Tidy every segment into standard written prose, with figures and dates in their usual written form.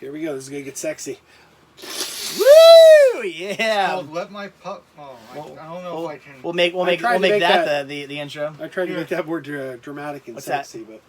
Here we go. This is gonna get sexy. Woo! Yeah. Called Let My Pup. Oh, I don't know if I can. We'll make that the intro. I tried to make that more dramatic and sexy, but.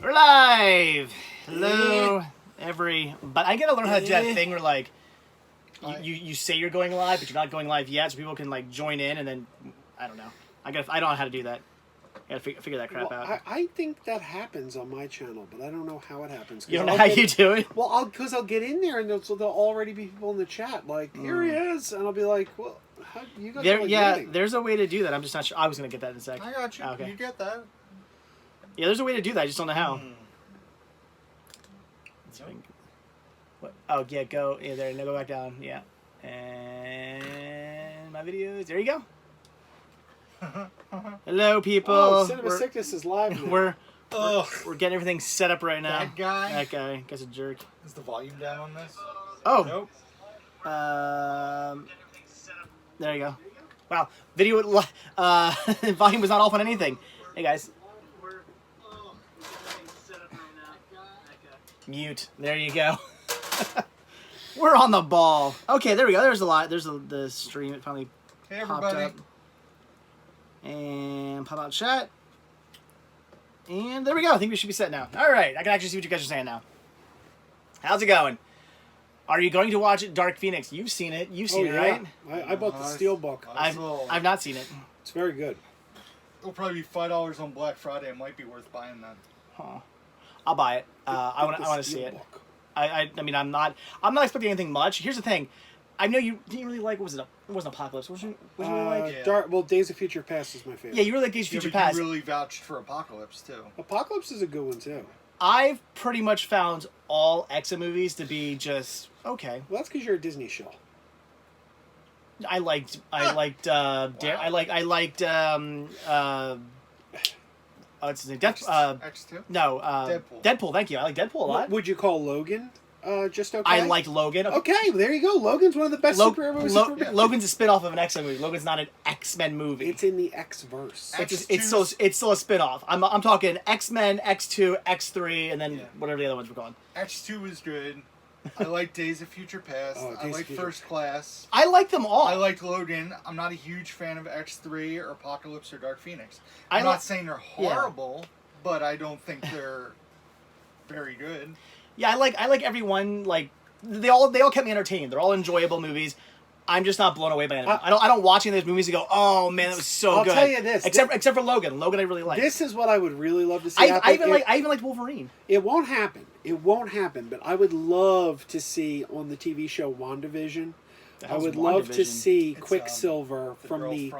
We're live. Hello, but I gotta learn how to do that thing where like you say you're going live, but you're not going live yet, so people can like join in, and then I don't know. I don't know how to do that. I gotta figure that crap out. I think that happens on my channel, but I don't know how it happens. You don't know how you do it? Well, because I'll get in there and there'll already be people in the chat like, here he is, and I'll be like, well, how you guys are getting? There's a way to do that. I'm just not sure. I was gonna get that in a sec. I got you. Oh, okay. You get that. Yeah, there's a way to do that. I just don't know how. What? Oh, yeah, go. Yeah, there. No, go back down. Yeah. And my videos. There you go. Hello, people. Oh, Cinema Sickness is live now. We're getting everything set up right now. That guy. Guy's a jerk. Is the volume down on this? Oh. Nope. There you go. Wow. Video. Volume was not off on anything. Hey, guys. Mute. There you go. We're on the ball. Okay, there we go. There's a lot. There's the stream. It finally popped up. And pop out chat. And there we go. I think we should be set now. All right. I can actually see what you guys are saying now. How's it going? Are you going to watch Dark Phoenix? You've seen it. You've seen it, right? I bought the Steelbook. I've not seen it. It's very good. It'll probably be $5 on Black Friday. It might be worth buying that. Huh. I'll buy it. I want to see it. I mean, I'm not expecting anything much. Here's the thing. I know you didn't really like. What was it? It wasn't Apocalypse. What was you really like? Well, Days of Future Past is my favorite. Yeah, you really like Days of Future Past. You really vouched for Apocalypse too. Apocalypse is a good one too. I've pretty much found all X-Men movies to be just okay. Well, that's because you're a Disney show. I liked what's his name? X2? No, Deadpool. Deadpool. Thank you. I like Deadpool a lot. Would you call Logan just okay? I liked Logan. Okay, there you go. Logan's one of the best superhero movies. Logan's a spin-off of an X-Men movie. Logan's not an X-Men movie. It's in the X-verse. It's still a spin-off. I'm talking X-Men, X2, X3, and then whatever the other ones were called. X2 is good. I like Days of Future Past. I like First Class. I like them all. I like Logan. I'm not a huge fan of X3 or Apocalypse or Dark Phoenix. I'm not saying they're horrible, but I don't think they're very good. Yeah, I like everyone. Like they all kept me entertained. They're all enjoyable movies. I'm just not blown away by them. I don't watch any of those movies and go, oh man, that was so good. I'll tell you this. Except for Logan. Logan I really like. This is what I would really love to see. I even like Wolverine. It won't happen. It won't happen. But I would love to see on the TV show WandaVision. I would love to see Quicksilver from the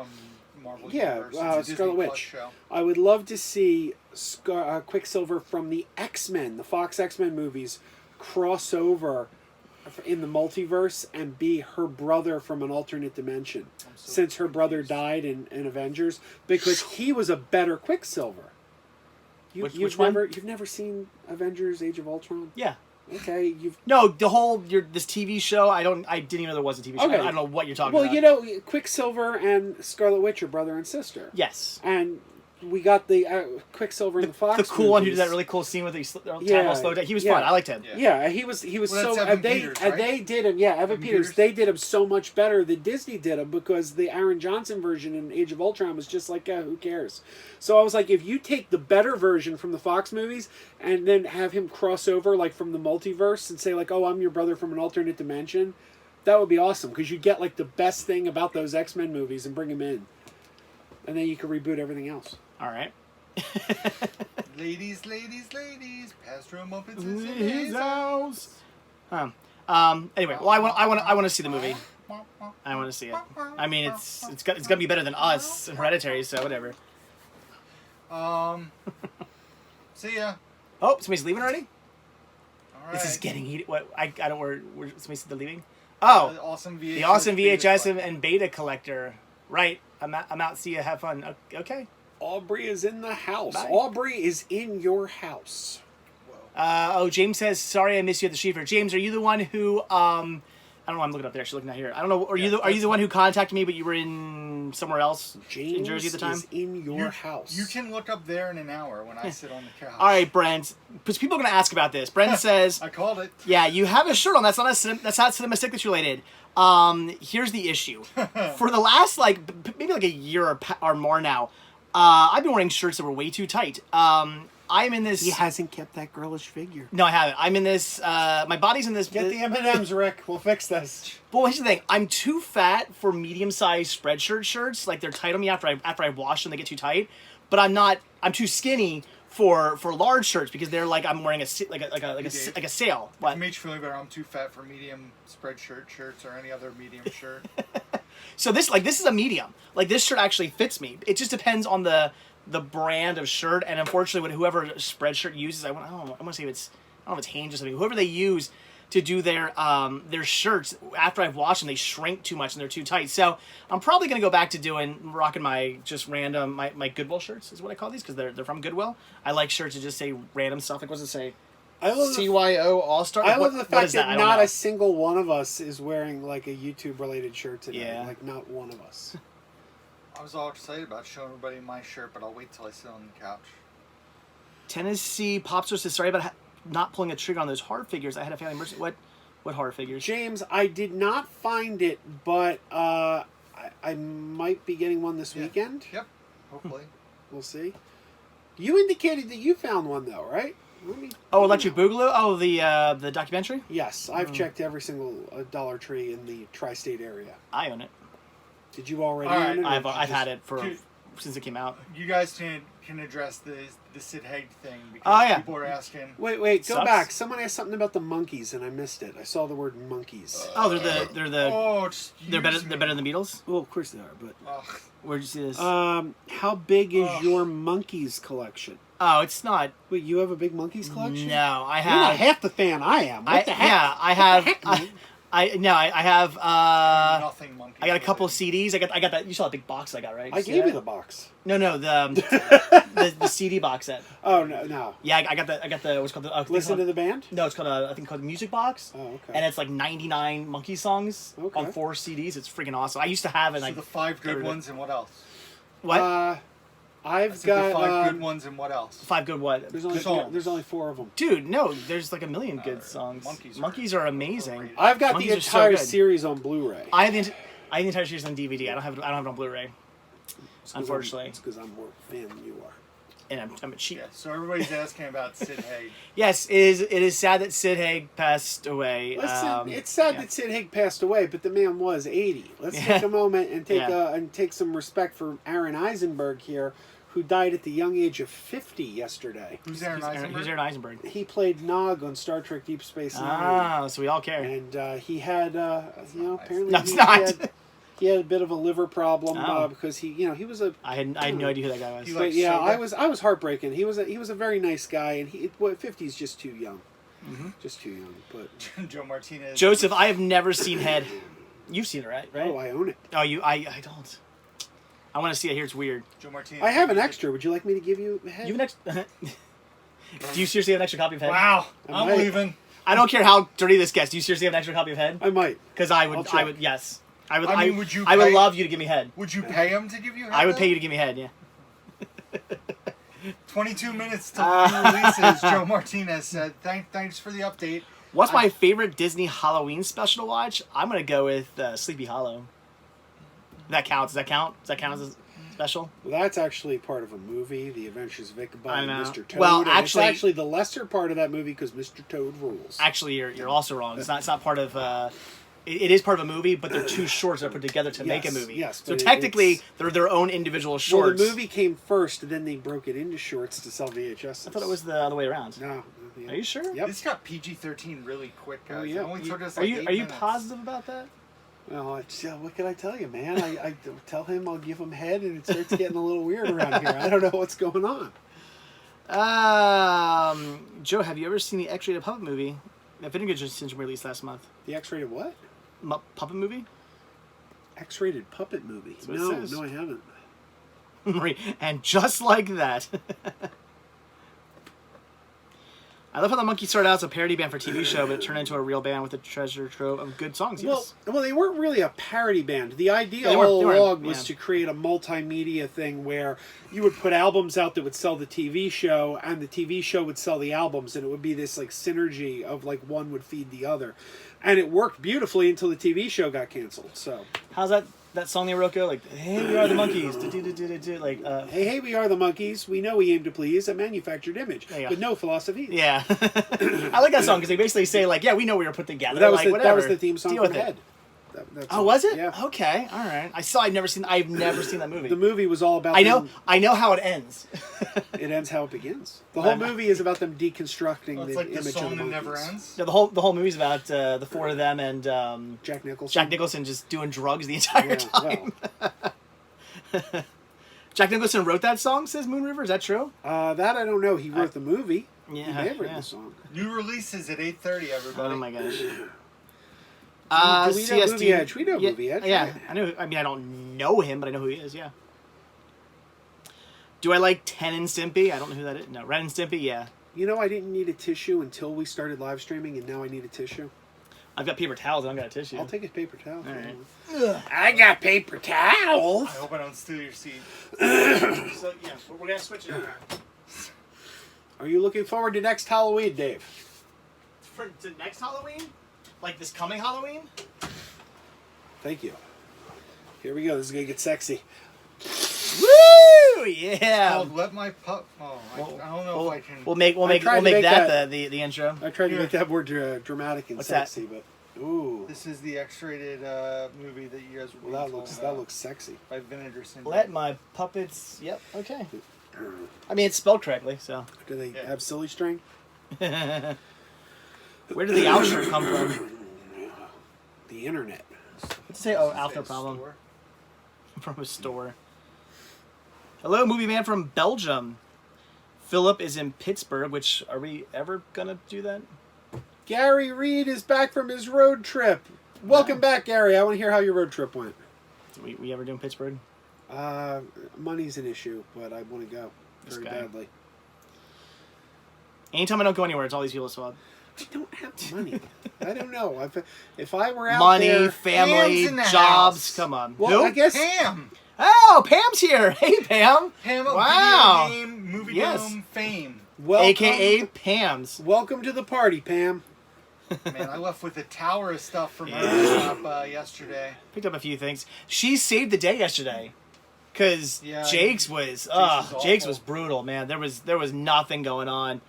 Marvel Scarlet Witch. I would love to see Quicksilver from the X-Men, the Fox X-Men movies, cross over in the multiverse and be her brother from an alternate dimension, since her brother died in Avengers, because he was a better Quicksilver. You've never seen Avengers: Age of Ultron? Yeah. Okay, this TV show. I didn't even know there was a TV show. Okay. I don't know what you're talking about. Well, you know, Quicksilver and Scarlet Witch are brother and sister. Yes. And we got the Quicksilver in the Fox. The cool one who did that really cool scene with the time all slowed down. He was fun. I liked him. Yeah, he was so. They did him. Yeah, Evan Peters. They did him so much better than Disney did him, because the Aaron Johnson version in Age of Ultron was just like, who cares? So I was like, if you take the better version from the Fox movies and then have him cross over like from the multiverse and say like, oh, I'm your brother from an alternate dimension, that would be awesome, because you get like the best thing about those X-Men movies and bring him in, and then you can reboot everything else. All right. ladies, pass room up into his house. Anyway, well, I want to see the movie. I want to see it. I mean, it's gonna be better than Us and Hereditary, so whatever. See ya. Oh, somebody's leaving already. All right. This is getting heated. What? I don't. Where somebody said they're leaving. Oh, the awesome VHS and beta collector. Right. I'm out. See ya. Have fun. Okay. Aubrey is in the house. Bye. Aubrey is in your house. James says, sorry I missed you at the Schiefer. James, are you the one who, I don't know why I'm looking up there, actually looking out here. I don't know, are you the one who contacted me, but you were in somewhere else James in Jersey at the time? is in your house. You can look up there in an hour when I sit on the couch. All right, Brent, because people are going to ask about this. Brent says, I called it. yeah, you have a shirt on. That's not cinematic related. Here's the issue. For the last, maybe a year or more now, I've been wearing shirts that were way too tight. I'm in this... He hasn't kept that girlish figure. No, I haven't. I'm in this... my body's in this... Get the M&Ms, Rick. We'll fix this. Well, here's the thing. I'm too fat for medium-sized spreadshirt shirts. Like, they're tight on me after I wash them. They get too tight. But I'm not... I'm too skinny for large shirts because they're like I'm wearing a sale. What? It makes you feel better. I'm too fat for medium spreadshirt shirts or any other medium shirt. So this is a medium. Like, this shirt actually fits me. It just depends on the brand of shirt, and unfortunately, whoever Spreadshirt uses, I want to say I don't know if it's Hanes or something. Whoever they use to do their shirts, after I've washed them, they shrink too much and they're too tight. So I'm probably gonna go back to rocking my just random my Goodwill shirts is what I call these because they're from Goodwill. I like shirts that just say random stuff. Like, what does it say? CYO All Star. I love the fact that not a single one of us is wearing like a YouTube related shirt today. Yeah. Like, not one of us. I was all excited about showing everybody my shirt, but I'll wait till I sit on the couch. Tennessee Popstar says, sorry about not pulling a trigger on those horror figures. I had a family emergency. What horror figures? James, I did not find it, but I might be getting one this weekend. Yep, hopefully. We'll see. You indicated that you found one, though, right? Electric Boogaloo? Oh, the documentary? Yes, I've checked every single Dollar Tree in the tri-state area. I own it. Did you already own it? I've had it since it came out. You guys can address the Sid Haig thing because people are asking. Wait, go back. Someone asked something about the monkeys and I missed it. I saw the word monkeys. They're better than the Beatles? Well, of course they are, but where'd you see this? How big is your monkeys collection? Oh, it's not. Wait, you have a big monkeys collection? No, I have. You're not half the fan I am. What the heck? Yeah, I have. I have. Nothing monkey. I got a couple of CDs. I got that. You saw that big box I got, right? I gave you the box. No, the CD box set. Oh no. Yeah, I got the what's called the. Listen to the band? No, it's called I think called the Music Box. Oh, okay. And it's like 99 monkey songs on 4 CDs. It's freaking awesome. I used to have it. So the 5 good ones and what else? What? I've got the 5 good ones and what else? 5 good what? There's only 4 of them. Dude, no, there's like a million good songs. Monkeys are amazing. I've got the entire series on Blu-ray. I have the entire series on DVD. I don't have it on Blu-ray. Unfortunately, it's because I'm more fan than you are. And I'm a cheap. Yeah, so everybody's asking about Sid Haig. Yes, it is sad that Sid Haig passed away. Listen, it's sad that Sid Haig passed away, but the man was 80. Let's take a moment and take some respect for Aaron Eisenberg here, who died at the young age of 50 yesterday. Who's Aaron Eisenberg? Who's Aaron Eisenberg? He played Nog on Star Trek Deep Space Nine. Ah, so we all care. And he had, apparently no, it's not. He had a bit of a liver problem because he was a. I had no idea who that guy was. But yeah, I was heartbroken. He was a very nice guy, and 50 is just too young. Mm-hmm. Just too young. But Joe Martinez. Joseph, I have never seen Head. You've seen it, right? Oh, I own it. Oh, I don't. I want to see it. Here, it's weird. Joe Martinez. I have an extra. Would you like me to give you Head? You have an extra. Do you seriously have an extra copy of Head? Wow, I'm leaving. I don't care how dirty this gets. Do you seriously have an extra copy of Head? I might. Because I would. Yes. I would. I would love you to give me Head. Would you pay him to give you Head? I would pay you to give me Head. Yeah. 22 minutes till the releases. Joe Martinez said, "Thanks for the update." What's my favorite Disney Halloween special to watch? I'm gonna go with Sleepy Hollow. That counts. Does that count? Does that count as a special? Well, that's actually part of a movie, The Adventures of Ichabod and Mr. Toad. Well, it's actually the lesser part of that movie because Mr. Toad rules. Actually, you're also wrong. It's not part of. It is part of a movie, but they're 2 shorts that are put together to make a movie. Yes, so technically, they're their own individual shorts. Well, the movie came first, then they broke it into shorts to sell VHS. I thought it was the other way around. No. Are you sure? Yep. This got PG-13 really quick, guys. Oh, yeah. It only took us are you minutes. positive about that? Well, what can I tell you, man? I tell him I'll give him Head, and it starts getting a little weird around here. I don't know what's going on. Joe, have you ever seen the X-rated Puppet movie that Vinegar just released last month? The X-rated what? Puppet movie? X-rated puppet movie? No, I haven't. And just like that. I love how the Monkees started out as a parody band for a TV show, but it turned into a real band with a treasure trove of good songs. Yes. Well, they weren't really a parody band. The idea all along was to create a multimedia thing where you would put albums out that would sell the TV show, and the TV show would sell the albums, and it would be this like synergy of like one would feed the other, and it worked beautifully until the TV show got canceled. So how's that song they wrote go? Like, hey, we are the Monkees. Like, hey, we are the Monkees. We know we aim to please a manufactured image with no philosophy. Yeah, I like that song because they basically say like, yeah, we know we were put together. That was like, that was the theme song from Head. Was it? Yeah. Okay, all right. I've never seen that movie. The movie was all about. I know how it ends. It ends how it begins. The whole movie is about them deconstructing the like image the song of the that Monkees. never ends. Yeah, the whole movie's about the four of them and Jack Nicholson. Jack Nicholson just doing drugs the entire time. Well. Jack Nicholson wrote that song, says Moon River. Is that true? That I don't know. He wrote the movie. Yeah, he may have written the song. New releases at 8:30. Everybody. Oh my gosh. Do we know Movie Edge? We know Movie Edge. Yeah, I know. I mean, I don't know him, but I know who he is. Yeah. Do I like Ren and Stimpy? I don't know who that is. No, Ren and Stimpy. Yeah. You know, I didn't need a tissue until we started live streaming, and now I need a tissue. I've got paper towels. I don't got a tissue. I'll take a paper towel. All right. I got paper towels. I hope I don't steal your seat. So yeah, we're gonna switch it. Are you looking forward to next Halloween, Dave? To next Halloween? Like this coming Halloween? Thank you. Here we go. This is gonna get sexy. Woo! Yeah. Called Let My Pup. Oh, I don't know if I can. We'll make that the intro. I tried to make that more dramatic and sexy, that? but ooh. This is the X-rated movie that you guys were. Well, that looks sexy. By Vinegar Syndrome. Let My Puppets. Yep. Okay. I mean, it's spelled correctly, so. Do they have silly string? Where did the outro come from? The internet. Let's say, Alpha Problem. From a store. Hello, movie man from Belgium. Philip is in Pittsburgh, which, are we ever going to do that? Gary Reed is back from his road trip. Welcome back, Gary. I want to hear how your road trip went. We ever doing Pittsburgh? Money's an issue, but I want to go very badly. Anytime I don't go anywhere, it's all these people swap. I don't have money. I don't know. If I were out money, there... family, jobs. House. Come on. Well, who? I guess... Pam! Oh, Pam's here. Hey, Pam. Pam of wow. video game, movie dome fame. AKA Pam's. Welcome to the party, Pam. Man, I left with a tower of stuff from her shop yesterday. Picked up a few things. She saved the day yesterday. Because Jake's was brutal, man. There was nothing going on.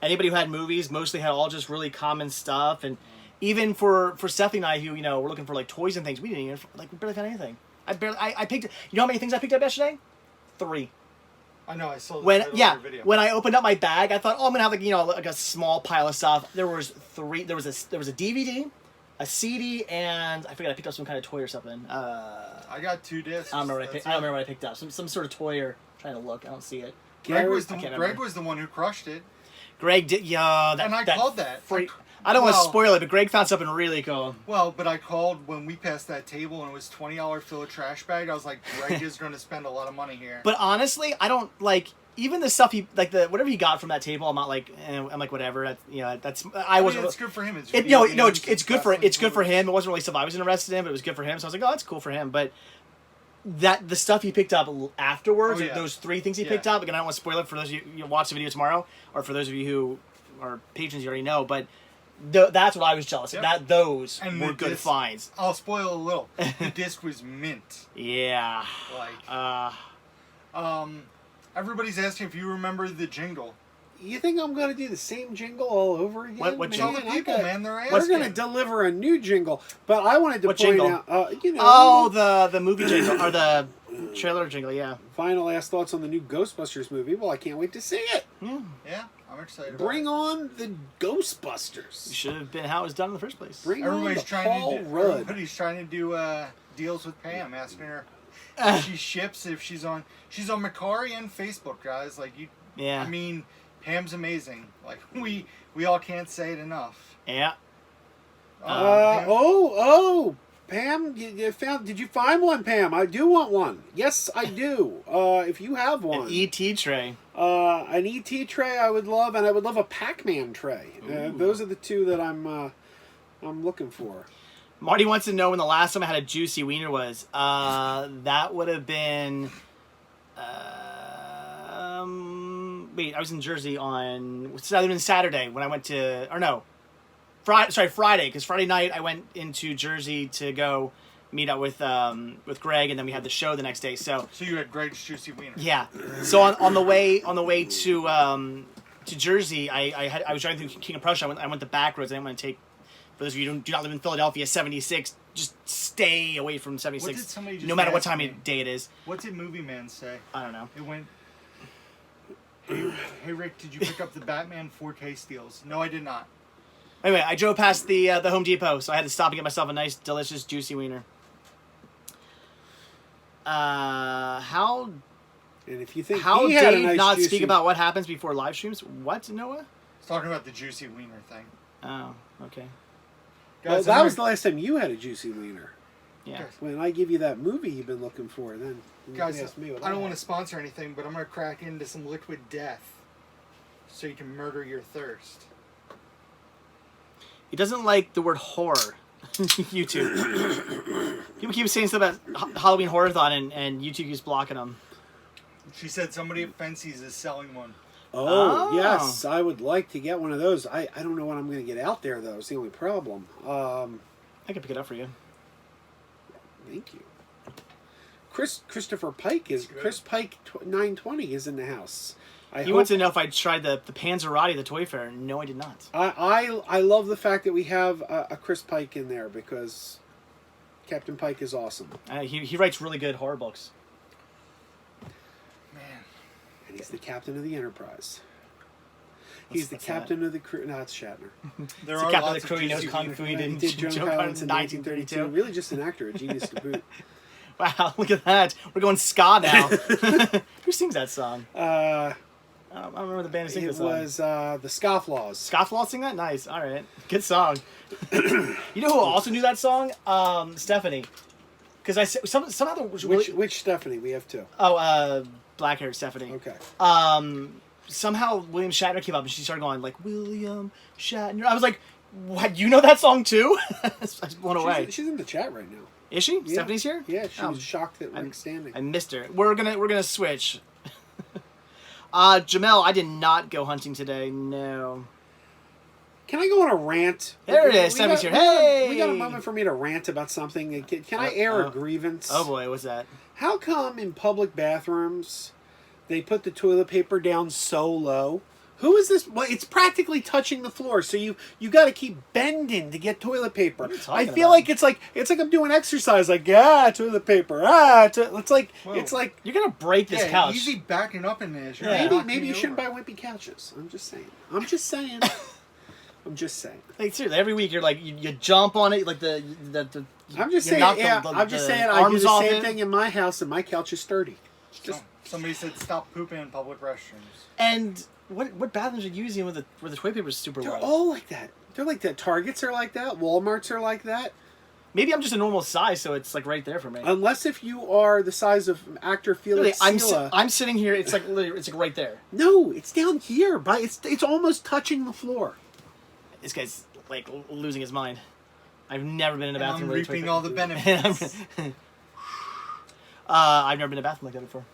Anybody who had movies mostly had all just really common stuff, and even for Stephanie and I, who we're looking for like toys and things, we didn't even we barely found anything. I picked. You know how many things I picked up yesterday? 3. I know. I saw the video. When I opened up my bag, I thought, I'm gonna have like a small pile of stuff. There was 3. There was a DVD, a CD, and I forget I picked up some kind of toy or something. I got 2 discs. I don't remember what I picked up. Some sort of toy or trying to look. I don't see it. Greg was the one who crushed it. Greg did, and I called that. I don't want to spoil it, but Greg found something really cool. Well, but I called when we passed that table and it was $20 fill a trash bag. I was like, Greg is going to spend a lot of money here. But honestly, I don't like even the stuff he whatever he got from that table. I'm not like, I'm like whatever. That's I wasn't. It's good for him. It's good for him. It wasn't really stuff I was interested in, but it was good for him. So I was like, oh, that's cool for him. But the stuff he picked up afterwards, those 3 things he picked up. Again, I don't want to spoil it for those of you who watch the video tomorrow, or for those of you who are patrons, you already know. But that's what I was jealous of. That those were good finds. I'll spoil a little. The disc was mint. Yeah. Everybody's asking if you remember the jingle. You think I'm going to do the same jingle all over again? What jingle? jingle? Man, they're asking. We're going to deliver a new jingle, but I wanted to point jingle? out, the movie jingle or the trailer jingle, yeah. Final last thoughts on the new Ghostbusters movie. Well, I can't wait to see it. Yeah, I'm excited. Bring on the Ghostbusters. It should have been how it was done in the first place. Everybody's trying to do deals with Pam, asking her if she ships, if she's on Macari and Facebook, guys. Like you, I mean, Pam's amazing. Like we all can't say it enough. Yeah. Pam, you found? Did you find one, Pam? I do want one. Yes, I do. If you have one, an ET tray. An ET tray, I would love, and I would love a Pac-Man tray. Those are the two that I'm looking for. Marty wants to know when the last time I had a juicy wiener was. That would have been. Wait, I was in Jersey on Saturday when I went to, or no, Friday, because Friday night I went into Jersey to go meet up with Greg, and then we had the show the next day. So you had Greg's juicy wiener. Yeah. So on the way to Jersey, I was driving through King of Prussia. I went the back roads. I didn't want to take. For those of you who do not live in Philadelphia, 76. Just stay away from 76. What did somebody just no matter what ask time me? of day it is. What did Movie Man say? I don't know. It went. Hey Rick, did you pick up the Batman 4K steals? No, I did not. Anyway, I drove past the Home Depot, so I had to stop and get myself a nice, delicious, juicy wiener. How? And if you think how he had Dave a nice not juicy... speak about what happens before live streams? What, Noah? He's talking about the juicy wiener thing. Oh, okay. Guys, well, that was the last time you had a juicy wiener. Yeah. When I give you that movie you've been looking for, then guys, ask me what I don't want to sponsor anything, but I'm going to crack into some liquid death so you can murder your thirst. He doesn't like the word horror. YouTube. People keep saying stuff about Halloween Horror-thon, and YouTube keeps blocking them. She said somebody at Fences is selling one. Oh, yes. I would like to get one of those. I don't know when I'm going to get out there, though. It's the only problem. I can pick it up for you. Thank you. Christopher Pike is... Chris Pike 920 is in the house. He wants to know if I tried the Panzerotti, the toy fair. No, I did not. I love the fact that we have a Chris Pike in there because Captain Pike is awesome. He writes really good horror books. Man. And he's the captain of the Enterprise. He's the captain of the crew. No, it's Shatner. There are captain of the crew. He knows Kung Fu. He did Jonah Hex in 1932. Really just an actor, a genius to boot. Wow, look at that. We're going ska now. Who sings that song? I don't remember the band who sings that song. It was the Scofflaws. Scofflaws sing that? Nice. All right. Good song. You know who also knew that song? Stephanie. Because I said somehow there was really... Which Stephanie? We have two. Oh, black-haired Stephanie. Okay. Somehow William Shatner came up and she started going like, William Shatner. I was like, what? You know that song too? I was blown away. She's in the chat right now. Is she? Yeah. Stephanie's here? Yeah, she was shocked that we're standing. I missed her. We're gonna switch. Jamel, I did not go hunting today. No. Can I go on a rant? There it is. Stephanie's here. Hey! We got a moment for me to rant about something. Can I air a grievance? Oh boy, what's that? How come in public bathrooms they put the toilet paper down so low? Who is this? Well, it's practically touching the floor, so you got to keep bending to get toilet paper. What are you talking I feel about? like it's like I'm doing exercise. Like toilet paper. It's like Whoa. it's like You're gonna break this couch. Easy backing up in there. maybe you shouldn't buy wimpy couches. I'm just saying. I'm just saying. Like seriously, every week you're like you jump on it like the I'm just saying. Yeah, I'm just saying. I do the same thing in my house, and my couch is sturdy. Somebody said stop pooping in public restrooms. And what bathrooms are you using where the toilet paper is super They're low? all like that. They're like that. Targets are like that. Walmarts are like that. Maybe I'm just a normal size, so it's like right there for me. Unless if you are the size of actor Felix Silla. I'm sitting here. It's like literally, it's like right there. No, it's down here. But it's almost touching the floor. This guy's like losing his mind. I've never been in a bathroom. I'm reaping all the benefits. I've never been in a bathroom like that before.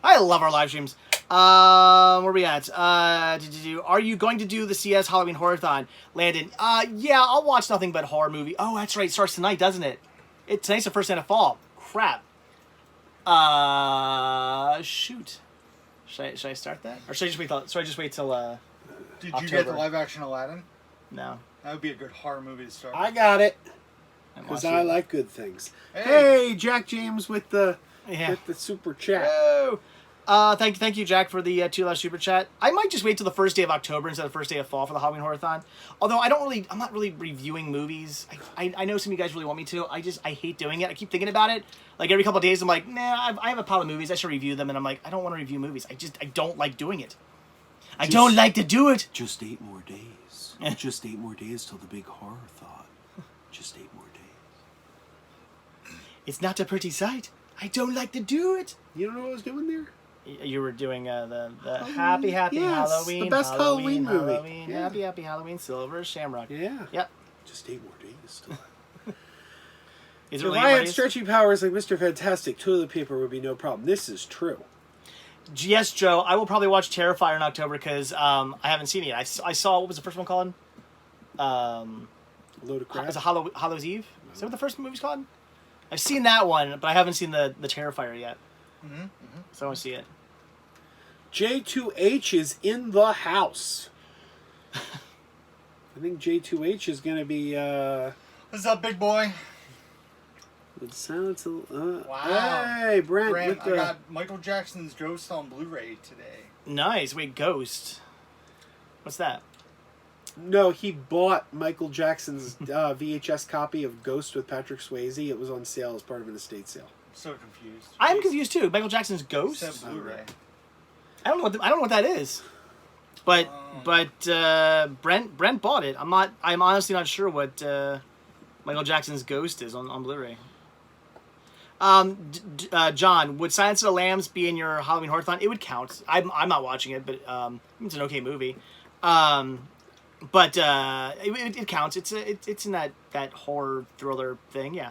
I love our live streams. Where are we at? Are you going to do the CS Halloween Horror-thon, Landon? Yeah, I'll watch nothing but horror movie. Oh, that's right. It starts tonight, doesn't it? Tonight's the first night of fall. Crap. Shoot. Should I start that? Or should I just wait till Did October? you get the live action Aladdin? No. That would be a good horror movie to start. I got it. Because I like good things. Hey, Jack James with the super chat. Whoa. Thank you, Jack, for the $2 super chat. I might just wait till the first day of October instead of the first day of fall for the Halloween Horror-thon. Although I'm not really reviewing movies. I know some of you guys really want me to. I hate doing it. I keep thinking about it. Like every couple of days, I'm like, nah, I have a pile of movies. I should review them. And I'm like, I don't want to review movies. I don't like doing it. I don't like to do it. Just 8 more days. Just 8 more days till the big horror-thon. Just 8 more days. It's not a pretty sight. I don't like to do it. You don't know what I was doing there? You were doing the happy Halloween. The best Halloween movie. Halloween, yeah. Happy Halloween, Silver Shamrock. Yeah. Yep. Just 8 more days still. Is it if really I had stretchy powers like Mr. Fantastic, toilet paper would be no problem. This is true. Yes, Joe. I will probably watch Terrifier in October because I haven't seen it yet. I saw, what was the first one called? Load of crap. Is it Hallow's Eve? Is that what the first movie's called? I've seen that one, but I haven't seen the Terrifier yet. So I want to see it. J2H is in the house. I think J2H is going to be... What's up, big boy? It sounds... wow. Hey, Brent. I got Michael Jackson's Ghost on Blu-ray today. Nice. Wait, Ghost. What's that? No, he bought Michael Jackson's VHS copy of Ghost with Patrick Swayze. It was on sale as part of an estate sale. So confused. I'm confused too. Michael Jackson's Ghost. Except Blu-ray. I don't know what that is. But Brent bought it. I'm honestly not sure what Michael Jackson's Ghost is on Blu-ray. John, would Silence of the Lambs be in your Halloween Horror-thon? It would count. I'm not watching it, but it's an okay movie. But it counts. It's in that horror thriller thing. Yeah.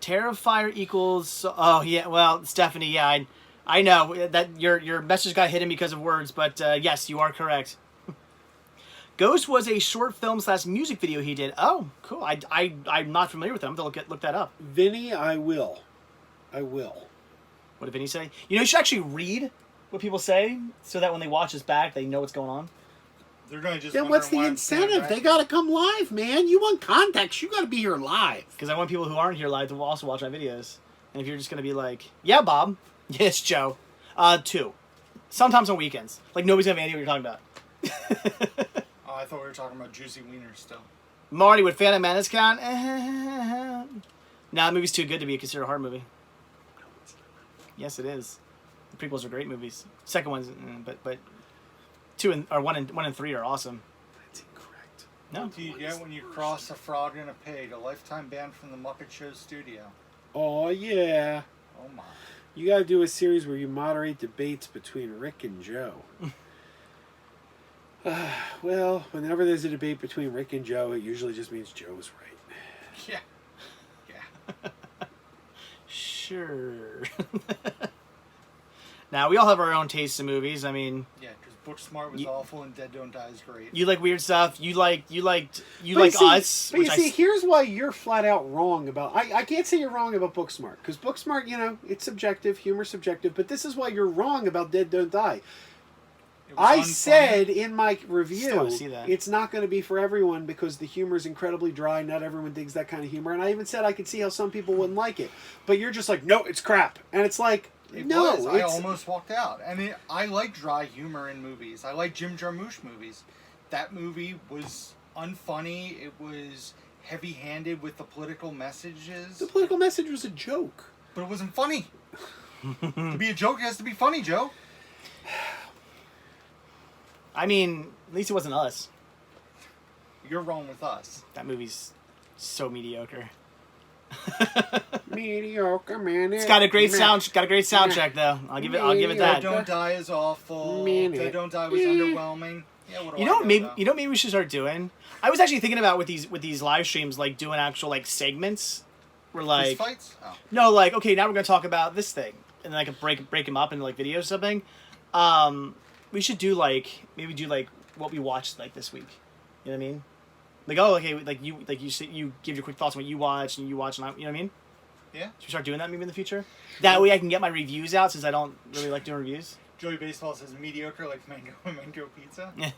Terrifier equals. Oh yeah. Well, Stephanie. Yeah, I know that your message got hidden because of words, but yes, you are correct. Ghost was a short film / music video he did. Oh, cool. I'm not familiar with them. I'll look that up. Vinny, I will. What did Vinny say? You know, you should actually read what people say so that when they watch this back, they know what's going on. They're going to just. Then what's the incentive? They got to come live, man. You want context? You got to be here live. Because I want people who aren't here live to also watch my videos. And if you're just going to be like, yeah, Bob. Yes, Joe. 2. Sometimes on weekends. Like, nobody's going to have any idea what you're talking about. Oh, I thought we were talking about Juicy Wieners still. Marty, would Phantom Menace count? Nah, the movie's too good to be considered a horror movie. Yes, it is. The prequels are great movies. Second one's, but 1 and 3 are awesome. That's incorrect. No. What do you get when you cross a frog and a pig? A lifetime ban from the Muppet Show studio. Oh, yeah. Oh, my. You got to do a series where you moderate debates between Rick and Joe. Well, whenever there's a debate between Rick and Joe, it usually just means Joe was right. Yeah. Yeah. Sure. Now, we all have our own tastes in movies. I mean... Yeah, because Booksmart was awful and Dead Don't Die is great. You like weird stuff. You like see, Us. But you see, here's why you're flat out wrong about... I can't say you're wrong about Booksmart. Because Booksmart, you know, it's subjective. Humor's subjective. But this is why you're wrong about Dead Don't Die. I said in my review, it's not going to be for everyone because the humor is incredibly dry. Not everyone digs that kind of humor. And I even said I could see how some people wouldn't like it. But you're just like, no, it's crap. And it's like, I almost walked out. And I like dry humor in movies. I like Jim Jarmusch movies. That movie was unfunny. It was heavy-handed with the political messages. The political message was a joke. But it wasn't funny. To be a joke, it has to be funny, Joe. I mean, at least it wasn't Us. You're wrong with Us. That movie's so mediocre. Mediocre, man. It's got a great soundtrack though. I'll give it that. Dead Don't Die is awful. Dead Don't Die was underwhelming. Yeah, maybe we should start doing. I was actually thinking about with these live streams, like doing actual like segments. Where like Fist fights? Oh. No, like okay, now we're gonna talk about this thing, and then I can break them up into like videos or something. We should do maybe what we watched like this week. You know what I mean? Like you give your quick thoughts on what you watch and you watch, and you know what I mean? Yeah. Should we start doing that maybe in the future? That way I can get my reviews out since I don't really like doing reviews. Joey Baseball says mediocre like mango pizza. Yeah.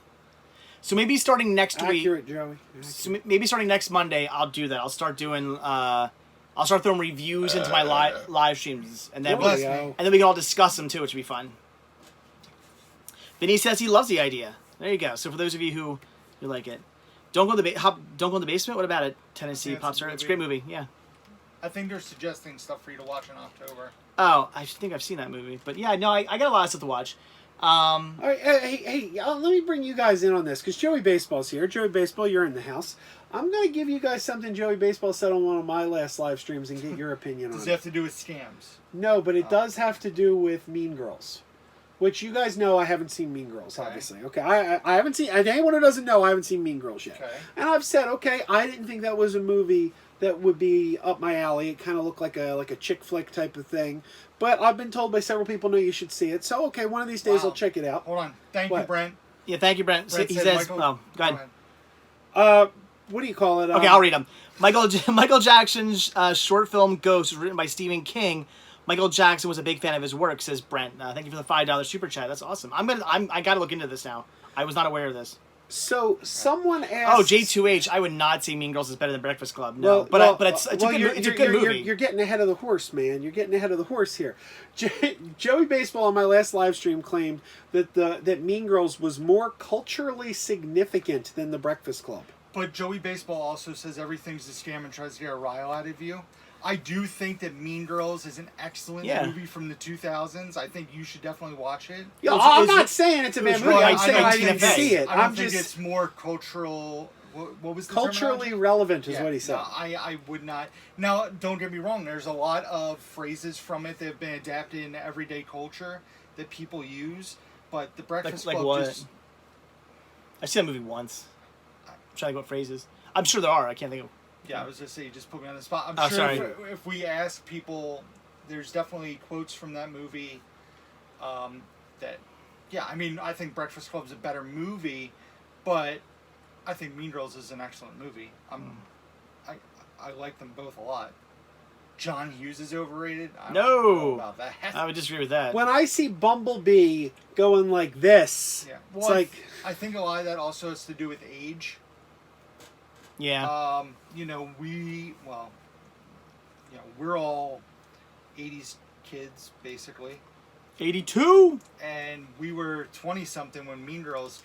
So maybe starting next week. Accurate, Joey. So maybe starting next Monday, I'll do that. I'll start doing. I'll start throwing reviews into my live streams, and then we can all discuss them too, which would be fun. Vinny says he loves the idea. There you go. So for those of you who like it, don't go in the basement. What about it? Tennessee Pop Star. It's a great movie. Yeah. I think they're suggesting stuff for you to watch in October. Oh, I think I've seen that movie, but yeah, no, I got a lot of stuff to watch. All right, hey, let me bring you guys in on this because Joey Baseball's here. Joey Baseball, you're in the house. I'm going to give you guys something Joey Baseball said on one of my last live streams and get your opinion on it. Does it have to do with scams? No, but it does have to do with Mean Girls, which you guys know I haven't seen Mean Girls, obviously. Okay, I haven't seen, and anyone who doesn't know, I haven't seen Mean Girls yet. Okay. And I've said, okay, I didn't think that was a movie that would be up my alley. It kind of looked like a chick flick type of thing. But I've been told by several people, no, you should see it. So, okay, one of these days I'll check it out. Hold on. Thank you, Brent. Yeah, thank you, Brent. He says, go ahead. What do you call it? Okay, I'll read them. Michael Jackson's short film Ghost was written by Stephen King. Michael Jackson was a big fan of his work, says Brent. Thank you for the $5 super chat. That's awesome. I got to look into this now. I was not aware of this. So someone asked. Oh, J2H. I would not say Mean Girls is better than Breakfast Club. No, but it's a good movie. You're getting ahead of the horse, man. You're getting ahead of the horse here. Joey Baseball on my last live stream claimed that Mean Girls was more culturally significant than The Breakfast Club. But Joey Baseball also says everything's a scam and tries to get a rile out of you. I do think that Mean Girls is an excellent movie from the 2000s. I think you should definitely watch it. Yeah, I'm not saying it's a bad movie. I'm saying I didn't see it. I don't think it's more cultural. What was the culturally relevant is what he said. No, I would not. Now, don't get me wrong. There's a lot of phrases from it that have been adapted into everyday culture that people use. But The Breakfast Club what? I've seen that movie once. I'm trying to think what phrases. I'm sure there are. I can't think of. Yeah, I was just saying, you just put me on the spot. I'm sure if we ask people, there's definitely quotes from that movie that, I mean, I think Breakfast Club's a better movie, but I think Mean Girls is an excellent movie. I like them both a lot. John Hughes is overrated? I don't know about that. I would disagree with that. When I see Bumblebee going like this, well, it's like... I think a lot of that also has to do with age. Yeah. We're all 80s kids, basically. 82? And we were 20-something when Mean Girls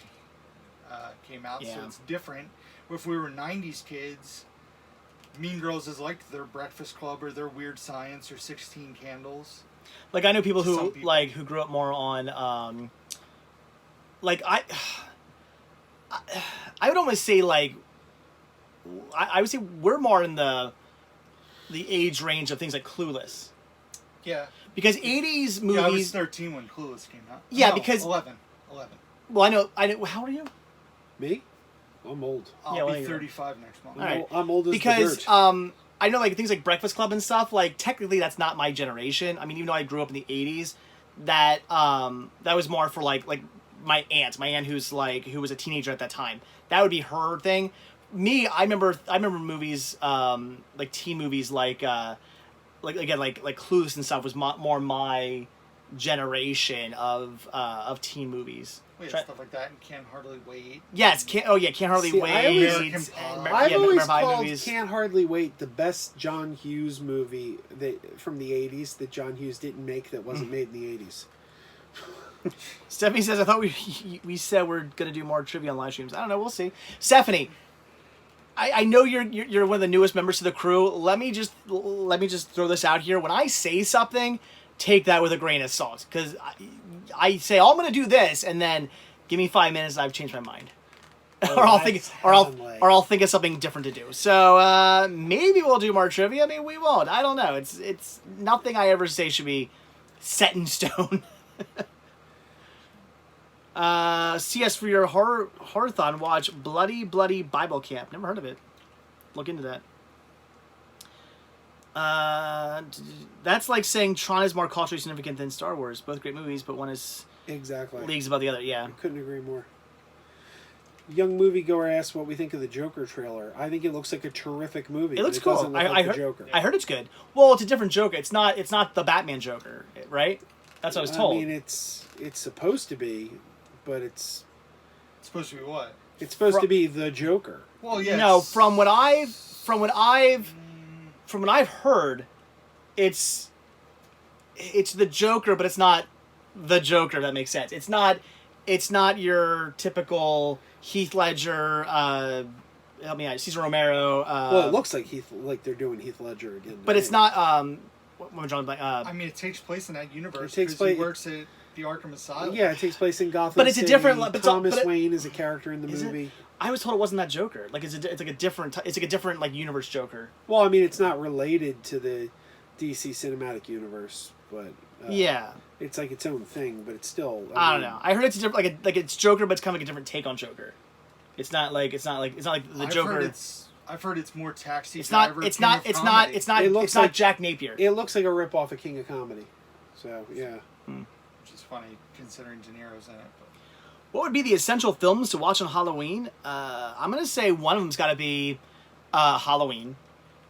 came out, so it's different. If we were 90s kids, Mean Girls is like their Breakfast Club or their Weird Science or 16 Candles. Like, I know people who grew up more on, I would almost say, like, I would say we're more in the age range of things like Clueless. Yeah. Because 80s movies... Yeah, I was 13 when Clueless came out. Yeah, no, because... 11. Well, I know. How old are you? Me? I'm old. I'll be 35 next month. Right. I'm old as because, the dirt. I know, like, things like Breakfast Club and stuff, like, technically that's not my generation. I mean, even though I grew up in the 80s, that was more for, like my aunt who was a teenager at that time. That would be her thing. Me, I remember movies, like teen movies, like Clueless and stuff was more my generation of teen movies. Stuff like that and Can't Hardly Wait. Yes, Can't Hardly Wait. I've always called Can't Hardly Wait the best John Hughes movie from the 80s that John Hughes didn't make that wasn't made in the 80s. Stephanie says, I thought we said we're going to do more trivia on live streams. I don't know. We'll see. Stephanie, I know you're one of the newest members to the crew. Let me just throw this out here. When I say something, take that with a grain of salt. Because I say, I'm going to do this, and then give me 5 minutes and I've changed my mind. Or I'll think of something different to do. So maybe we'll do more trivia. Maybe we won't. I don't know. It's nothing I ever say should be set in stone. CS for your horror-thon, watch Bloody Bible Camp. Never heard of it. Look into that. That's like saying Tron is more culturally significant than Star Wars. Both great movies, but one is leagues above the other. Yeah, I couldn't agree more. Young moviegoer asked what we think of the Joker trailer. I think it looks like a terrific movie. It looks cool. Doesn't look like the Joker. I heard it's good. Well, it's a different Joker. It's not the Batman Joker, right? That's what I was told. I mean, it's supposed to be, but it's supposed to be what? It's supposed to be the Joker. Well, yeah. No, from what I've heard, it's the Joker, but it's not the Joker. If that makes sense. It's not your typical Heath Ledger. Help me out, Cesar Romero. Well, it looks like they're doing Heath Ledger again. But it's not. I mean, it takes place in that universe. He works at the Arkham Asylum. Yeah, it takes place in Gotham but it's City. a different. But Thomas Wayne is a character in the movie. I was told it wasn't that Joker. Like it's like a different. It's like a different like universe Joker. Well, I mean, it's not related to the DC cinematic universe, but yeah, it's like its own thing. But it's still. I don't know. I heard it's a different, like it's Joker, but it's kind of like a different take on Joker. It's not like the Joker. I've heard it's more Taxi It's Driver. not. It's not Jack Napier. It looks like a ripoff of King of Comedy. So yeah, which is funny considering De Niro's in it. But. What would be the essential films to watch on Halloween? I'm gonna say one of them's got to be Halloween.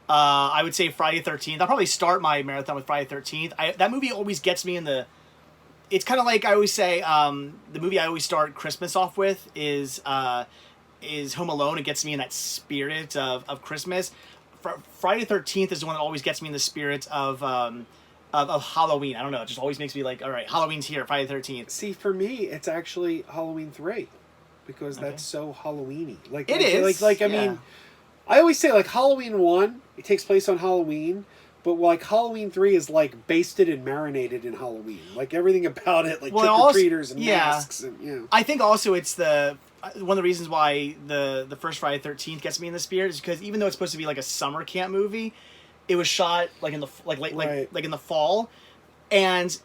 I would say Friday the 13th. I'll probably start my marathon with Friday the 13th. That movie always gets me in the. It's kind of like I always say. The movie I always start Christmas off with is Home Alone. It gets me in that spirit of Christmas. Friday the 13th is the one that always gets me in the spirit of Halloween. I don't know. It just always makes me like, all right, Halloween's here, Friday the 13th. See, for me, it's actually Halloween 3 because that's so Halloween-y. Like it is. I mean, I always say like Halloween 1, it takes place on Halloween, but like Halloween 3 is like basted and marinated in Halloween. Like everything about it, like trick-or-treaters and masks, and you know. I think also it's one of the reasons why the first Friday the 13th gets me in the spirit is because even though it's supposed to be like a summer camp movie, it was shot like in the like in the fall, and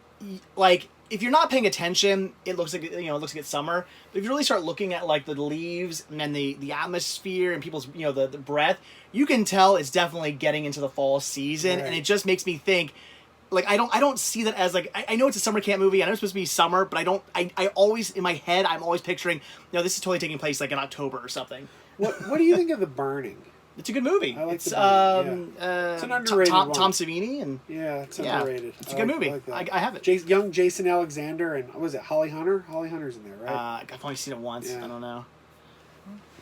like if you're not paying attention, it looks like it's summer. But if you really start looking at like the leaves and then the atmosphere and people's the breath, you can tell it's definitely getting into the fall season, and it just makes me think. Like I don't see that as like I know it's a summer camp movie. I know it's supposed to be summer, but I always in my head I'm always picturing this is totally taking place like in October or something. What do you think of The Burning? It's a good movie. I like it's it's an underrated one. Tom Savini and it's underrated. It's a good movie. I have it. Young Jason Alexander and what was it Holly Hunter? Holly Hunter's in there, right? I've only seen it once. I don't know.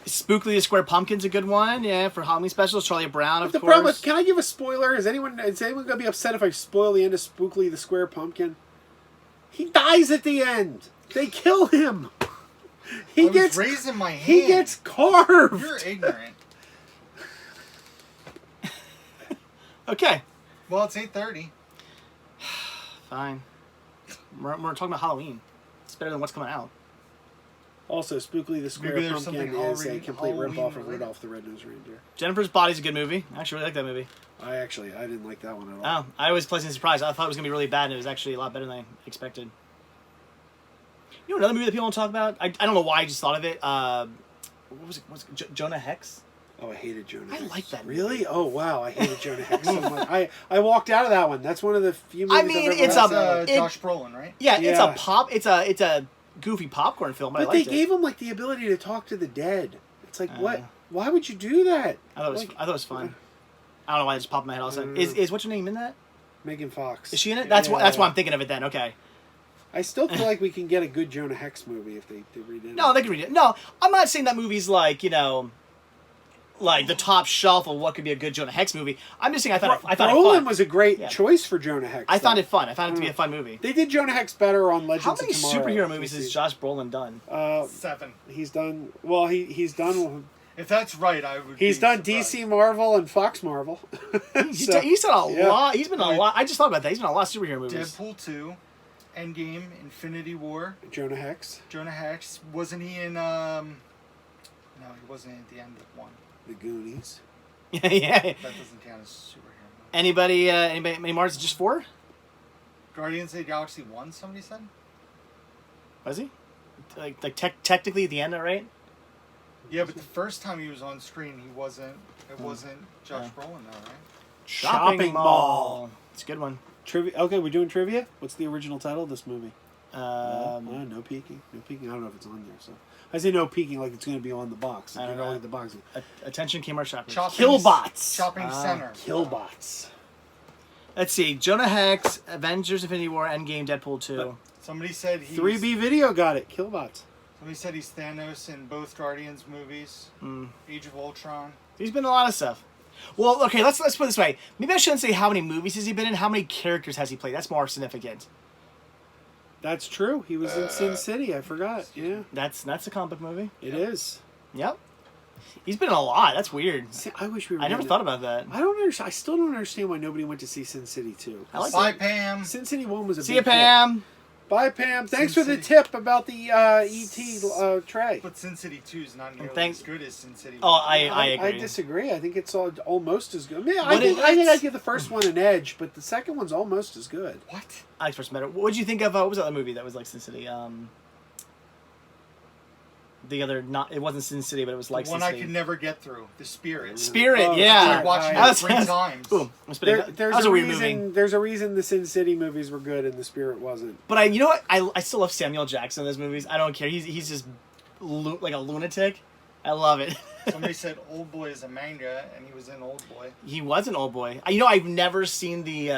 Spookily the Square Pumpkin's a good one, for Halloween specials. Charlie Brown, of course. Problem is, can I give a spoiler? Is anyone gonna be upset if I spoil the end of Spookily the Square Pumpkin? He dies at the end. They kill him. He gets raising my hand. He gets carved. You're ignorant. Okay. Well, it's 8:30. Fine. We're talking about Halloween. It's better than what's coming out. Also, Spookily the Square Pumpkin is a complete ripoff of Rudolph the Red-Nosed Reindeer. Jennifer's Body's a good movie. I actually really like that movie. I didn't like that one at all. Oh, I was pleasantly surprised. I thought it was going to be really bad, and it was actually a lot better than I expected. You know another movie that people don't talk about? I don't know why I just thought of it. What was it? Jonah Hex? Oh, I hated Jonah Hex. I like that movie. Really? Oh, wow. I hated Jonah Hex so much. I walked out of that one. That's one of the few movies it's Josh Brolin, right? Yeah, it's a pop. It's a goofy popcorn film, but they gave him like the ability to talk to the dead. It's like, what? Why would you do that? I thought it was fun. I don't know why it just popped in my head all of a sudden. Is what's her name in that? Megan Fox. Is she in it? That's why I'm thinking of it then. Okay. I still feel like we can get a good Jonah Hex movie if they redid it. No, they can read it. No, I'm not saying that movie's like like the top shelf of what could be a good Jonah Hex movie. I'm just saying I thought it fun. Brolin was a great choice for Jonah Hex. I found it fun. I found it to be a fun movie. They did Jonah Hex better on Legends of Tomorrow. How many superhero movies has Josh Brolin done? 7. He's done. Well, he's done. If that's right, I would. He's done DC Marvel and Fox Marvel. He's done a lot. He's been in a lot. I just thought about that. He's been in a lot of superhero movies. Deadpool 2, Endgame, Infinity War. Jonah Hex. Wasn't he in? No, he wasn't at the end of one. The Goonies. Yeah. That doesn't count as superhero. Anybody? Any Mars? Just 4? Guardians of the Galaxy 1. Somebody said. Was he? Like technically at the end, right? Yeah, but the first time he was on screen, he wasn't. It wasn't Josh Brolin, though, right? Shopping Mall. It's a good one. Trivia. Okay, we're doing trivia. What's the original title of this movie? No peeking. No peeking. I don't know if it's on there. So I say no peeking like it's going to be on the box. I don't know. Like the box. Attention, Kmart shoppers. Killbots. Shopping center. Killbots. Let's see. Jonah Hex, Avengers: Infinity War, Endgame, Deadpool 2. Somebody said he's 3B Video got it. Killbots. Somebody said he's Thanos in both Guardians movies. Age of Ultron. He's been in a lot of stuff. Well, okay, let's put it this way. Maybe I shouldn't say how many movies has he been in. How many characters has he played? That's more significant. That's true. He was in Sin City. I forgot. Yeah. That's a comic book movie. It is. Yep. He's been in a lot. That's weird. See, I wish we were. I never thought about that. I don't understand. I still don't understand why nobody went to see Sin City 2. Bye, Pam. Sin City 1 was a See you, Pam. Bye, Pam. Thanks for the tip about the ET tray. But Sin City 2 is not nearly as good as Sin City 1. Oh, I agree. I disagree. I think it's almost as good. I mean, I think I'd give the first one an edge, but the second one's almost as good. What? I like first better. What did you think of, what was that other movie that was like Sin City? The other, it wasn't Sin City, but it was like Sin City. One I could never get through. The Spirit. Spirit, yeah. I watched it 3 times. Boom. There's a weird movie. There's a reason the Sin City movies were good and the Spirit wasn't. But you know what? I still love Samuel Jackson in those movies. I don't care. He's just like a lunatic. I love it. Somebody said Old Boy is a manga, and he was in Old Boy. He was an Old Boy. You know, I've never seen the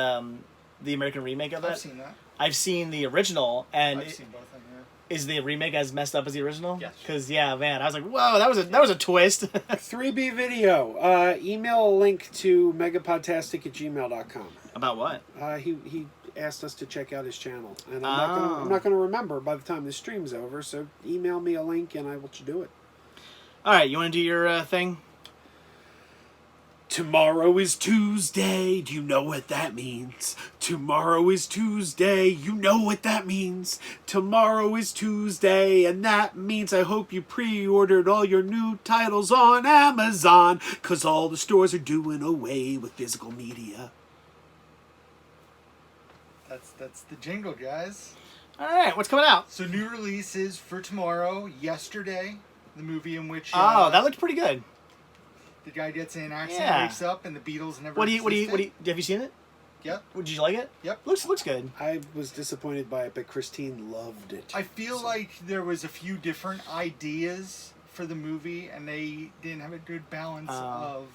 American remake of it. I've seen that. I've seen the original, and I've seen both of them. Yeah. Is the remake as messed up as the original? Yes. Because man, I was like, whoa, that was a twist. 3B video. Email a link to megapodtastic@gmail.com. About what? He asked us to check out his channel, and I'm not gonna remember by the time the stream's over. So email me a link, and I will do it. All right, you want to do your thing? Tomorrow is Tuesday, do you know what that means? Tomorrow is Tuesday, you know what that means? Tomorrow is Tuesday, and that means I hope you pre-ordered all your new titles on Amazon, 'cause all the stores are doing away with physical media. That's the jingle, guys. All right, what's coming out? So new releases for tomorrow. Yesterday, the movie in which... that looked pretty good. The guy gets in an accident, wakes up, and the Beatles never existed. Have you seen it? Yep. Did you like it? Yep. Looks good. I was disappointed by it, but Christine loved it. I feel like there was a few different ideas for the movie, and they didn't have a good balance of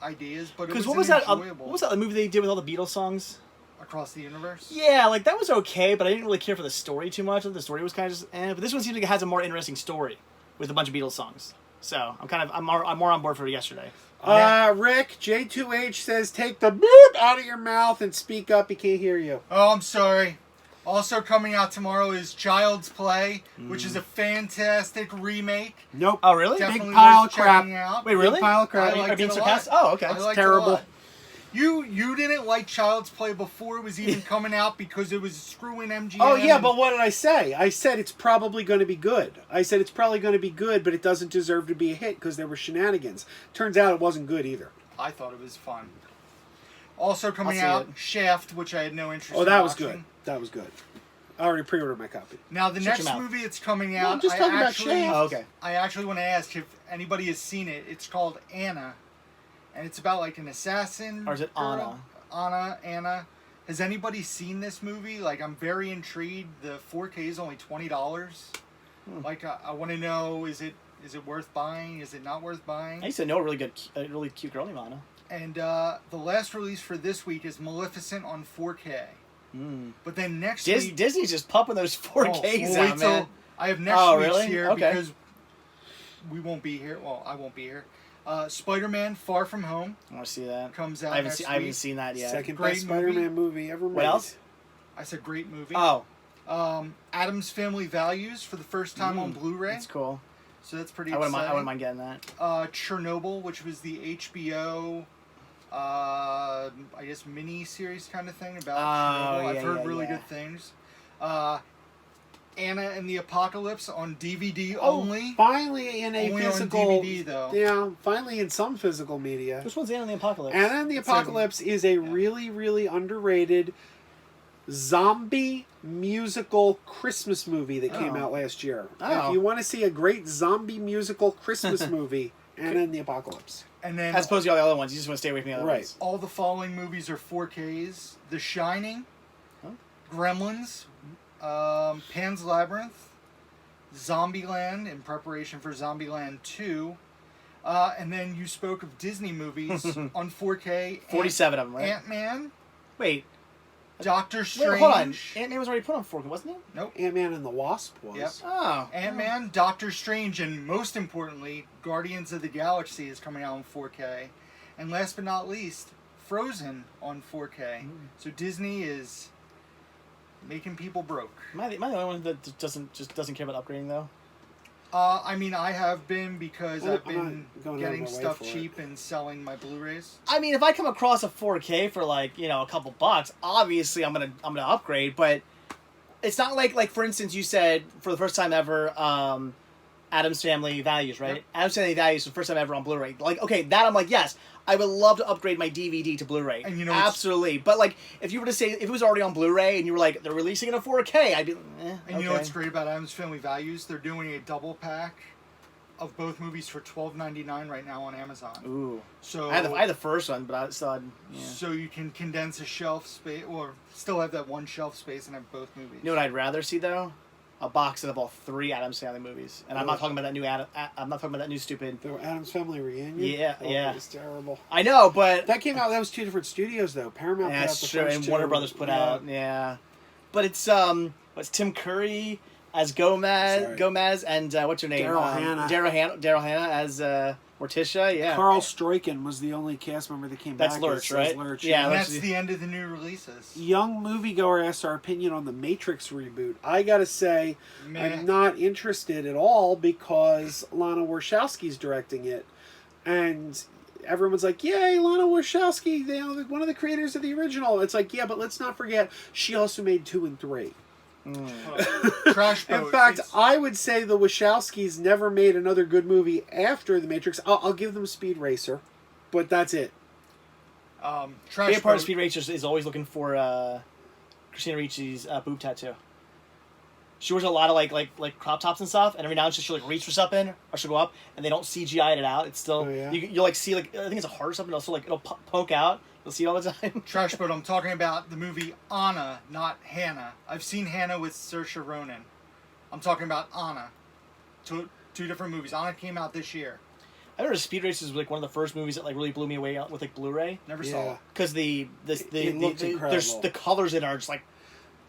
ideas, but it was enjoyable. What was that movie they did with all the Beatles songs? Across the Universe? Yeah, like that was okay, but I didn't really care for the story too much. The story was kind of just but this one seems like it has a more interesting story with a bunch of Beatles songs. So I'm more on board for yesterday. Rick J2H says take the boot out of your mouth and speak up. He can't hear you. Oh, I'm sorry. Also coming out tomorrow is Child's Play, which is a fantastic remake. Nope. Oh, really? Definitely big pile of worth crap. checking out. Wait, really? Big pile of crap. Are you being sarcastic? Oh, okay. It's terrible. You didn't like Child's Play before it was even coming out because it was screwing MGM. Oh, yeah, but what did I say? I said it's probably going to be good. I said it's probably going to be good, but it doesn't deserve to be a hit because there were shenanigans. Turns out it wasn't good either. I thought it was fun. Also coming out, Shaft, which I had no interest in. Oh, that was watching. good. That was good. I already pre-ordered my copy. Now, the next movie that's coming out, I'm just talking about Shaft. Oh, okay. I actually want to ask if anybody has seen it. It's called Anna, and it's about like an assassin. Or is it girl. Anna. Has anybody seen this movie? Like, I'm very intrigued. The 4K is only $20. Like, I want to know, is it worth buying? Is it not worth buying? I used to know a really cute girl named Anna. And the last release for this week is Maleficent on 4K. But then next week... Disney's just pumping those 4Ks out, man. I have next week's here okay. because we won't be here. Well, I won't be here. Spider-Man Far From Home. I want to see that. Comes out I haven't seen that yet. Second best Spider-Man movie ever made. What else? I said great movie. Oh. Addams Family Values for the first time on Blu-ray. That's cool. So that's pretty exciting. I wouldn't mind getting that. Chernobyl, which was the HBO, I guess, mini-series kind of thing about Chernobyl. I've heard really good things. Anna and the Apocalypse on DVD only. Finally in a only physical... on DVD, though. Yeah, finally in some physical media. Which one's Anna and the Apocalypse? Anna and the Apocalypse is a really, really underrated zombie musical Christmas movie that came out last year. If you want to see a great zombie musical Christmas movie, Anna and the Apocalypse. And then, as opposed to all the other ones, you just want to stay away from the other ones. All the following movies are 4Ks. The Shining, Gremlins, Pan's Labyrinth, Zombieland in preparation for Zombieland 2. And then you spoke of Disney movies on 4K. 47 of them, right? Ant-Man. Wait. Doctor Strange. Wait, hold on. Ant-Man was already put on 4K, wasn't it? Nope. Ant-Man and the Wasp was. Yep. Oh. Ant-Man, Doctor Strange, and most importantly, Guardians of the Galaxy is coming out on 4K. And last but not least, Frozen on 4K. So Disney is making people broke. Am I the only one that doesn't care about upgrading, though? I mean, I have been because I've been getting stuff cheap and selling my Blu-rays. I mean, if I come across a 4K for like, a couple bucks, obviously I'm gonna upgrade. But it's not like for instance, you said for the first time ever, Addams Family Values, right? Yep. Addams Family Values for the first time ever on Blu-ray. Like, okay, that I'm like, yes, I would love to upgrade my DVD to Blu-ray. And you know, absolutely. But like, if you were to say if it was already on Blu-ray and you were like, they're releasing it in 4K, I'd be. And you know what's great about Addams Family Values? They're doing a double pack of both movies for $12.99 right now on Amazon. Ooh. So I had the first one, but I still had. Yeah. So you can condense a shelf space, or still have that one shelf space and have both movies. You know what I'd rather see though? A box set of all 3 Addams Family movies, and I'm not talking about that new I'm not talking about that new stupid. The Addams Family reunion. Yeah, yeah. It's terrible. I know, but that came out. That was 2 different studios though. Paramount. Yeah, put that's out the true, first and 2. Warner Brothers put out. Yeah, but it's Tim Curry as Gomez, and what's her name? Daryl Hannah as Morticia. Yeah. Carl Stroiken was the only cast member that came back. That's Lurch, right? Lurch. Yeah, and that's the end of the new releases. Young moviegoer asked our opinion on the Matrix reboot. I gotta say, I'm not interested at all because Lana Wachowski's directing it, and everyone's like, "Yay, Lana Wachowski! You know, one of the creators of the original." It's like, yeah, but let's not forget she also made 2 and 3. Trash Boat. In fact, I would say the Wachowskis never made another good movie after The Matrix. I'll give them Speed Racer, but that's it. Trash Boat. Part of Speed Racer is always looking for Christina Ricci's boob tattoo. She wears a lot of like crop tops and stuff, and every now and then she'll like reach for something or she'll go up, and they don't CGI it out. It's still you'll like see like I think it's a heart or something. Also like it'll poke out. You'll see it all the time. Trash Boat. I'm talking about the movie Anna, not Hannah. I've seen Hannah with Saoirse Ronan. I'm talking about Anna. Two different movies. Anna came out this year. I remember Speed Racer was like one of the first movies that like really blew me away with like Blu-ray. Never saw it because the colors in it are just like.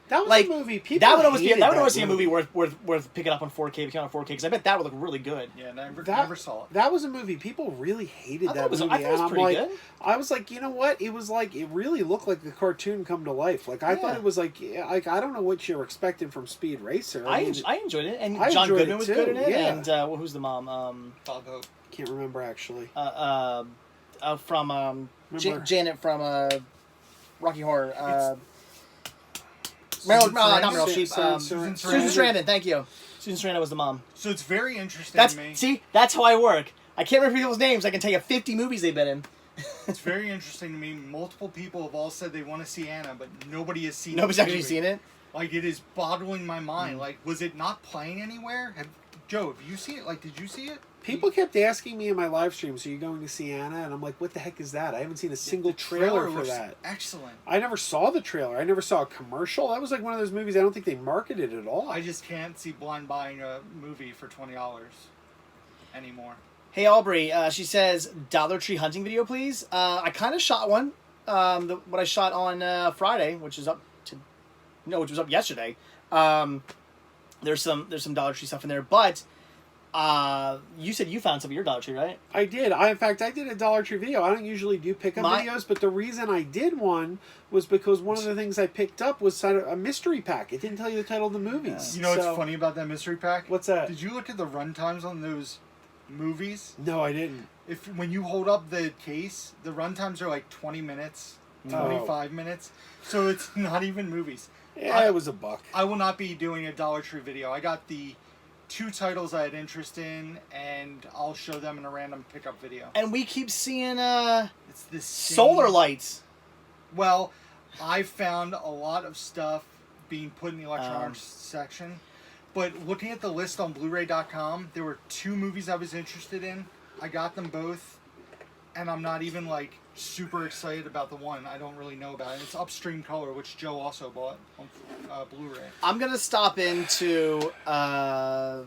That was like, a movie. People that would almost be hated a movie worth picking up on 4K. If you count on 4K, because I bet that would look really good. Yeah, never saw it. That was a movie people really hated. That movie. I thought it was pretty good. I was like, you know what? It was like it really looked like the cartoon come to life. Like I thought it was like I don't know what you were expecting from Speed Racer. I enjoyed it, and John Goodman was good in it. Yeah. And who's the mom? Bob Hope. Can't remember actually. From Janet from Rocky Horror. Susan Sarandon, thank you. Susan Sarandon was the mom. So it's very interesting to me. See, that's how I work. I can't remember people's names. I can tell you 50 movies they've been in. It's very interesting to me. Multiple people have all said they want to see Anna, but nobody has seen it. Nobody's actually seen it? Like, it is boggling my mind. Like, was it not playing anywhere? Joe, have you seen it? Like, did you see it? People kept asking me in my live streams, "Are you going to see Anna?" And I'm like, "What the heck is that? I haven't seen a single trailer for that." Excellent. I never saw the trailer. I never saw a commercial. That was like one of those movies I don't think they marketed at all. I just can't see blind buying a movie for $20 anymore. Hey Aubrey, she says Dollar Tree hunting video, please. I kind of shot one. What I shot on Friday, which was up yesterday. There's some Dollar Tree stuff in there, but. You said you found some of your Dollar Tree, right? I did. In fact, I did a Dollar Tree video. I don't usually do pickup videos, but the reason I did one was because one of the things I picked up was a mystery pack. It didn't tell you the title of the movies. You know what's funny about that mystery pack? What's that? Did you look at the runtimes on those movies? No, I didn't. When you hold up the case, the runtimes are like 20 minutes, 25 minutes. So it's not even movies. Yeah, it was $1. I will not be doing a Dollar Tree video. I got the 2 titles I had interest in, and I'll show them in a random pickup video. And we keep seeing it's this solar lights. Well, I found a lot of stuff being put in the electronics section, but looking at the list on Blu-ray.com, there were 2 movies I was interested in. I got them both, and I'm not even like super excited about the one I don't really know about. And it's Upstream Color, which Joe also bought on Blu-ray. I'm gonna stop into. I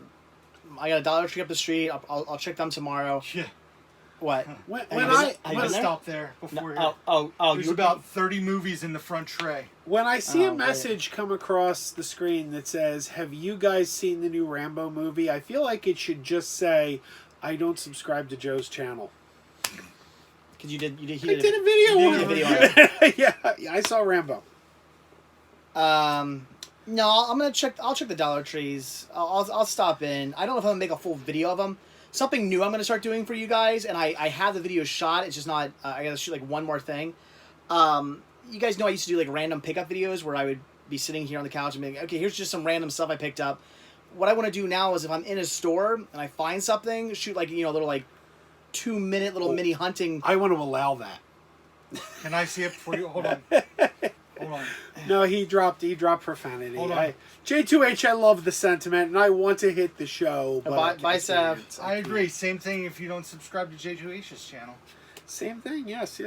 got a Dollar Tree up the street. I'll check them tomorrow. Yeah. What? When I stop there before here. There's about 30 movies in the front tray. When I see a message come across the screen that says, "Have you guys seen the new Rambo movie?" I feel like it should just say, "I don't subscribe to Joe's channel." Because he did a video on it. Yeah, I saw Rambo. No, I'll check the Dollar Trees. I'll stop in. I don't know if I'm gonna make a full video of them. Something new I'm gonna start doing for you guys, and I have the video shot. It's just not. I gotta shoot like one more thing. You guys know I used to do like random pickup videos where I would be sitting here on the couch and being, okay, here's just some random stuff I picked up. What I want to do now is if I'm in a store and I find something, shoot like, you know, a little like 2-minute little mini hunting. I want to allow that. Can I see it before you? Hold on. Hold on. No, he dropped profanity. Hold on. J2H, I love the sentiment, and I want to hit the show. But I agree. Same thing if you don't subscribe to J2H's channel. Same thing, yes.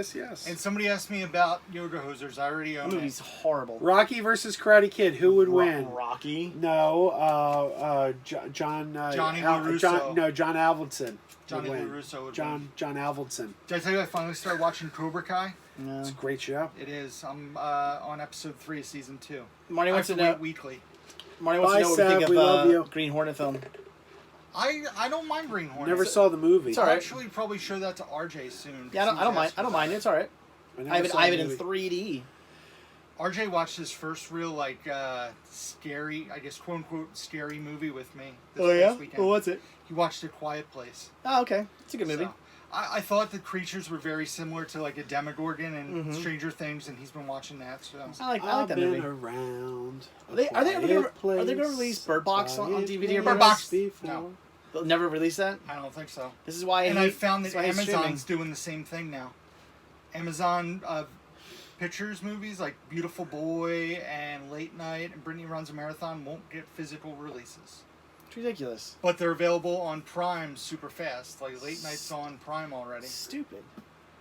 And somebody asked me about Yoga Hosers. I already own it. Movie's horrible. Rocky versus Karate Kid, who would win? Rocky? No, John... Johnny LaRusso. John Avildsen. Johnny LaRusso would win. John Avildsen. Did I tell you I finally started watching Cobra Kai? No. It's a great show. It is. I'm on episode 3 of season 2. Marty wants to know weekly. Marty wants to know what you think of Green Hornet film. I don't mind Green Hornet. Never saw the movie. It's all right. I'll actually probably show that to RJ soon. Yeah, I don't mind. I don't mind. It's all right. I have it in 3D. RJ watched his first real like scary, I guess quote unquote scary movie with me. This past weekend. Well, what's it? He watched A Quiet Place. Oh, okay. It's a good movie. So, I thought the creatures were very similar to like a Demogorgon and Stranger Things, and he's been watching that. So I like that movie. Around. Are they going to release Bird Box on DVD or Bird Box? No. They'll never release that? I don't think so. This is why I found that Amazon's doing the same thing now. Amazon Pictures movies like Beautiful Boy and Late Night and Brittany Runs a Marathon won't get physical releases. It's ridiculous. But they're available on Prime super fast. Like Late Night's on Prime already. Stupid.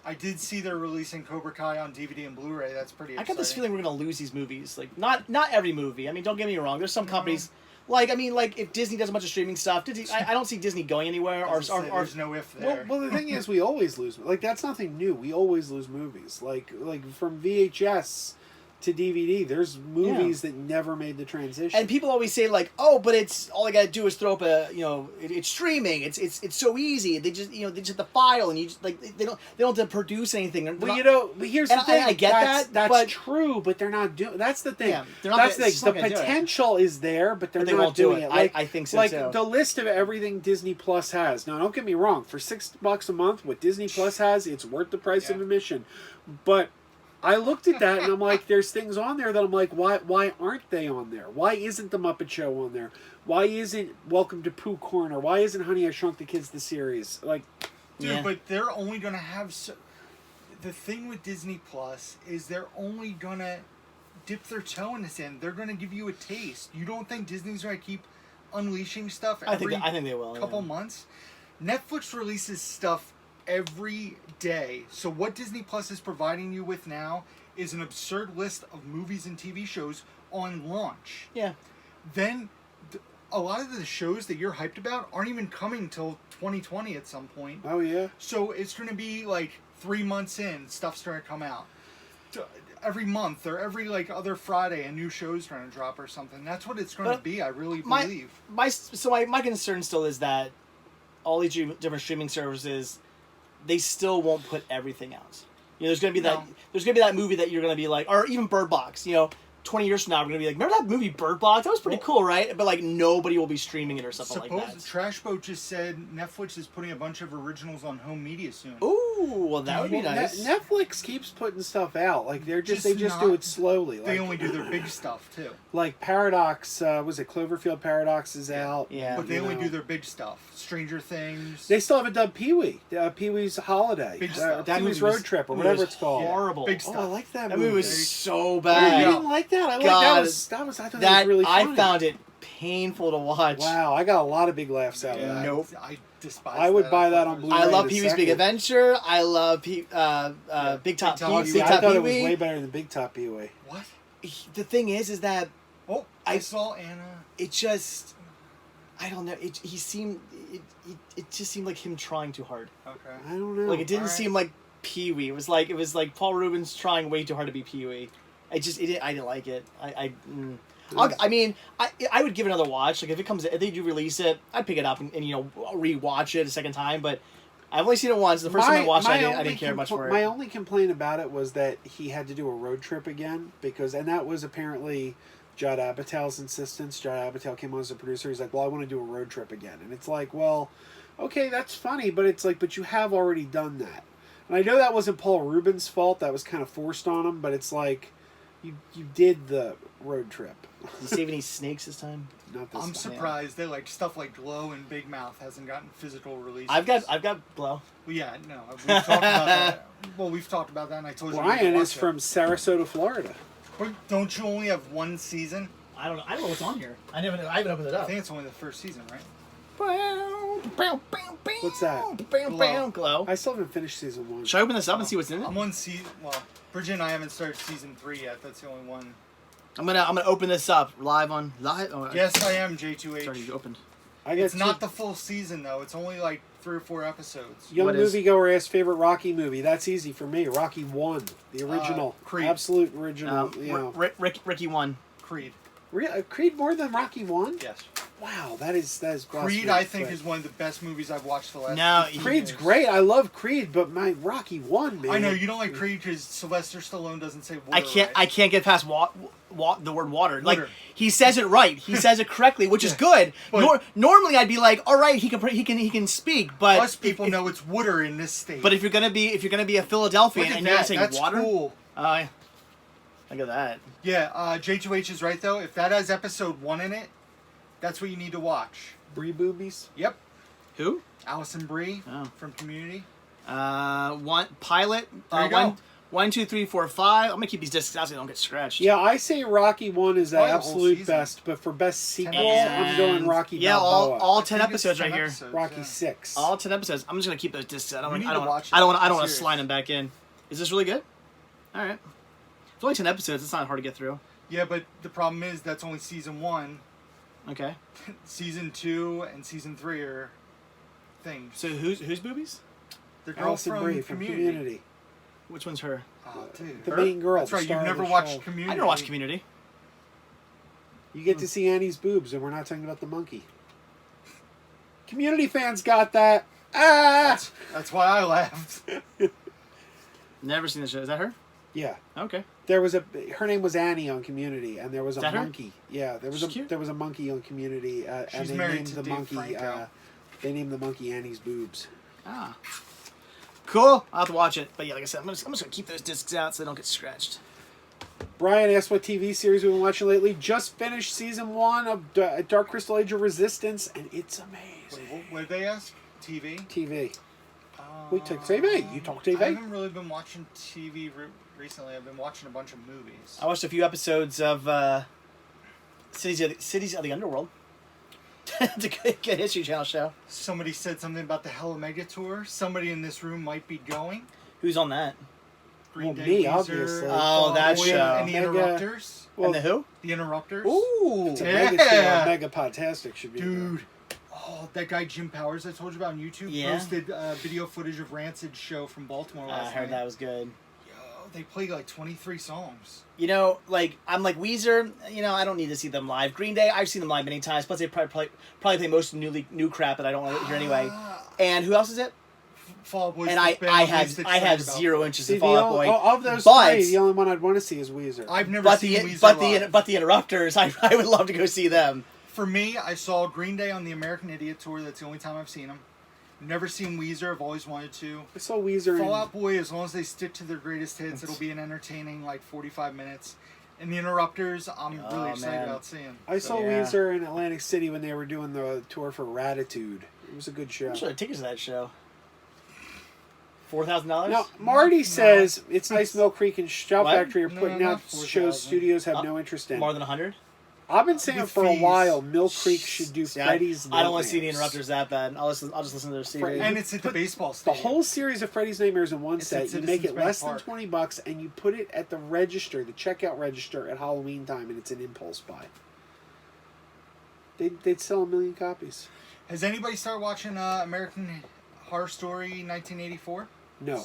I did see they're releasing Cobra Kai on DVD and Blu-ray. That's pretty exciting. I got this feeling we're going to lose these movies. Like not every movie. I mean, don't get me wrong. There's some companies... Like if Disney does a bunch of streaming stuff, I don't see Disney going anywhere. There's no if there. Well, the thing is, we always lose. Like that's nothing new. We always lose movies. Like from VHS to DVD, there's movies that never made the transition. And people always say like, oh, but it's all I got to do is throw up it's streaming. It's so easy. They just they just the file and you just like they don't have to produce anything. Well, but here's the thing. I get that's true, but they're not doing. That's the thing. Yeah, they're not. That's the thing. The potential is there, but they're not doing it. Like, I think so like too. the list of everything Disney Plus has. Now, don't get me wrong. For $6 a month, what Disney Plus has, it's worth the price of admission. But I looked at that and I'm like, there's things on there that I'm like, why aren't they on there? Why isn't The Muppet Show on there? Why isn't Welcome to Pooh Corner? Why isn't Honey, I Shrunk the Kids the series? Like, dude, but they're only gonna have. The thing with Disney Plus is they're only gonna dip their toe in this end. They're gonna give you a taste. You don't think Disney's gonna keep unleashing stuff every I think they will. couple months? Netflix releases stuff every day. So what Disney Plus is providing you with now is an absurd list of movies and TV shows on launch. Yeah. Then a lot of the shows that you're hyped about aren't even coming till 2020 at some point. oh yeah. So it's going to be like 3 months in, stuff's starting to come out. Every month or every like other Friday, a new show's going to drop or something. That's what it's going to be. I really believe. My concern still is that all these different streaming services, they still won't put everything out. There's gonna be that movie that you're gonna be like, or even Bird Box. 20 years from now, we're going to be like, remember that movie Bird Box? That was pretty cool, right? But, like, nobody will be streaming it or something like that. Trash Boat just said Netflix is putting a bunch of originals on home media soon. Ooh, well, that would be nice. Netflix keeps putting stuff out. Like, they just do it slowly. They only do their big stuff, too. Like, Paradox, was it Cloverfield Paradox is out. Yeah. But they only do their big stuff. Stranger Things. They still haven't done Pee-wee. Pee-wee's Holiday. Big stuff. Pee-wee's Road Trip, or whatever it's called. Horrible. Big stuff. Oh, I like that movie. That movie was so bad. You didn't like that? I thought that was really funny. I found it painful to watch. Wow, I got a lot of big laughs out of that. Nope. I despise I would buy that on Blu-ray. I love Pee-wee's Big Adventure. I love Big Top Pee-wee. I thought it was way better than Big Top Pee-wee. What? The thing is that... Oh, I saw Anna. It just... I don't know. It just seemed like him trying too hard. Okay. I don't know. Like, it didn't seem like Pee-wee. It was like Paul Rubens trying way too hard to be Pee-wee. I didn't like it. I would give it another watch. Like if they do release it, I'd pick it up and rewatch it a second time. But I've only seen it once. The first time I watched it, I didn't care much for it. My only complaint about it was that he had to do a road trip again and that was apparently Judd Apatow's insistence. Judd Apatow came on as a producer. He's like, well, I want to do a road trip again, and it's like, well, okay, that's funny, but it's like, but you have already done that. And I know that wasn't Paul Rubens' fault. That was kind of forced on him, but it's like, You did the road trip. Did you save any snakes this time? Not this I'm time. surprised that like stuff like Glow and Big Mouth hasn't gotten physical releases. I've got Glow. Well, yeah, no, we've talked about that. Well, we've talked about that, and I told you. Brian is from Sarasota, Florida. But don't you only have one season? I don't know what's on here. I haven't opened it I up. think it's only the first season, right? What's that? Glow. I still haven't finished season 1. Should I open this up and see what's in it? I'm on season. Well, Bridget and I haven't started season 3 yet. That's the only one. I'm gonna open this up live. Oh, Yes, I am J2H. It's already opened. It's not the full season though. It's only like 3 or 4 episodes. Young moviegoer asks favorite Rocky movie. That's easy for me. Rocky 1, the original, Creed. Absolute original. Ricky 1. Creed. Creed more than Rocky 1? Yes. Wow, that is Creed. I think is one of the best movies I've watched the last. No, Creed's great. I love Creed, but my Rocky 1, man. I know you don't like Creed because Sylvester Stallone doesn't say water. I can't get past the word water. Like he says it right. He says it correctly, which is good. Normally I'd be like, all right, he can speak, but most people know it's water in this state. But if you're gonna be a Philadelphian and you're saying that's water, cool. Look at that. Yeah, J2H is right though. If that has episode 1 in it, that's what you need to watch. Brie boobies? Yep. Who? Allison Brie from Community. One pilot. There you go. 1, 2, 3, 4, 5. I'm gonna keep these discs out so they don't get scratched. Yeah, I say Rocky 1 is the absolute best, but for best sequel, I'm going Rocky Balboa. all 10 episodes right here. Rocky 6. All 10 episodes. I'm just gonna keep those discs out. I don't want to slide them back in. Is this really good? All right. It's only 10 episodes. It's not hard to get through. Yeah, but the problem is that's only season 1. Okay. Season 2 and season 3 are things. So who's boobies? The girl Allison Brie from Community. Which one's her? Oh, dude. The main girl. That's right. You've never watched Community. I never watched Community. You get to see Annie's boobs, and we're not talking about the monkey. Community fans got that. That's why I laughed. Never seen this show. Is that her? Yeah. Okay. Her name was Annie on Community, and there was a her? monkey. Yeah, there was a monkey on Community, and She's they married named to the Dave monkey. Franco. They named the monkey Annie's boobs. Ah. Cool. I'll have to watch it. But yeah, like I said, I'm just gonna keep those discs out so they don't get scratched. Brian asked what TV series we've been watching lately. Just finished season 1 of Dark Crystal Age of Resistance, and it's amazing. Wait, what did they ask? TV? TV. We took TV. You talk TV. I haven't really been watching TV recently. I've been watching a bunch of movies. I watched a few episodes of Cities of the Underworld. It's a good History Channel show. Somebody said something about the Hell Omega tour. Somebody in this room might be going. Who's on that? Green Day, me, Weezer, obviously. Oh, that show. And the Interrupters. And the who? The Interrupters. Ooh. Mega Podtastic should be Dude. Oh, that guy Jim Powers I told you about on YouTube posted video footage of Rancid's show from Baltimore last night. I heard that was good. Yo, they played like 23 songs. You know, I'm like Weezer. You know, I don't need to see them live. Green Day, I've seen them live many times. Plus, they probably play most new crap that I don't want to hear anyway. And who else is it? Fall Out Boy. And I have 0 inches of Fall Out Boy. Of those three, the only one I'd want to see is Weezer. I've never seen Weezer live. But the Interrupters, I would love to go see them. For me, I saw Green Day on the American Idiot tour. That's the only time I've seen them. Never seen Weezer. I've always wanted to. I saw Weezer. Fall Out Boy, as long as they stick to their greatest hits, it'll be an entertaining 45 minutes. And the Interrupters, I'm really excited about seeing. I saw Weezer in Atlantic City when they were doing the tour for Ratitude. It was a good show. I'm sure the tickets to that show. $4,000? Now, Marty says it's nice Mill Creek and Shout Factory are putting out shows studios have no interest in. More than 100? I've been saying for a while, Mill Creek should do Freddy's Nightmares. I don't want to see the Interrupters that bad. I'll just listen to their CD. And it's at the baseball The stadium. whole series of Freddy's Nightmares in one set. You make it less than $20, and you put it at the register, the checkout register at Halloween time, and it's an impulse buy. They'd sell 1 million copies. Has anybody started watching American Horror Story 1984? No.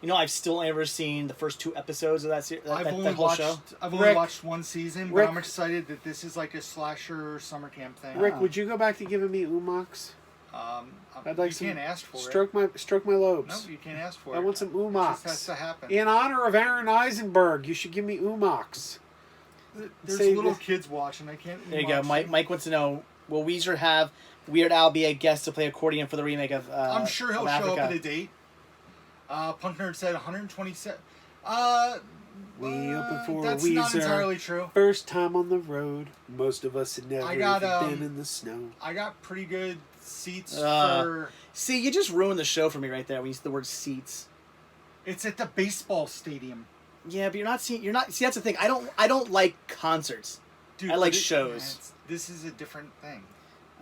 You know, I've still never seen the first 2 episodes of that series. I've only watched one season, but I'm excited that this is like a slasher summer camp thing. Rick, would you go back to giving me Umox? I'd like you can't ask for it. Stroke my lobes. No, you can't ask for it. I want some Umox. It just has to happen. In honor of Aaron Eisenberg, you should give me Umox. There's little kids watching. I can't. There you go. Mike wants to know: will Weezer have Weird Al be a guest to play accordion for the remake of? I'm sure he'll show up at a date. Punk Nerd said 127. We open for that's Weezer. not entirely true. First time on the road. Most of us had never been in the snow. I got pretty good seats for... See, you just ruined the show for me right there when you used the word seats. It's at the baseball stadium. Yeah, but you're not. See, that's the thing. I don't like concerts. Dude, I like shows. This is a different thing.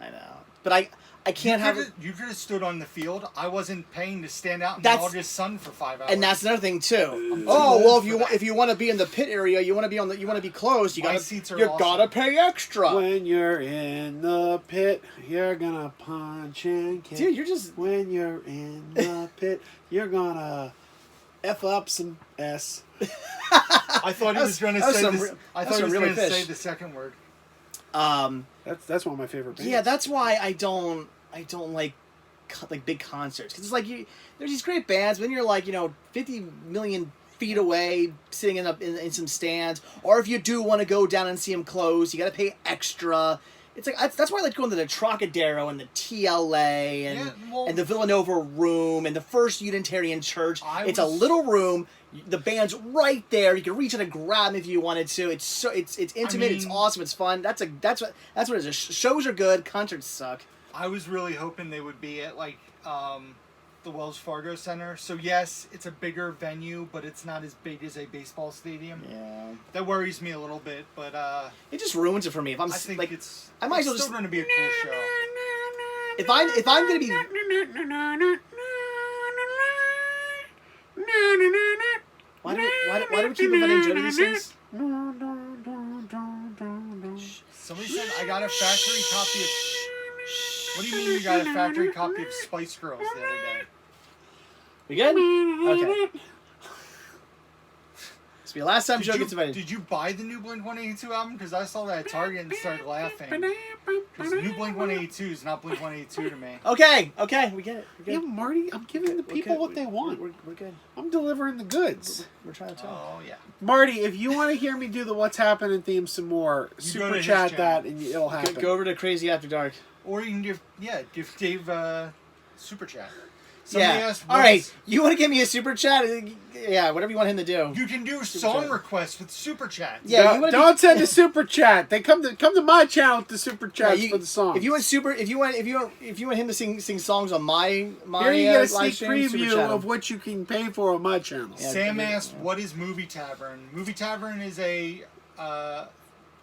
I know, but I can't have it. You could have stood on the field. I wasn't paying to stand out in the August sun for 5 hours. And that's another thing too. Oh well, if you want to be in the pit area, you want to be close. You gotta pay extra. When you're in the pit, you're gonna punch and kick. Dude, you're just when you're in the pit, you're gonna F up some S. I thought he was going to say this. I thought he was going to say the second word. That's one of my favorite bands. Yeah, that's why I don't like big concerts, because it's like there's these great bands when you're like 50 million feet away, sitting in some stands, or if you do want to go down and see them close, you got to pay extra. It's like that's why I like going to the Trocadero and the TLA and the Villanova Room and the First Unitarian Church. It's a little room. The band's right there. You can reach in and grab them if you wanted to. It's intimate. It's awesome. It's fun. That's what it is. Shows are good. Concerts suck. I was really hoping they would be at the Wells Fargo Center. So yes, it's a bigger venue, but it's not as big as a baseball stadium. Yeah, that worries me a little bit. But it just ruins it for me. If I might as well still going to be a cool show. If I'm going to be. Why do we keep inviting Joe to these things? Somebody said I got a factory copy of... What do you mean you got a factory copy of Spice Girls the other day? We good? Okay. This will be the last time Joe gets invited. Did you buy the new Blink-182 album? Because I saw that at Target and started laughing. Because the new Blink-182 is not Blink-182 to me. Okay, we get it. Yeah, Marty, I'm giving the people what they want. We're good. I'm delivering the goods. We're trying to tell. Oh, yeah. Marty, if you want to hear me do the What's Happening theme some more, super chat that and it'll happen. Go over to Crazy After Dark. Or you can give Dave super chat. Somebody asked, all right, you want to give me a super chat? Yeah, whatever you want him to do. You can do song requests with super chats. Yeah, don't send a super chat. They come to my channel with the super chats for the songs. If you want him to sing songs on my here you get a sneak preview of what you can pay for on my channel. Yeah, Sam asked, "What is Movie Tavern?" Movie Tavern is a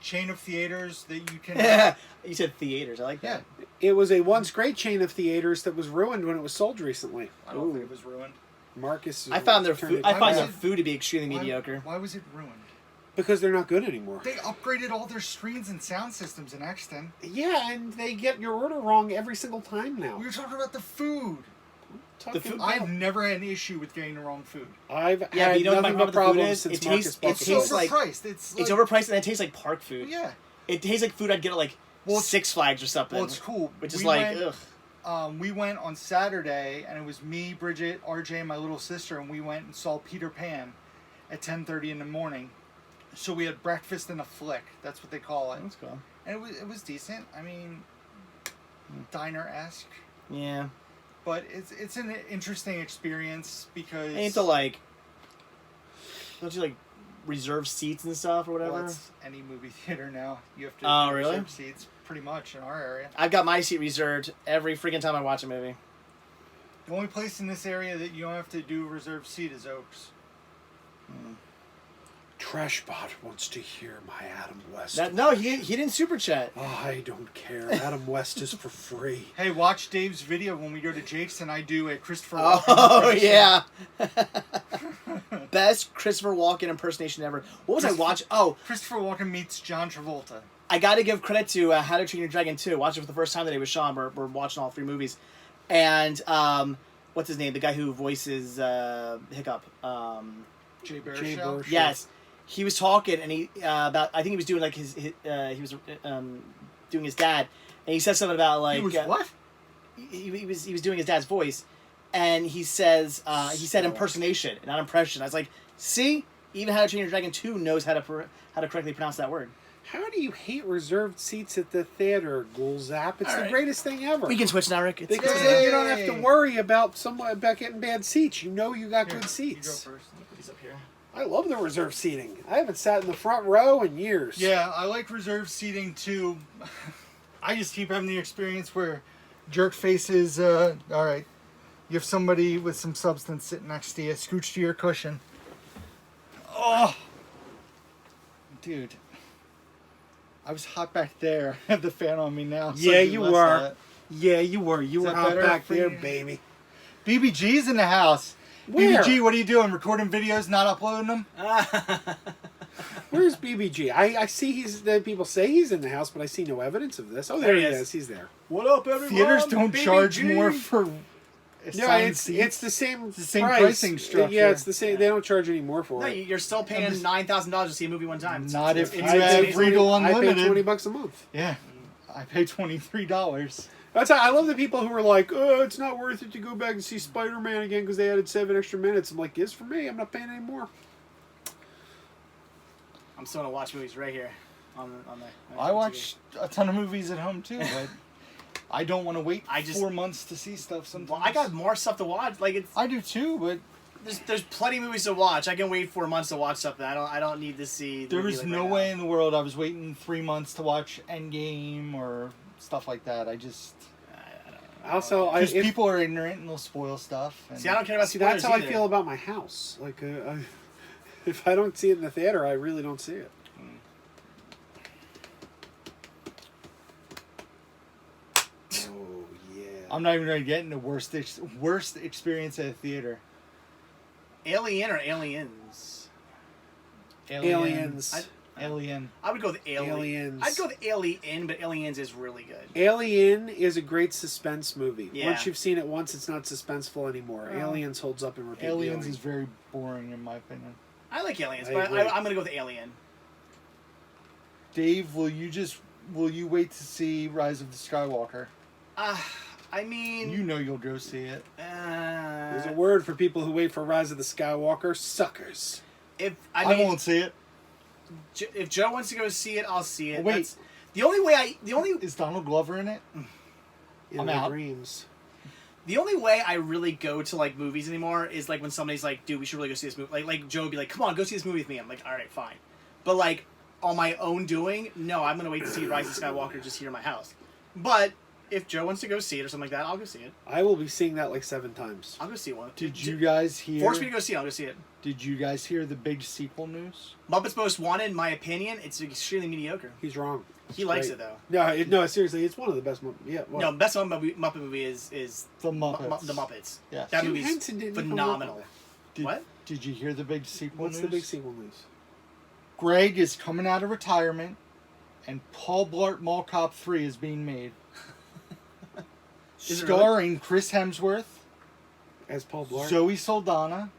chain of theaters that you can. You said theaters. I like that. Yeah. It was a once great chain of theaters that was ruined when it was sold recently. I don't think it was ruined. Marcus. I found their food. I find their food to be extremely mediocre. Why was it ruined? Because they're not good anymore. They upgraded all their screens and sound systems in Exton. Yeah, and they get your order wrong every single time now. We were talking about the food. I've never had an issue with getting the wrong food. I've had nothing but problems since Marcus bought the food. It's overpriced. It's overpriced and it tastes like park food. Yeah. It tastes like food I'd get at Six Flags or something. Well, it's cool. Which is ugh. We went on Saturday, and it was me, Bridget, RJ, and my little sister, and we went and saw Peter Pan at 10:30 in the morning. So we had breakfast and a flick. That's what they call it. That's cool. And it was decent. I mean, diner-esque. Yeah. But it's an interesting experience because... And don't you reserve seats and stuff or whatever? Well, it's any movie theater now. You have to reserve seats pretty much in our area. I've got my seat reserved every freaking time I watch a movie. The only place in this area that you don't have to do a reserved seat is Oaks. Trashbot wants to hear my Adam West. No, he didn't super chat. I don't care. Adam West is for free. Hey, watch Dave's video when we go to Jake's and I do a Christopher Walken. Oh, yeah. Best Christopher Walken impersonation ever. What was I watching? Oh. Christopher Walken meets John Travolta. I got to give credit to How to Train Your Dragon 2. Watched it for the first time today with Sean. We're watching all 3 movies. And, what's his name? The guy who voices Hiccup. Jay Baruchel? Yes. He was talking and about, I think he was doing he was doing his dad. And he said something about he was what? He was doing his dad's voice. And he says, he said impersonation, not impression. I was like, see? Even How to Train Your Dragon 2 knows how to correctly pronounce that word. How do you hate reserved seats at the theater, Ghoulzap? It's the greatest thing ever. We can switch now, Rick. Because then you don't have to worry about getting bad seats. You know you got good seats. You go first. Put these up here. I love the reserved seating. I haven't sat in the front row in years. Yeah, I like reserved seating too. I just keep having the experience where jerk faces, all right, you have somebody with some substance sitting next to you, scooch to your cushion. Oh, dude. I was hot back there. I have the fan on me now. So yeah, you were. Yeah, you were. You were hot back there, baby. BBG's in the house. Where? BBG, what are you doing? Recording videos, not uploading them? Where's BBG? I see people say he's in the house, but I see no evidence of this. Oh, there he is. He's there. What up, everyone? Theaters don't BBG. charge more for it's the same pricing structure. Yeah, it's the same. They don't charge any more for it. No, you're still paying $9,000 to see a movie one time. Not if you have Regal Unlimited. I pay $20 a month. Yeah, I pay $23. That's how, I love the people who are like, oh, it's not worth it to go back and see Spider-Man again because they added 7 extra minutes. I'm like, it's for me. I'm not paying any more. I'm still gonna watch movies right here on the I watch a ton of movies at home too, but I don't want to wait 4 months to see stuff sometimes. Well, I got more stuff to watch. I do too, but there's plenty of movies to watch. I can wait 4 months to watch something. I don't need to see. There was no way in the world I was waiting 3 months to watch Endgame or stuff like that. I just. Also, because people are ignorant and they'll spoil stuff. See, I don't care about spoilers. That's how I feel about my house. Like, if I don't see it in the theater, I really don't see it. Oh yeah. I'm not even going to get into worst experience at a theater. Alien or Aliens? Aliens. Alien. I would go with Alien. Aliens. I'd go with Alien, but Aliens is really good. Alien is a great suspense movie. Yeah. Once you've seen it once, it's not suspenseful anymore. Aliens holds up in repeat. Aliens is very boring in my opinion. I like Aliens, but I'm going to go with Alien. Dave, will you wait to see Rise of the Skywalker? I mean... You know you'll go see it. There's a word for people who wait for Rise of the Skywalker: suckers. I won't see it. If Joe wants to go see it, I'll see it. Wait. That's, the only is Donald Glover in it? In my dreams. The only way I really go to like movies anymore is like when somebody's like, "Dude, we should really go see this movie." Like Joe would be like, "Come on, go see this movie with me." I'm like, "All right, fine." But like on my own doing, no, I'm gonna wait to see Rise of Skywalker just here in my house. But if Joe wants to go see it or something like that, I'll go see it. I will be seeing that like 7 times. I'll go see one. Did you guys hear? Force me to go see it. I'll go see it. Did you guys hear the big sequel news? Muppets Most Wanted, in my opinion, it's extremely mediocre. He's wrong. He likes it though. No, seriously, it's one of the best. No, best Muppet movie is the Muppets. The Muppets. Yeah, that movie's phenomenal. What? Did you hear the big sequel news? What's the big sequel news? Greg is coming out of retirement, and Paul Blart Mall Cop 3 is being made. Starring Chris Hemsworth as Paul Blart, Zoe Saldana,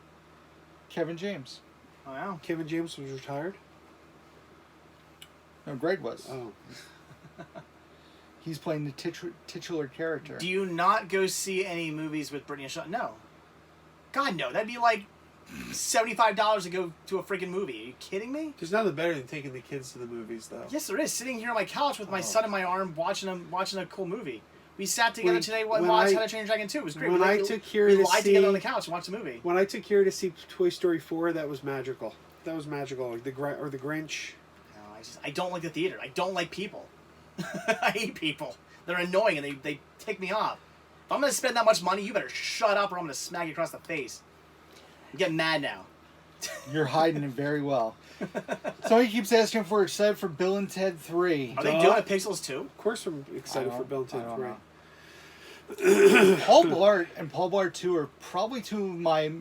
Kevin James. Oh wow. Kevin James was retired? No, Greg was. Oh. He's playing the titular character. Do you not go see any movies with Brittany and Sean? No. God, no. That'd be like $75 to go to a freaking movie. Are you kidding me? There's nothing better than taking the kids to the movies, though. Yes, there is. Sitting here on my couch with my son in my arm, watching a cool movie. We sat together today and watched How to Train Your Dragon 2. It was great. When I took Kira to see... together on the couch and watched the movie. When I took Kira to see Toy Story 4, that was magical. That was magical. Like the Grinch. No, I don't like the theater. I don't like people. I hate people. They're annoying and they tick me off. If I'm going to spend that much money, you better shut up or I'm going to smack you across the face. I'm getting mad now. You're hiding it very well. So he keeps asking if we're excited for Bill and Ted 3. Are they doing a Pixels 2? Of course I'm excited for Bill and Ted 3. Paul Blart and Paul Blart 2 are probably 2 of my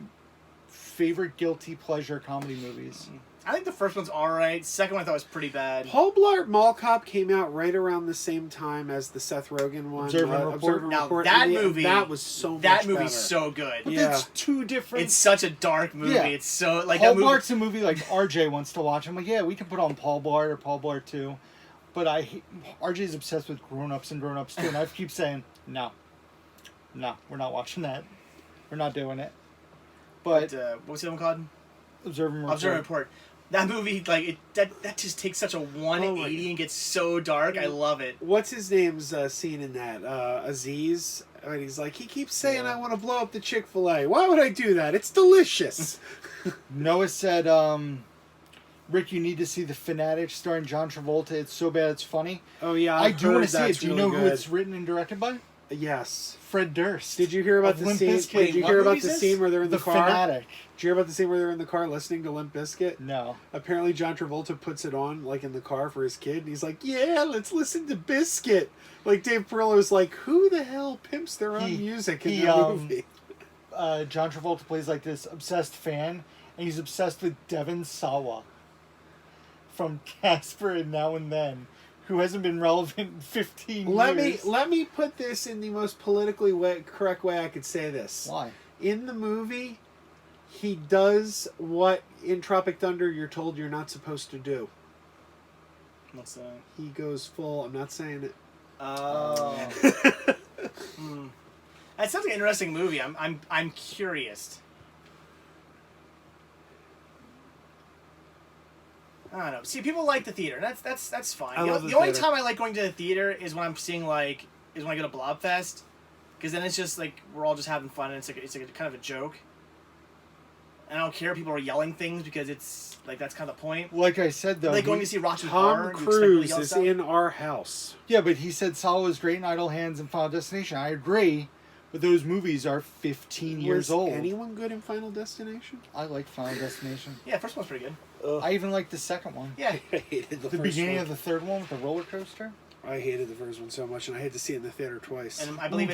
favorite guilty pleasure comedy movies. I think the first one's alright. Second one I thought was pretty bad. Paul Blart Mall Cop came out right around the same time as the Seth Rogen one. Observe and Report. That movie... That was so much That movie's better. so good. But it's 2 different... It's such a dark movie. Yeah. It's so... like Paul Blart's a movie like RJ wants to watch. I'm like, yeah, we can put on Paul Blart or Paul Blart 2. But RJ's obsessed with Grown Ups and Grown Ups 2. And I keep saying, no, we're not watching that. We're not doing it. But what was the one called? Observe and Report. Observe and Report. That movie, like, that just takes such a 180 and gets so dark. I love it. What's his name's scene in that? Aziz? And he's like, he keeps saying I want to blow up the Chick-fil-A. Why would I do that? It's delicious. Noah said, Rick, you need to see The Fanatic starring John Travolta. It's so bad it's funny. Oh, yeah. I do want to see it. Do you know who good. it's written and directed by? Yes. Fred Durst. Did you hear about the scene? Did you hear about the scene where they're in the car? Fanatic. Did you hear about the scene where they're in the car listening to Limp Bizkit? No. Apparently, John Travolta puts it on like in the car for his kid, and he's like, "Yeah, let's listen to Bizkit." Like Dave Perillo's like, "Who the hell pimps their own music in the movie?" John Travolta plays like this obsessed fan, and he's obsessed with Devon Sawa from Casper and Now and Then, who hasn't been relevant in 15 years. Let me put this in the most politically correct way I could say this. Why? In the movie, he does what in Tropic Thunder you're told you're not supposed to do. What's that? He goes full. I'm not saying it. Oh. That sounds like an interesting movie. I'm curious. I don't know. See, people like the theater. That's fine. The only time I like going to the theater is when I'm seeing when I go to Blobfest, because then it's just like we're all just having fun and it's like a kind of a joke. And I don't care if people are yelling things because it's like that's kind of the point. Like I said though, like going to see Roxy Tom Cruise is in our house. Yeah, but he said Saw was great in Idle Hands and Final Destination. I agree, but those movies are 15 years old. Was anyone good in Final Destination? I like Final Destination. Yeah, first one's pretty good. I even liked the second one. Yeah, I hated the beginning of the third one with the roller coaster. I hated the first one so much, and I had to see it in the theater twice. And I believe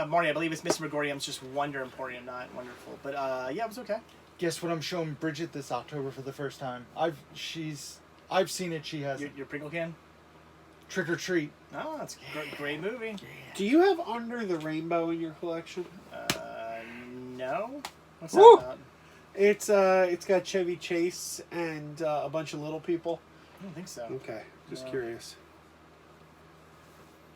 Marty. I believe it's Miss Megorium's just Wonder Emporium, not Wonderful. But yeah, it was okay. Guess what I'm showing Bridget this October for the first time? I've seen it. She hasn't. Your Pringle can. Trick or Treat. Oh, that's a great movie. Do you have Under the Rainbow in your collection? No. What's that about? It's got Chevy Chase and a bunch of little people. I don't think so. Okay, just curious.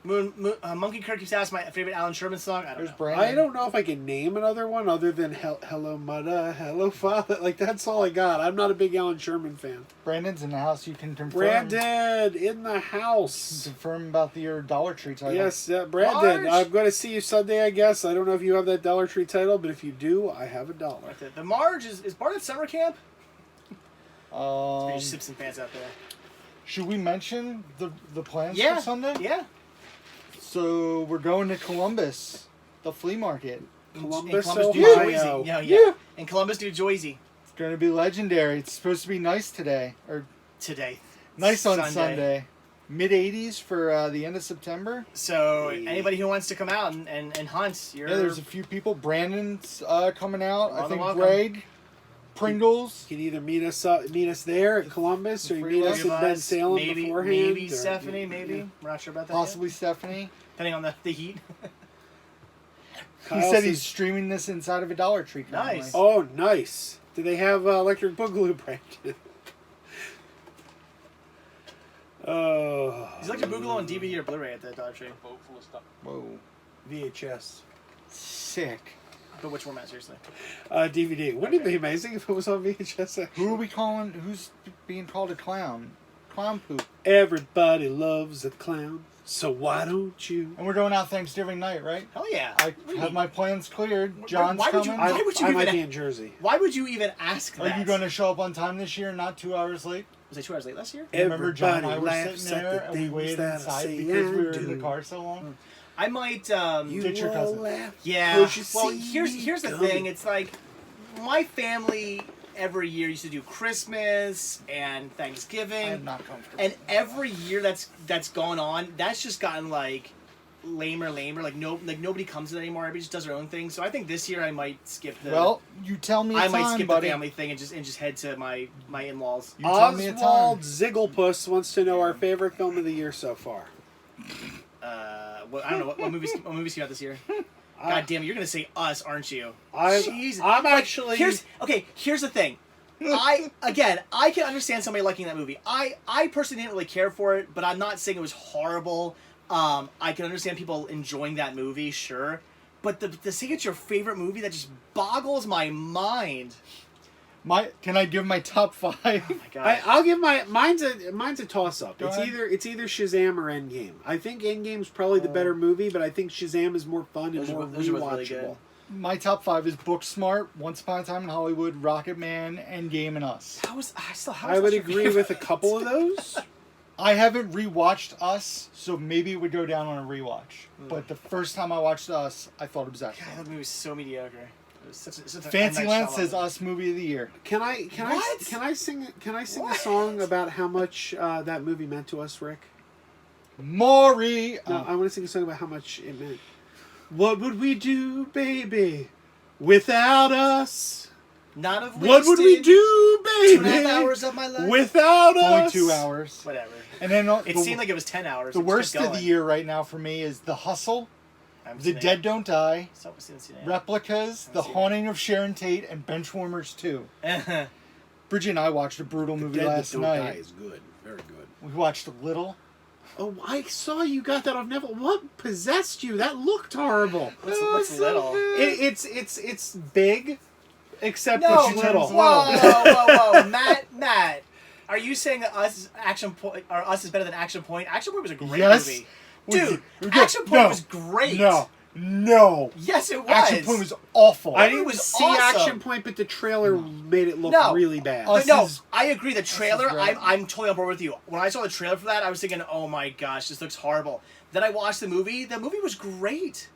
Monkey Kirk keeps asking my favorite Alan Sherman song. I don't know. I don't know if I can name another one other than Hello Mudda, Hello Father. Like, that's all I got. I'm not a big Alan Sherman fan. Brandon's in the house. You can confirm. Brandon, in the house. Confirm about your Dollar Tree title. Yes, Brandon. Marge. I'm going to see you Sunday, I guess. I don't know if you have that Dollar Tree title, but if you do, I have $1. The Marge is Bart at summer camp? Just sip some pants out there. Should we mention the plans for Sunday? Yeah. So we're going to Columbus, the flea market. Columbus, New Ohio. Jersey. Yeah. In Columbus, New Jersey. It's going to be legendary. It's supposed to be nice today. Nice on Sunday. Mid-80s for the end of September. So anybody who wants to come out and hunt, there's a few people. Brandon's coming out. I think welcome. Greg. Pringles. You can either meet us there at Columbus, or you meet us in Ben Salem beforehand. Maybe Stephanie, maybe. We're not sure about that Possibly yet. Stephanie. Depending on the heat. He said he's streaming this inside of a Dollar Tree currently. Nice. Oh, nice. Do they have Electric Boogaloo, Brandon? Oh. Is Electric Boogaloo on DVD or Blu-ray at the Dollar Tree? Whoa. VHS. Sick. But which format, seriously? DVD. Wouldn't it be amazing if it was on VHS? Actually? Who are we calling? Who's being called a clown? Clown poop. Everybody loves a clown, so why don't you? And we're going out Thanksgiving night, right? Hell yeah. I have my plans cleared. John's coming. I might be in Jersey. Why would you even ask that? Are you going to show up on time this year, not 2 hours late? Was I 2 hours late last year? Remember John and I were sitting there and we waited inside because we were in the car so long? I might get your cousin. Yeah. Well, here's the thing. It's like my family every year used to do Christmas and Thanksgiving. I'm not comfortable. And every year that's gone on, that's just gotten like lamer. Like nobody comes to that anymore. Everybody just does their own thing. So I think this year I might skip the. Well, you tell me. I might skip the buddy. family thing and just head to my in-laws. You tell me a time. Oswald Zigglepuss wants to know our favorite film of the year so far. Well, I don't know what movies came out this year. God damn it, you're gonna say Us, aren't you? Jesus. I'm actually. Here's the thing. I can understand somebody liking that movie. I personally didn't really care for it, but I'm not saying it was horrible. I can understand people enjoying that movie, sure. But to say it's your favorite movie, that just boggles my mind. Can I give my top 5? Oh my God. I'll give mine's a toss up. It's either Shazam or Endgame. I think Endgame's probably the better movie, but I think Shazam is more fun and more rewatchable. Really my top 5 is Booksmart, Once Upon a Time in Hollywood, Rocketman, Endgame, and Us. I would agree with a couple of those. I haven't rewatched Us, so maybe it would go down on a rewatch. But the first time I watched Us, I thought it was excellent. God, that movie was so mediocre. It was such Fantasyland says Us movie of the year. Can I sing a song about how much that movie meant to us, Rick? Maury. No, I want to sing a song about how much it meant. What would we do, baby, without us? Not of what would we do, baby? 2.5 hours of my life without us. Only 2 hours. Whatever. And then it seemed like it was 10 hours. The worst of the year right now for me is The Hustle, The Dead Don't Die, Replicas, The Haunting of Sharon Tate, and Benchwarmers 2. Bridget and I watched a brutal movie last night. The Dead Don't Die is good. Very good. We watched Little. Oh, I saw you got that off Neville. What possessed you? That looked horrible. What's Little? It's big, except that she's little. Whoa, Matt. Are you saying that Us is better than Action Point? Action Point was a great movie. Dude, Action Point was great. No. Yes, it was. Action Point was awful. I didn't see Action Point, but the trailer made it look really bad. I agree. The trailer, I'm totally on board with you. When I saw the trailer for that, I was thinking, oh my gosh, this looks horrible. Then I watched the movie. The movie was great.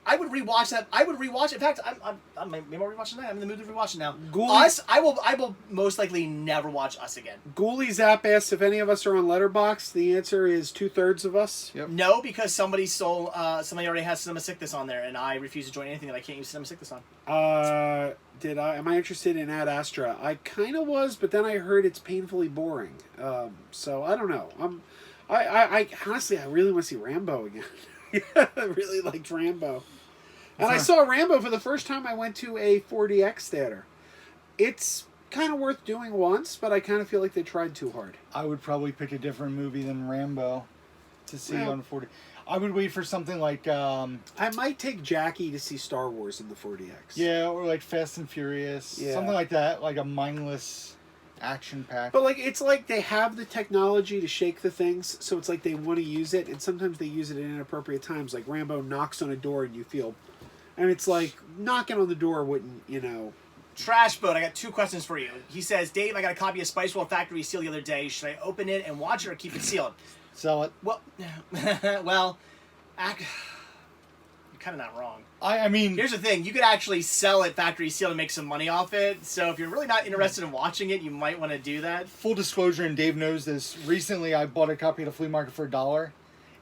I would rewatch that. I would rewatch it. In fact, maybe I'll rewatch it tonight. I'm in the mood to rewatch it now. Us, I will most likely never watch Us again. Ghoulie Zap asks if any of us are on Letterboxd. The answer is 2/3 of us. Yep. No, because somebody already has Cinema Sickness on there, and I refuse to join anything that I can't use Cinema Sickness on. Am I interested in Ad Astra? I kind of was, but then I heard it's painfully boring. So I don't know. I honestly, I really want to see Rambo again. I really liked Rambo. And I saw Rambo for the first time. I went to a 4DX theater. It's kind of worth doing once, but I kind of feel like they tried too hard. I would probably pick a different movie than Rambo to see on 4D. I would wait for something like... I might take Jackie to see Star Wars in the 4DX. Yeah, or like Fast and Furious. Yeah. Something like that, like a mindless... action pack. But it's like they have the technology to shake the things, so it's like they want to use it, and sometimes they use it at inappropriate times. Like Rambo knocks on a door and you feel, and it's like knocking on the door wouldn't, Trash Boat, I got 2 questions for you. He says, Dave, I got a copy of Spice World Factory Seal the other day. Should I open it and watch it or keep it sealed? Sell it. Well, you're kind of not wrong. I mean... Here's the thing. You could actually sell it factory sealed and make some money off it. So if you're really not interested in watching it, you might want to do that. Full disclosure, and Dave knows this. Recently, I bought a copy at a flea market for $1.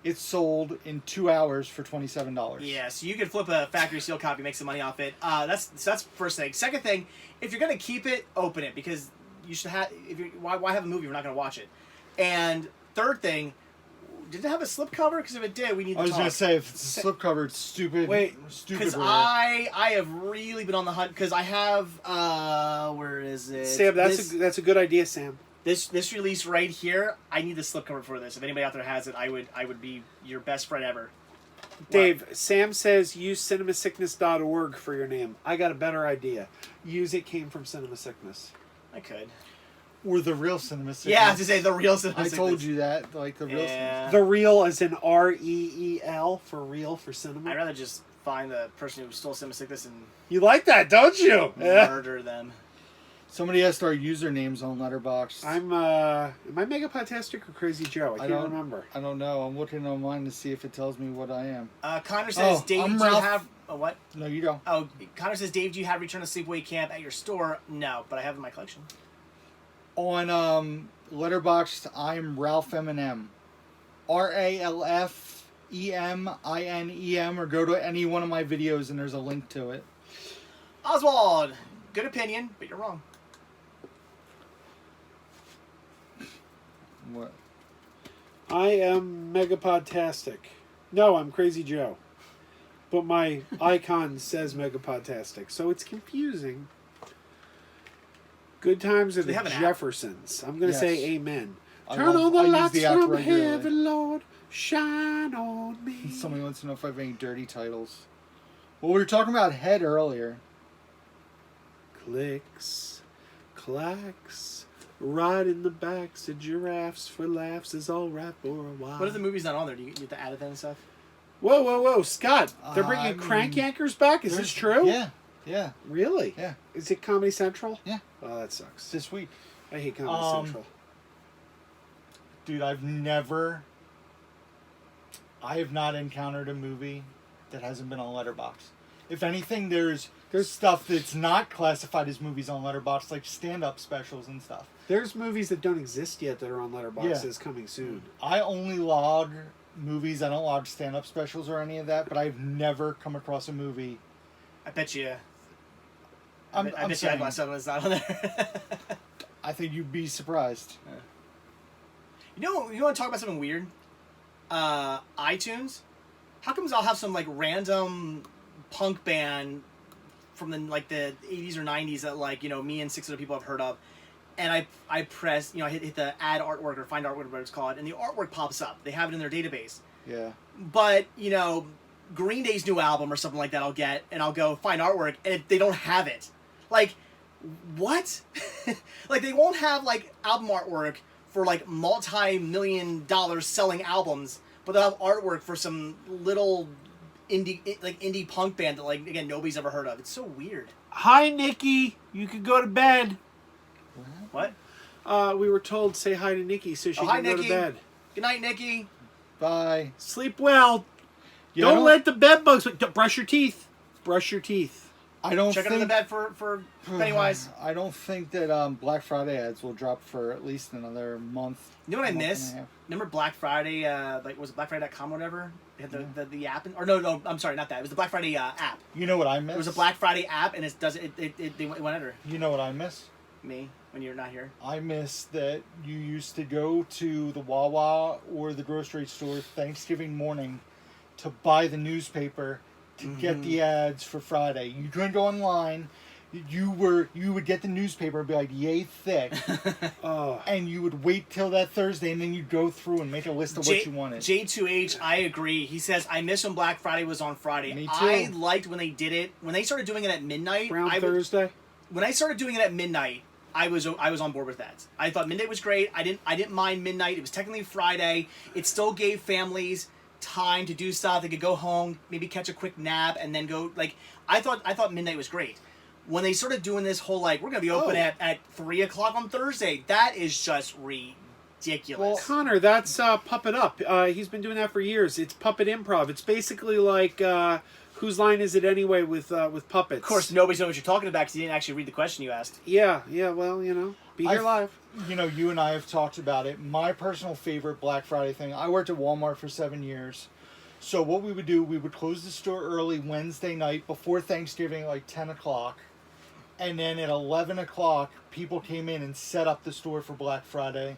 It sold in 2 hours for $27. Yeah, so you could flip a factory sealed copy, make some money off it. That's first thing. Second thing, if you're going to keep it, open it. Because you should have... Why have a movie if you're not going to watch it? And third thing... Did it have a slipcover? Because if it did, we need to talk. I was going to say, if it's a slipcover, it's stupid. Wait, because I have really been on the hunt, because I have, where is it? Sam, that's a good idea, Sam. This release right here, I need the slipcover for this. If anybody out there has it, I would be your best friend ever. Dave, Sam says use cinemasickness.org for your name. I got a better idea. Use It Came From Cinema Sickness. I could. Or the real Cinema Sickness. Yeah, I was to say the real Cinema Sickness. I told you that, like the real Cinema. The real as in REEL for real for cinema. I'd rather just find the person who stole Cinema Sickness and... You like that, don't you? Murder them. Somebody asked our usernames on Letterboxd. Am I Megapotastic or Crazy Joe? I can't remember. I don't know. I'm looking online to see if it tells me what I am. Connor says, Dave, do you have... what? No, you don't. Oh, Connor says, Dave, do you have Return to Sleepaway Camp at your store? No, but I have it in my collection. On Letterboxd, I'm Ralph Eminem. RALFEMINEM, or go to any one of my videos and there's a link to it. Oswald, good opinion, but you're wrong. What? I am Megapodtastic. No, I'm Crazy Joe. But my icon says Megapodtastic, so it's confusing. Good Times are the Jeffersons. I'm going to say amen. Turn on the lights from heaven, Lord. Shine on me. Somebody wants to know if I have any dirty titles. Well, we were talking about Head earlier. Clicks. clacks. Right in the backs of giraffes for laughs is all right for a while. What if the movie's not on there? Do you get to add it then and stuff? Whoa, Scott! They're bringing Crank Yankers back. Is this true? Yeah. Really? Yeah. Is it Comedy Central? Yeah. Oh, that sucks. This week. I hate Comedy Central. Dude, I have not encountered a movie that hasn't been on Letterboxd. If anything, there's stuff that's not classified as movies on Letterboxd, like stand-up specials and stuff. There's movies that don't exist yet that are on Letterboxd that's coming soon. I only log movies. I don't log stand-up specials or any of that, but I've never come across a movie. I bet you. I bet you I something that's not on there. I think you'd be surprised. You want to talk about something weird? iTunes. How comes I'll have some like random punk band from the 80s or 90s that me and 6 other people have heard of, and I press hit the add artwork or find artwork, whatever it's called, and the artwork pops up. They have it in their database. Yeah. But Green Day's new album or something like that I'll get, and I'll go find artwork, and they don't have it. Like, what? Like, they won't have album artwork for multi-million-dollar selling albums, but they'll have artwork for some little indie punk band that again nobody's ever heard of. It's so weird. Hi, Nikki. You could go to bed. What? We were told to say hi to Nikki so she can go to bed. Good night, Nikki. Bye. Sleep well. Don't let the bed bugs. Brush your teeth. Brush your teeth. I don't check under the bed for Pennywise. I don't think that Black Friday ads will drop for at least another month. You know what I miss? Remember Black Friday? Was it BlackFriday.com or whatever? They had the app, no, I'm sorry, not that. It was the Black Friday app. You know what I miss? It was a Black Friday app, and it went under. You know what I miss? Me, when you're not here. I miss that you used to go to the Wawa or the grocery store Thanksgiving morning to buy the newspaper to get the ads for Friday. You couldn't go online. You would get the newspaper and be like, yay thick. And you would wait till that Thursday, and then you'd go through and make a list of what you wanted. J2H, I agree. He says, I miss when Black Friday was on Friday. Me too. I liked when they did it. When they started doing it at midnight. Thursday? When I started doing it at midnight, I was on board with that. I thought midnight was great. I didn't mind midnight. It was technically Friday. It still gave families time to do stuff. They could go home, maybe catch a quick nap, and then go. I thought midnight was great. When they started doing this whole we're gonna be open at 3 o'clock on Thursday, that is just ridiculous. Well, Connor, that's Puppet Up. He's been doing that for years. It's Puppet Improv. It's basically like Whose Line Is It Anyway with puppets. Of course, nobody's knows what you're talking about because you didn't actually read the question you asked. Yeah. Well, be here live. You and I have talked about it. My personal favorite Black Friday thing. I worked at Walmart for 7 years. So what we would do, we would close the store early Wednesday night before Thanksgiving, 10 o'clock. And then at 11 o'clock, people came in and set up the store for Black Friday.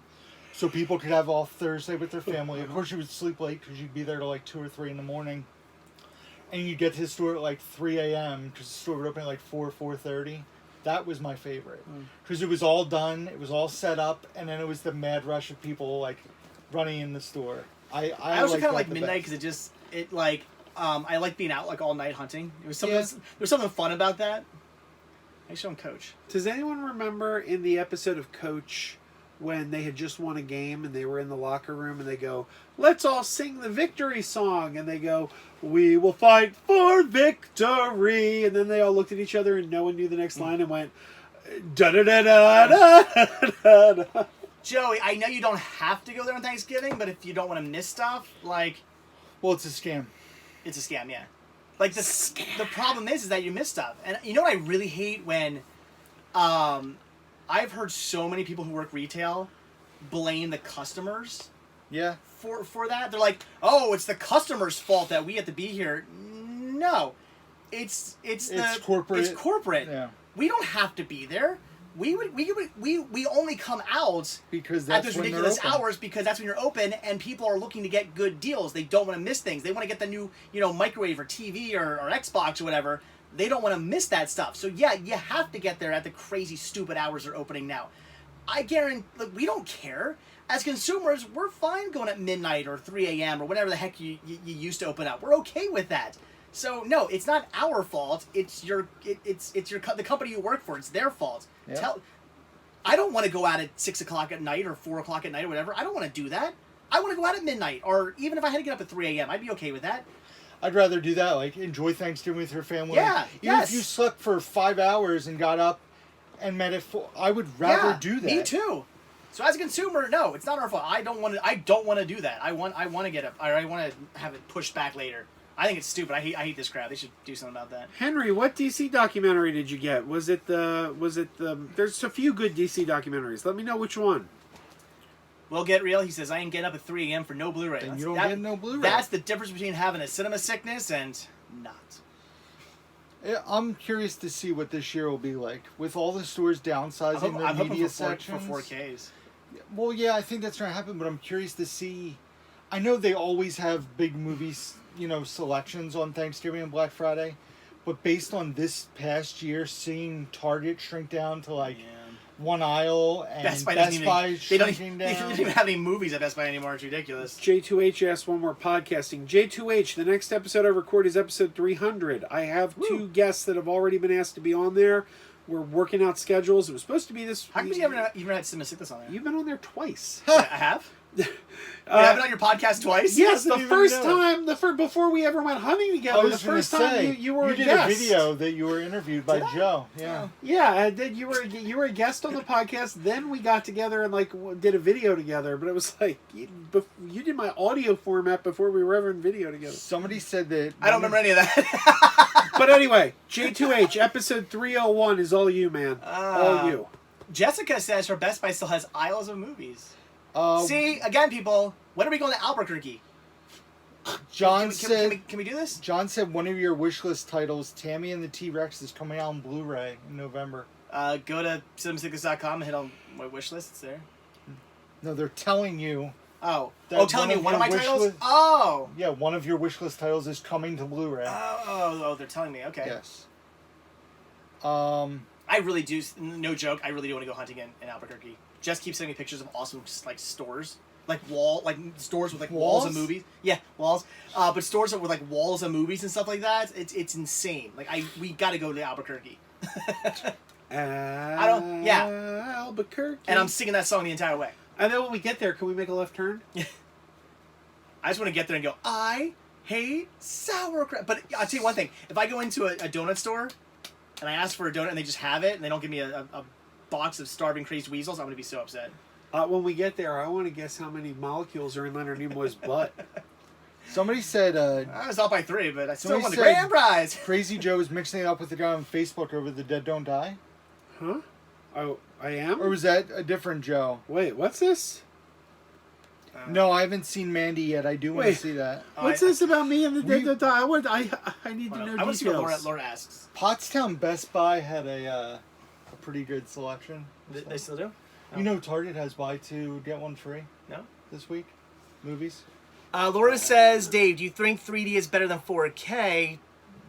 So people could have all Thursday with their family. Of course, you would sleep late because you'd be there till 2 or 3 in the morning. And you'd get to the store at 3 a.m. because the store would open at 4:30. That was my favorite. Because it was all done, it was all set up, and then it was the mad rush of people running in the store. I also kind of like midnight because I like being out all night hunting. It was something there was something fun about that. I show him Coach. Does anyone remember in the episode of Coach when they had just won a game and they were in the locker room and they go, let's all sing the victory song, and they go, we will fight for victory, and then they all looked at each other and no one knew the next line and went, da da da da da da. Joey, I know you don't have to go there on Thanksgiving, but if you don't want to miss stuff, well, it's a scam. It's a scam, yeah. The problem is that you miss stuff. And you know what I really hate when I've heard so many people who work retail blame the customers. Yeah. For that. They're like, oh, it's the customer's fault that we have to be here. No. It's corporate. It's corporate. Yeah. We don't have to be there. We only come out because that's at those ridiculous hours because that's when you're open and people are looking to get good deals. They don't want to miss things. They want to get the new microwave or TV or Xbox or whatever. They don't want to miss that stuff. So yeah, you have to get there at the crazy stupid hours they're opening now. I guarantee we don't care. As consumers, we're fine going at midnight or 3 a.m. or whatever the heck you used to open up. We're okay with that. So no, it's not our fault. It's the company you work for. It's their fault. Yeah. I don't want to go out at 6 o'clock at night or 4 o'clock at night or whatever. I don't want to do that. I want to go out at midnight, or even if I had to get up at 3 a.m., I'd be okay with that. I'd rather do that, like enjoy Thanksgiving with your family. Yeah, Even if you slept for 5 hours and got up and met at 4, I would rather do that. Me too. So as a consumer, no, it's not our fault. I don't want to do that. I want to get up. I want to have it pushed back later. I think it's stupid. I hate this crowd. They should do something about that. Henry, what DC documentary did you get? Was it the? There's a few good DC documentaries. Let me know which one. Will Get Real, he says, I ain't getting up at 3 a.m. for no Blu-ray. And you don't get no Blu-ray. That's the difference between having a cinema sickness and not. Yeah, I'm curious to see what this year will be like. With all the stores downsizing their media sections. For 4Ks. Well, yeah, I think that's going to happen, but I'm curious to see. I know they always have big movies, selections on Thanksgiving and Black Friday, but based on this past year, seeing Target shrink down to one aisle and Best Buy shrinking down. They don't even have any movies at Best Buy anymore. It's ridiculous. J2H asked one more podcasting. J2H, the next episode I record is episode 300. I have 2 guests that have already been asked to be on there. We're working out schedules. It was supposed to be this. How come you haven't had Cinema Sickness on there? You've been on there twice. Yeah, I have? I've been on your podcast twice? Yes, the first time, before we ever went hunting together, the first time you were a guest. You did a video that you were interviewed by Joe. Yeah. Yeah, you were a guest on the podcast, then we got together and did a video together, but it was you did my audio format before we were ever in video together. Somebody said that... I don't remember any of that. But anyway, J2H, episode 301 is all you, man. All you. Jessica says her Best Buy still has aisles of movies. See, again, people, when are we going to Albuquerque? John said... Can we do this? John said one of your wish list titles, Tammy and the T-Rex, is coming out on Blu-ray in November. Go to cinemasickness.com and hit on my wish list. It's there. No, they're telling you... telling you one of my titles? Oh! Yeah, one of your wish list titles is coming to Blu-ray. Oh, they're telling me. Okay. Yes. I really do, no joke, I really do want to go hunting in Albuquerque. Just keep sending me pictures of awesome, stores. Stores with, walls of movies. Yeah, walls. But stores with, walls of movies and stuff like that. It's insane. We gotta go to Albuquerque. Albuquerque. And I'm singing that song the entire way. And then when we get there, can we make a left turn? I just want to get there and go, I hate sauerkraut. But I'll tell you one thing. If I go into a donut store and I ask for a donut and they just have it and they don't give me a box of starving crazed weasels, I'm going to be so upset. When we get there, I want to guess how many molecules are in Leonard Nimoy's butt. Somebody said... I was off by 3, but I still won the grand prize. Crazy Joe is mixing it up with the guy on Facebook over The Dead Don't Die. Huh? Oh, I am? Or was that a different Joe? Wait, what's this? No, I haven't seen Mandy yet. I do want to see that. What's this about me and the Dead Don't Die? I need to know details. I want to see what Laura asks. Pottstown Best Buy had a pretty good selection. They still do? You know Target has buy 2, get 1 free? No. This week? Movies? Laura says, Dave, do you think 3D is better than 4K?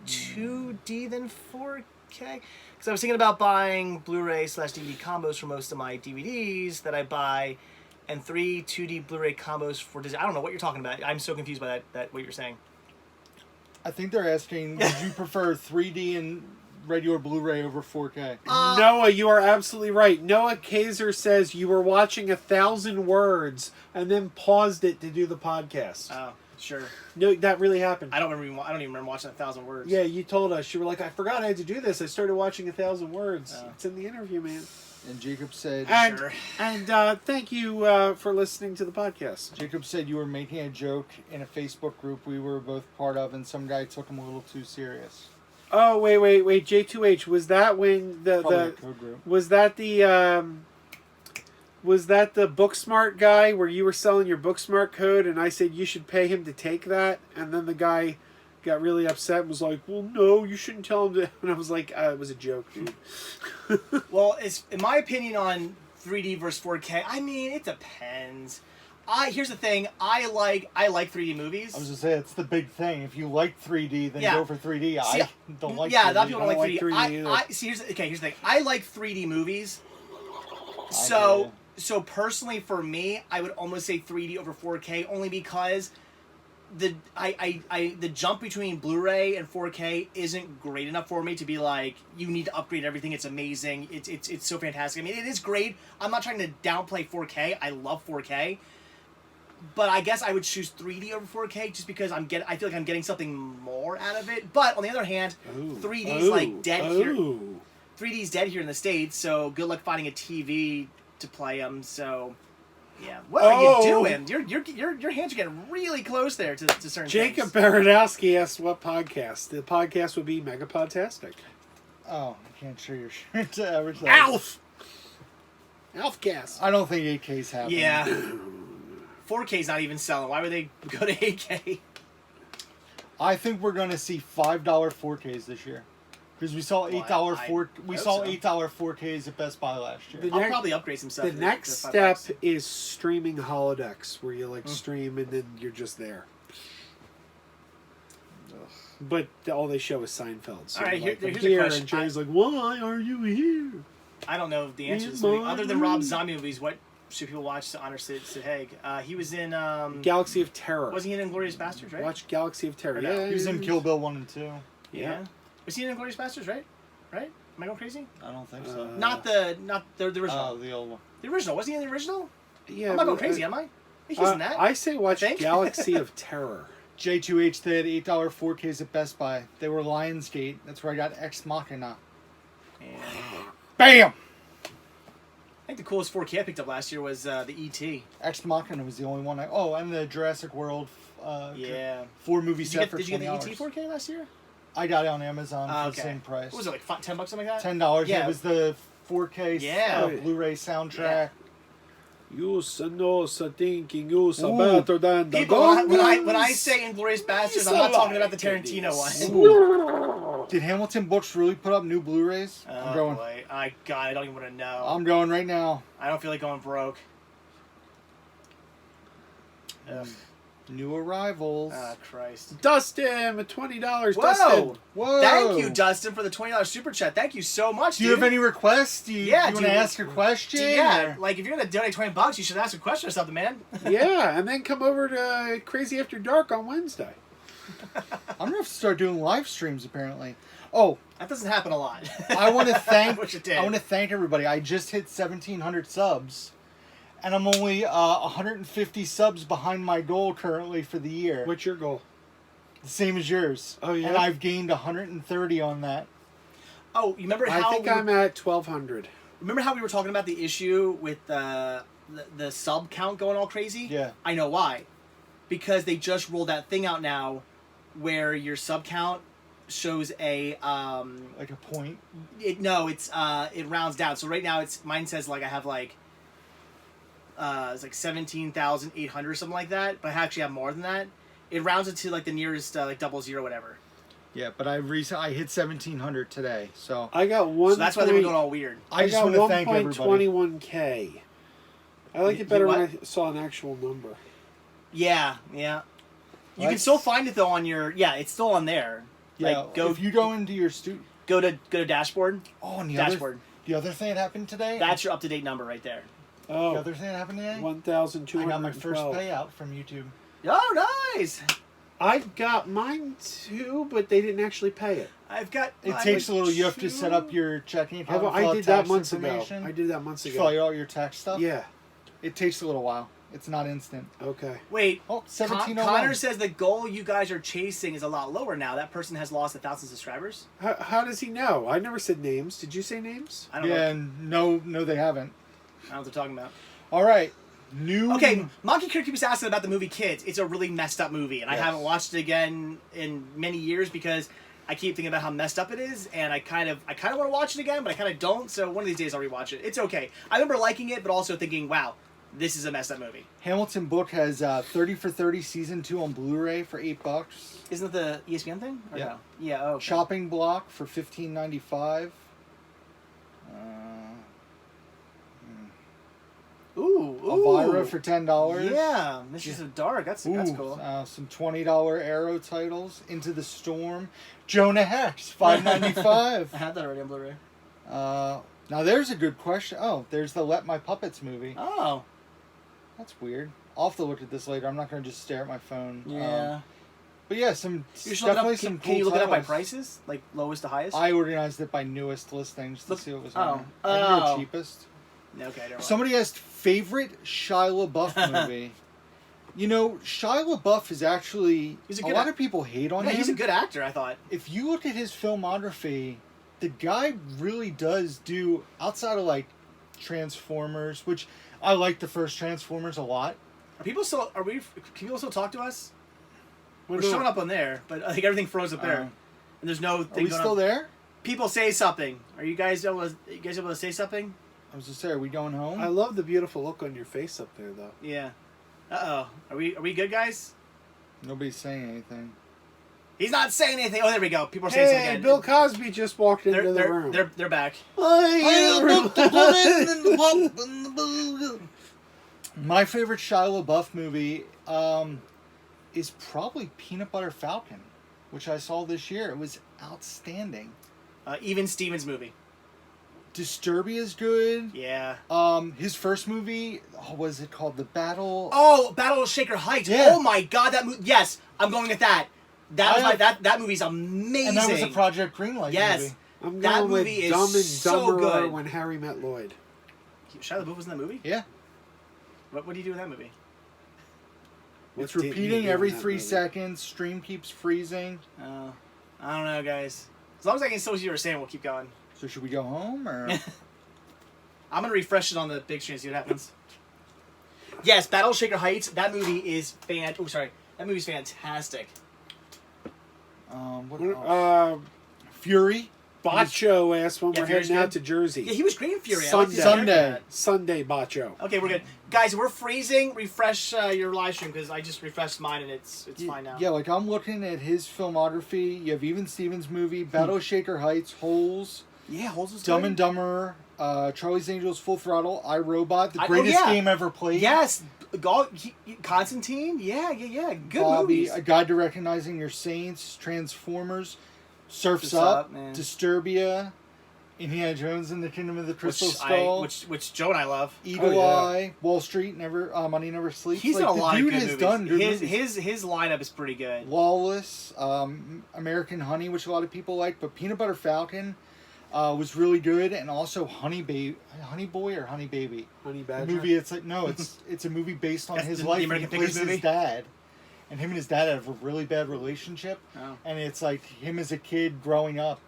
2D than 4K? Because I was thinking about buying Blu-ray/DVD combos for most of my DVDs that I buy, and 3 2D Blu-ray combos for Disney. I don't know what you're talking about. I'm so confused by that what you're saying. I think they're asking, would you prefer 3D and regular Blu-ray over 4K? Noah, you are absolutely right. Noah Kaiser says you were watching 1,000 words and then paused it to do the podcast. Oh, sure. No, that really happened. I don't even remember watching 1,000 words. Yeah, you told us. You were like, I forgot I had to do this. I started watching 1,000 words. It's in the interview, man. And Jacob said... Sure. And thank you for listening to the podcast. Jacob said you were making a joke in a Facebook group we were both part of, and some guy took him a little too serious. Oh, wait, J2H, was that when was that the Booksmart guy where you were selling your Booksmart code and I said you should pay him to take that, and then the guy got really upset and was like, well, no, you shouldn't tell him to, and I was like, it was a joke, dude. Well, it's in my opinion on 3D versus 4K, I mean, it depends. Here's the thing. I like 3D movies. I was going to say, it's the big thing. If you like 3D, then go for 3D. I don't like 3D. Yeah, a lot of people don't like 3D. Here's the thing. I like 3D movies. So personally for me, I would almost say 3D over 4K only because the jump between Blu-ray and 4K isn't great enough for me to be like, you need to upgrade everything. It's amazing. It's so fantastic. I mean, it is great. I'm not trying to downplay 4K. I love 4K. But I guess I would choose 3D over 4K just because I feel like I'm getting something more out of it. But on the other hand, 3D's like dead here. 3D's dead here in the States, so good luck finding a TV to play them. So, yeah. What are you doing? Your hands are getting really close there to certain Jacob things. Baranowski asked what podcast. The podcast would be Megapodtastic. Oh, I can't show your shirt to advertise. Alf! Alfcast. I don't think 8K's happening. Yeah. 4K's not even selling. Why would they go to 8K? I think we're going to see $5 4Ks this year. Because we saw $8 4Ks at Best Buy last year. I'll probably upgrade some stuff. The next step is streaming holodecks, where you stream and then you're just there. But all they show is Seinfeld. So all right, here's a question. And Jerry's like, "Why are you here?" I don't know the answer to this movie. Other than Rob Zombie movies, what should people watch to honor Sid Haig? He was in Galaxy of Terror. Wasn't he in Inglourious Bastards, right? Watch Galaxy of Terror. No? Yeah, he was in Kill Bill 1 and 2. Yeah. Was he in Inglourious Bastards, right? Right? Am I going crazy? I don't think so. Not the original. Oh, the old one. The original. Was he in the original? Yeah. I'm not going crazy, am I? He's in that. I say watch Galaxy of Terror. J2H, they had $8 4Ks at Best Buy. They were Lionsgate. That's where I got Ex Machina. And BAM! I think the coolest 4K I picked up last year was the E.T. Ex Machina was the only one. And the Jurassic World. 4-movie set for $20. Did you get the E.T. 4K last year? I got it on Amazon for the same price. What was it, like $10, something like that? $10. Yeah. It was the 4K Blu-ray soundtrack. Yeah. You know, thinking you better than the People, when I say Inglourious Bastards, I'm not talking about the Tarantino one. Did Hamilton Books really put up new Blu-rays? I'm going. Boy. I don't even want to know. I'm going right now. I don't feel like going broke. Ugh. New arrivals. Oh, Christ. Dustin, $20. Whoa! Dustin. Whoa! Thank you, Dustin, for the $20 super chat. Thank you so much. Do you have any requests? Do you want to ask a question? Yeah, like if you're gonna donate $20, you should ask a question or something, man. Yeah, and then come over to Crazy After Dark on Wednesday. I'm gonna have to start doing live streams. Apparently. Oh, that doesn't happen a lot. I want to thank. Wish it did. I want to thank everybody. I just hit 1,700 subs. And I'm only 150 subs behind my goal currently for the year. What's your goal? The same as yours. Oh, yeah? And I've gained 130 on that. Oh, you remember how... I think I'm at 1,200. Remember how we were talking about the issue with the sub count going all crazy? Yeah. I know why. Because they just rolled that thing out now where your sub count shows a... like a point? It rounds down. So right now, mine says like I have like... it's like 17,800 or something like that, but I actually have more than that. It rounds it to like the nearest like 00 whatever. Yeah, but I hit 1,700 today, so I got one. So that's why they were going all weird. I just want to thank everybody. 1.21K. I like it better when I saw an actual number. Yeah. You can still find it though on your. Yeah, it's still on there. Yeah, like, if you go into your go to dashboard. Oh, and dashboard. The other thing that happened today. That's your up to date number right there. Oh, the other thing that happened today. 1,212. I got my first payout from YouTube. Oh, nice! I got mine too, but they didn't actually pay it. It takes a little. You have to set up your checking account. I did that months ago. Fill out all your tax stuff. Yeah. It takes a little while. It's not instant. Okay. Wait. Oh, 1701. Connor says the goal you guys are chasing is a lot lower now. That person has lost 1,000 subscribers. How does he know? I never said names. Did you say names? I don't know. Yeah, no, they haven't. I don't know what they're talking about. All right. Okay, Monkey Kid keeps asking about the movie Kids. It's a really messed up movie, and I haven't watched it again in many years because I keep thinking about how messed up it is, and I kind of want to watch it again, but I kind of don't. So one of these days I'll rewatch it. It's okay. I remember liking it, but also thinking, wow, this is a messed up movie. Hamilton Book has 30 for 30 season 2 on Blu-ray for $8. Isn't it the ESPN thing? Or yeah. No? Yeah. Oh. Okay. Chopping Block for $15.95. Ooh. Elvira for $10. Yeah, Mistress of Dark. That's cool. Some $20 Arrow titles. Into the Storm. Jonah Hex, $5.95. I had that already on Blu-ray. Now there's a good question. Oh, there's the Let My Puppets movie. Oh. That's weird. I'll have to look at this later. I'm not going to just stare at my phone. Yeah. But yeah, Can you look it up by prices? Like lowest to highest? I organized it by newest listings to see what was on. Cheapest. Okay, never mind. Somebody asked favorite Shia LaBeouf movie. You know, Shia LaBeouf is actually... a lot of people hate on him. He's a good actor, I thought. If you look at his filmography, the guy really does do, outside of like Transformers, which I like the first Transformers a lot. Can people still talk to us? We're showing up on there, but I think everything froze up there. And there's no thing going on. Are we still there? People say something. Are you guys able to say something? I was just saying, are we going home? I love the beautiful look on your face up there, though. Yeah. Uh-oh. Are we good, guys? Nobody's saying anything. He's not saying anything. Oh, there we go. People are saying something again. Bill Cosby just walked into the room. They're back. My favorite Shia LaBeouf movie is probably Peanut Butter Falcon, which I saw this year. It was outstanding. Even Stevens movie. Disturbia is good. Yeah. His first movie, was it called The Battle? Oh, Battle of Shaker Heights. Yeah. Oh my God, that movie. Yes, I'm going with that. That movie's amazing. And that was a Project Greenlight movie. I'm going with Dumb and Dumberer When Harry Met Lloyd. Shia LaBeouf was in that movie? Yeah. What do you do in that movie? It's repeating every 3 seconds. Stream keeps freezing. Oh, I don't know, guys. As long as I can still see what you're saying, we'll keep going. So should we go home, or? I'm gonna refresh it on the big screen and see what happens. Yes, Battle of Shaker Heights. That movie is that movie's fantastic. What else? Fury. Bacho asked when we're heading out to Jersey. Yeah, he was great in Fury. Sunday, Bacho. Okay, we're good. Guys, we're freezing. Refresh your live stream because I just refreshed mine and it's fine now. Yeah, like I'm looking at his filmography. You have Even Stevens movie, Battle of Shaker Heights, Holes. Yeah, Holes was Dumb and Dumber, Charlie's Angels, Full Throttle, iRobot, the greatest game ever played. Yes, Constantine. Yeah. Good Bobby, movies. A Guide to Recognizing Your Saints, Transformers, Surf's Up, Disturbia, Indiana Jones and the Kingdom of the Crystal Skull, which Joe and I love. Eagle Eye, Wall Street, Money Never Sleeps. He's done a lot of good movies. Done good movies. His lineup is pretty good. Lawless, American Honey, which a lot of people like, but Peanut Butter Falcon was really good, and also Honey Boy or Honey Baby. Honey Badger. The movie, it's a movie based on his life. He plays his dad. And him and his dad have a really bad relationship. Oh. And it's like him as a kid growing up.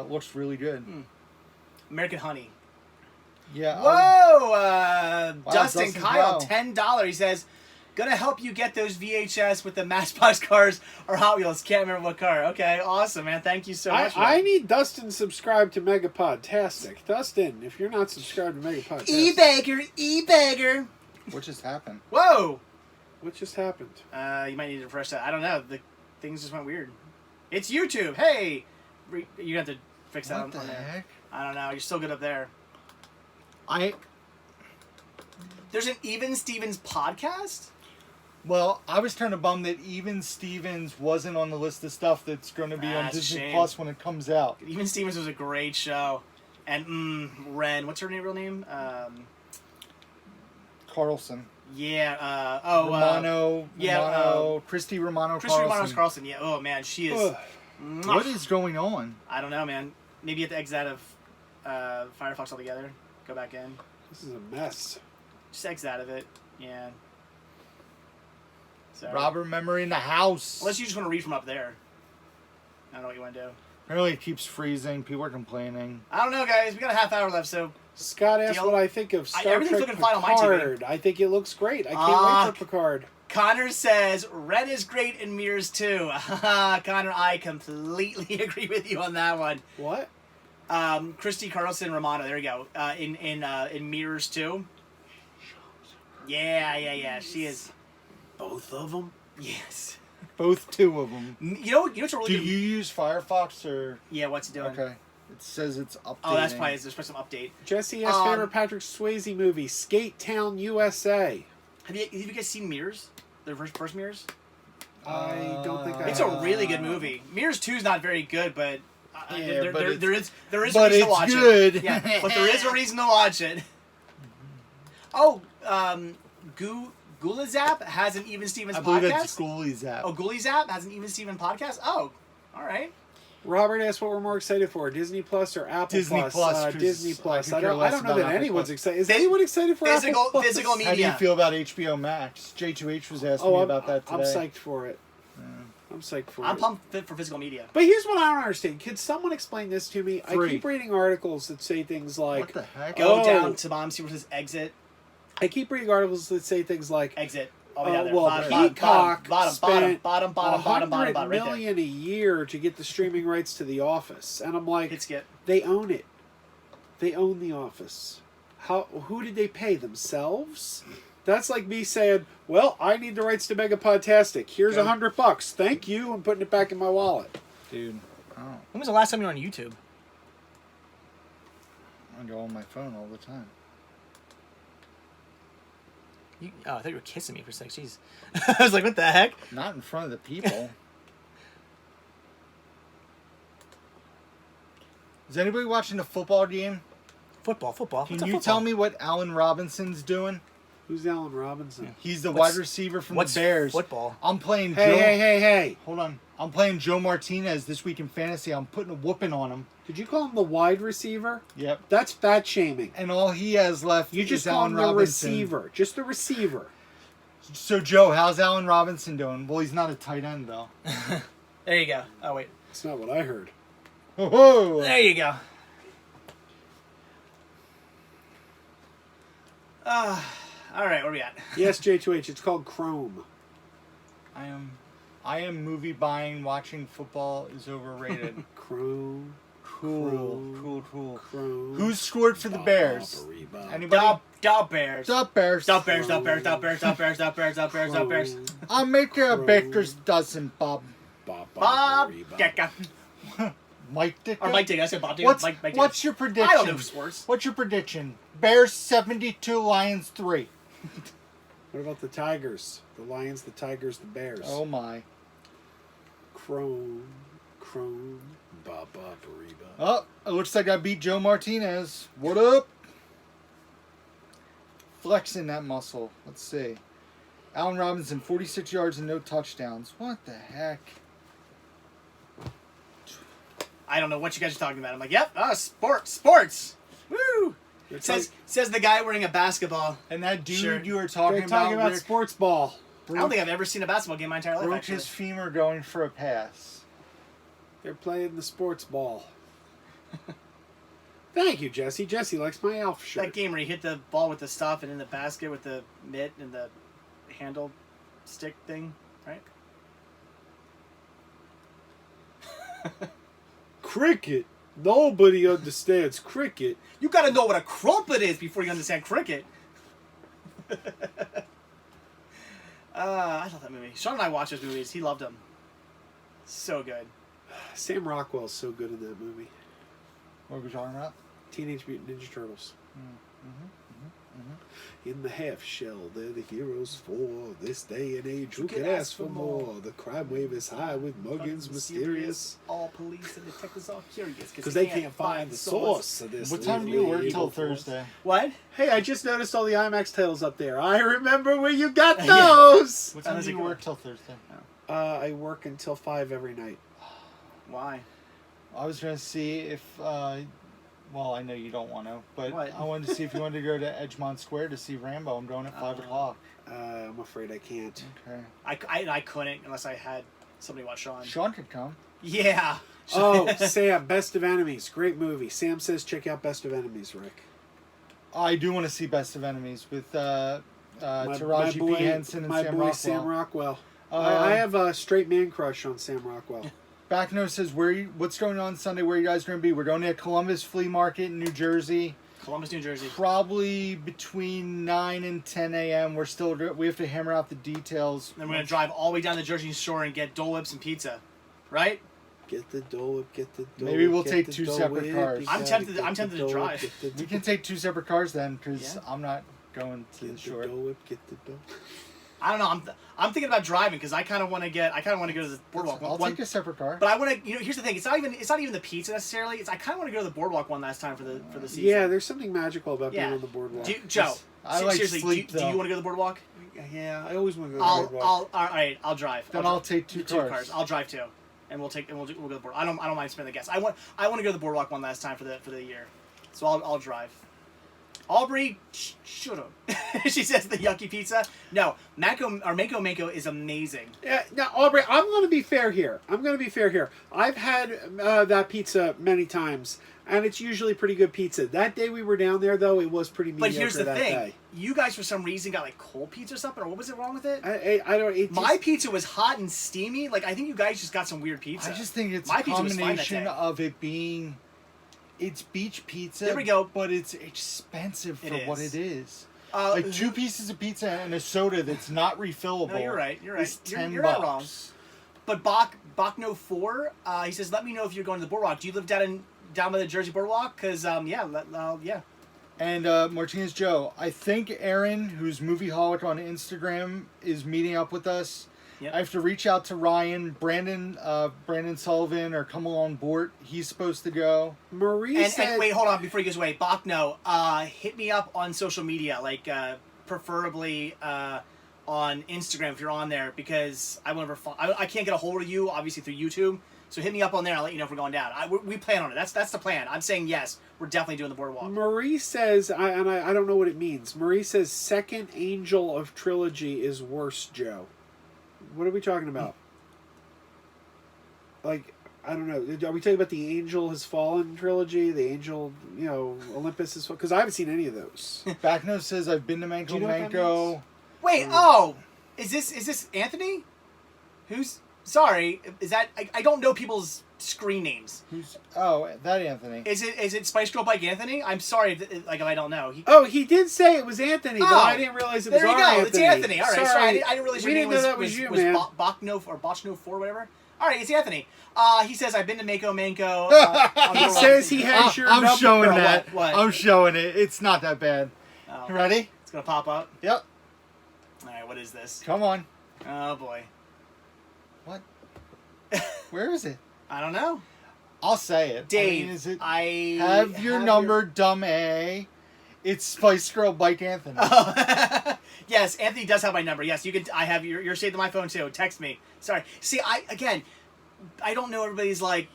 Looks really good. American Honey. Yeah. Whoa! Dustin Kyle, $10. He says, gonna help you get those VHS with the Matchbox cars or Hot Wheels. Can't remember what car. Okay, awesome, man. Thank you so much. I need Dustin subscribed to Megapodtastic. Dustin, if you're not subscribed to Megapodtastic. E-bagger. What just happened? Whoa! What just happened? You might need to refresh that. I don't know. The things just went weird. It's YouTube. Hey! You have to fix that on there. What the heck? I don't know. You're still good up there. There's an Even Stevens podcast? Well, I was kind of bummed that Even Stevens wasn't on the list of stuff that's going to be on Disney Plus when it comes out. Even Stevens was a great show. And Ren, what's her real name? Carlson. Yeah. Christy Romano Carlson. Yeah. Oh man, she is. What is going on? I don't know, man. Maybe you have to exit out of Firefox altogether. Go back in. This is a mess. Just exit out of it. Yeah. Sorry. Robert Memory in the house. Unless you just want to read from up there. I don't know what you want to do. Apparently it keeps freezing. People are complaining. I don't know, guys. We got a half hour left, so. Scott asked what I think of Star Trek Picard. I think it looks great. I can't wait for Picard. Connor says, Red is great in Mirrors too. Connor, I completely agree with you on that one. What? Christy Carlson Romano. There you go. In Mirrors too. Yeah. She is. Both of them? Yes. Both two of them. You know what's really Do you use Firefox or? Yeah, what's it doing? Okay. It says it's updating. Oh, that's probably there's some update. Jesse has favorite Patrick Swayze movie, Skate Town, USA. Have you guys seen Mirrors? The first Mirrors? I don't think I have. It's a really good movie. Mirrors 2 is not very good, but there is a reason to watch good. it. Yeah, but there is a reason to watch it. Oh, Gulizap has an Even Stevens podcast? I believe it's Gulizap. Oh, Gulizap has an Even Steven podcast? Oh, all right. Robert asked what we're more excited for, Disney Plus or Apple Disney Plus. Disney Plus. I don't don't know that anyone's excited. Is anyone excited for Apple Plus? Physical media. How do you feel about HBO Max? J2H was asking me about that today. I'm psyched for it. I'm psyched for it. I'm pumped for physical media. But here's what I don't understand. Can someone explain this to me? I keep reading articles that say things like... What the heck? Go down to bottom, see what says exit. I keep reading articles that say things like... Exit. Oh, yeah, Peacock spent bottom, $100 right million a year to get the streaming rights to The Office. And I'm like, skip. They own it. They own The Office. Who did they pay? Themselves? That's like me saying, well, I need the rights to Megapodtastic. Here's $100. Thank you. I'm putting it back in my wallet. Dude. Oh. When was the last time you were on YouTube? I go on my phone all the time. I thought you were kissing me for a sec. Jeez. I was like, what the heck? Not in front of the people. Is anybody watching a football game? Football. Can you tell me what Allen Robinson's doing? Who's Allen Robinson? He's the wide receiver from the Bears. Football? I'm playing Hey. Hold on. I'm playing Joe Martinez this week in fantasy. I'm putting a whooping on him. Did you call him the wide receiver? Yep. That's fat shaming. And all he has left You just is call Allen him the Robinson. receiver. Just the receiver. So, Joe, how's Allen Robinson doing? Well, he's not a tight end, though. There you go. Oh, wait. That's not what I heard. Oh, there you go. All right, where are we at? Yes, J2H. It's called Chrome. I am movie buying. Watching football is overrated. Chrome. Cool. Chrome. Who's scored for the Bears? Anybody? Dub Bears. I'll make you a baker's dozen, Bob. Bob Dicka. Mike Dicka? Or Mike Dicka. I said Bob Dicka. Mike Dicka. What's your prediction? I don't know sports. What's your prediction? Bears 72, Lions 3. What about the Tigers? The Lions, the Tigers, the Bears. Oh, my. Chrome. Ba-ba-ba-ree-ba. Oh, it looks like I beat Joe Martinez. What up? Flexing that muscle. Let's see. Allen Robinson, 46 yards and no touchdowns. What the heck? I don't know what you guys are talking about. I'm like, yep, sports. Woo! Says the guy wearing a basketball. And that dude shirt. you were talking about sports ball. I don't think I've ever seen a basketball game my entire life. Broke his femur going for a pass. They're playing the sports ball. Thank you, Jesse. Jesse likes my Alf shirt. That game where you hit the ball with the stuff and in the basket with the mitt and the handle stick thing, right? Cricket. Nobody understands cricket. You gotta know what a crumpet is before you understand cricket. I love that movie. Sean and I watched those movies. He loved them. So good. Sam Rockwell's so good in that movie. What are we talking about? Teenage Mutant Ninja Turtles. In the half shell, they're the heroes for this day and age. Who can ask for more? The crime wave is high with muggins mysterious. All police and detectives are curious because they can't find the source of this. What time do you work till Thursday? What? Hey, I just noticed all the IMAX titles up there. I remember where you got those. What time do you work till Thursday? I work until 5 every night. Why? I was going to see if... well, I know you don't want to, but what? I wanted to see if you wanted to go to Edgemont Square to see Rambo. I'm going at 5 o'clock. I'm afraid I can't. Okay. I couldn't unless I had somebody watch Sean. Sean could come. Yeah. Oh, Sam, Best of Enemies. Great movie. Sam says check out Best of Enemies, Rick. I do want to see Best of Enemies with Taraji P. Henson and Sam Rockwell. Sam Rockwell. I have a straight man crush on Sam Rockwell. Backnote says, what's going on Sunday? Where you guys going to be? We're going to Columbus Flea Market in New Jersey. Columbus, New Jersey. Probably between 9 and 10 a.m. We have to hammer out the details. Then we're going to drive all the way down to the Jersey Shore and get Dole Whips and pizza. Right? Get the Dole Whip, get the Dole Whip. Maybe we'll take 2 separate cars. I'm tempted to drive. We can take 2 separate cars then, because I'm not going to the shore. Get the Dole Whip, get the Dole. I don't know. I'm thinking about driving because I kind of want to go to the boardwalk. I'll take a separate car. But I want to. Here's the thing. It's not even the pizza necessarily. I kind of want to go to the boardwalk one last time for the season. Yeah, there's something magical about being on the boardwalk. Joe, I like seriously, sleep, do you want to go to the boardwalk? Yeah, I always want to go to the boardwalk. All right, I'll drive. I'll take two cars. I'll drive too, and we'll go to the boardwalk. I don't mind spending the gas. I want to go to the boardwalk one last time for the year, so I'll drive. Aubrey, shut up. She says the yucky pizza. No, Mako is amazing. Yeah, now Aubrey, I'm going to be fair here. I've had that pizza many times, and it's usually pretty good pizza. That day we were down there, though, it was pretty mediocre. But here's the thing: day. You guys, for some reason, got like cold pizza or something, or what was it wrong with it? I don't. My pizza was hot and steamy. Like I think you guys just got some weird pizza. I just think it's a combination of it being. It's beach pizza. There we go. But it's expensive for what it is. 2 pieces of pizza and a soda that's not refillable. No, you're right. You're right. $10. You're not wrong. But Bachno 4, he says, "Let me know if you're going to the boardwalk. Do you live down by the Jersey boardwalk? Because yeah." And Martinez Joe, I think Aaron, who's Movieholic on Instagram, is meeting up with us. Yep. I have to reach out to Ryan, Brandon Sullivan, or come along board. He's supposed to go. Marie said... And wait, hold on before he goes away. Bachno, hit me up on social media, like preferably on Instagram if you're on there, because I can't get a hold of you obviously through YouTube. So hit me up on there. I'll let you know if we're going down. We plan on it. That's the plan. I'm saying yes. We're definitely doing the boardwalk. Marie says, I don't know what it means. Marie says second angel of trilogy is worse, Joe. What are we talking about? Like, I don't know. Are we talking about the Angel Has Fallen trilogy? The Angel, Olympus has Fallen? Because I haven't seen any of those. Backnote says, I've been to Manco. Wait, is this Anthony? Who's... Sorry, is that... I don't know people's screen names. That Anthony. Is it Spice Girl Bike Anthony? I'm sorry if I don't know. He did say it was Anthony, but I didn't realize it was Anthony. There you go, Anthony. It's Anthony. All right, sorry. I didn't realize your name was you, was Bachno or Bachno 4, whatever. All right, it's Anthony. He says, I've been to Manco. He says he has your number. I'm showing that. What? I'm showing it. It's not that bad. Oh. You ready? It's going to pop up? Yep. All right, what is this? Come on. Oh, boy. What? Where is it? I don't know. I'll say it. Dave, I have your number, dumb A. It's Spice Girl Bike Anthony. Oh. Yes, Anthony does have my number. Yes, you can. I have you're saved on my phone too. Text me. Sorry. See, I don't know everybody's like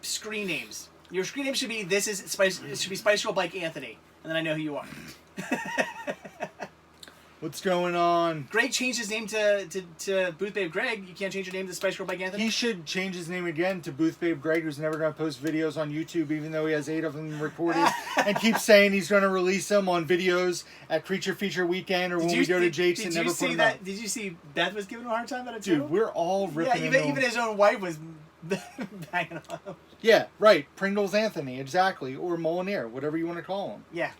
screen names. Your screen name should be Spice Girl Bike Anthony, and then I know who you are. What's going on? Greg changed his name to Booth Babe Greg. You can't change your name to Spice Girl Bike Anthony? He should change his name again to Booth Babe Greg, who's never going to post videos on YouTube, even though he has 8 of them recorded, and keeps saying he's going to release them on videos at Creature Feature Weekend or when we go to Jake's and never put them out. Did you see Beth was giving him a hard time about it too? Dude, we're all ripping him. Even his own wife was banging on him. Yeah, right. Pringles Anthony, exactly. Or Molinaire, whatever you want to call him. Yeah.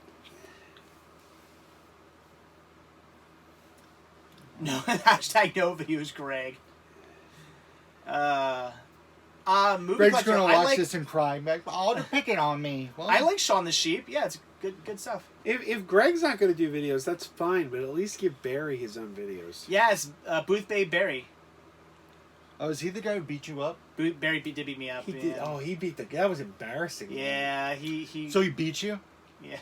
No, hashtag no videos, Greg. Greg's going to watch this and cry. Like, oh, they're picking on me. Well, I like Shaun the Sheep. Yeah, it's good stuff. If Greg's not going to do videos, that's fine, but at least give Barry his own videos. Yes, Booth Babe Barry. Oh, is he the guy who beat you up? Barry did beat me up. He did. Oh, he beat the guy. That was embarrassing. Yeah, he. So he beat you? Yeah.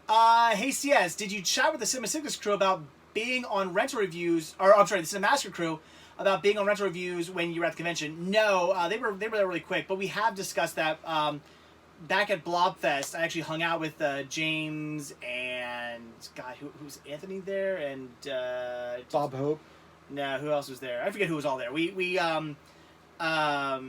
Hey CS, did you chat with the Cinema Sickness crew about being on rental reviews, or I'm sorry, the Cinemaster crew about being on rental reviews when you were at the convention? No, they were there really quick, but we have discussed that back at Blobfest. I actually hung out with James and who's Anthony there and Bob Hope. No, who else was there? I forget who was all there. I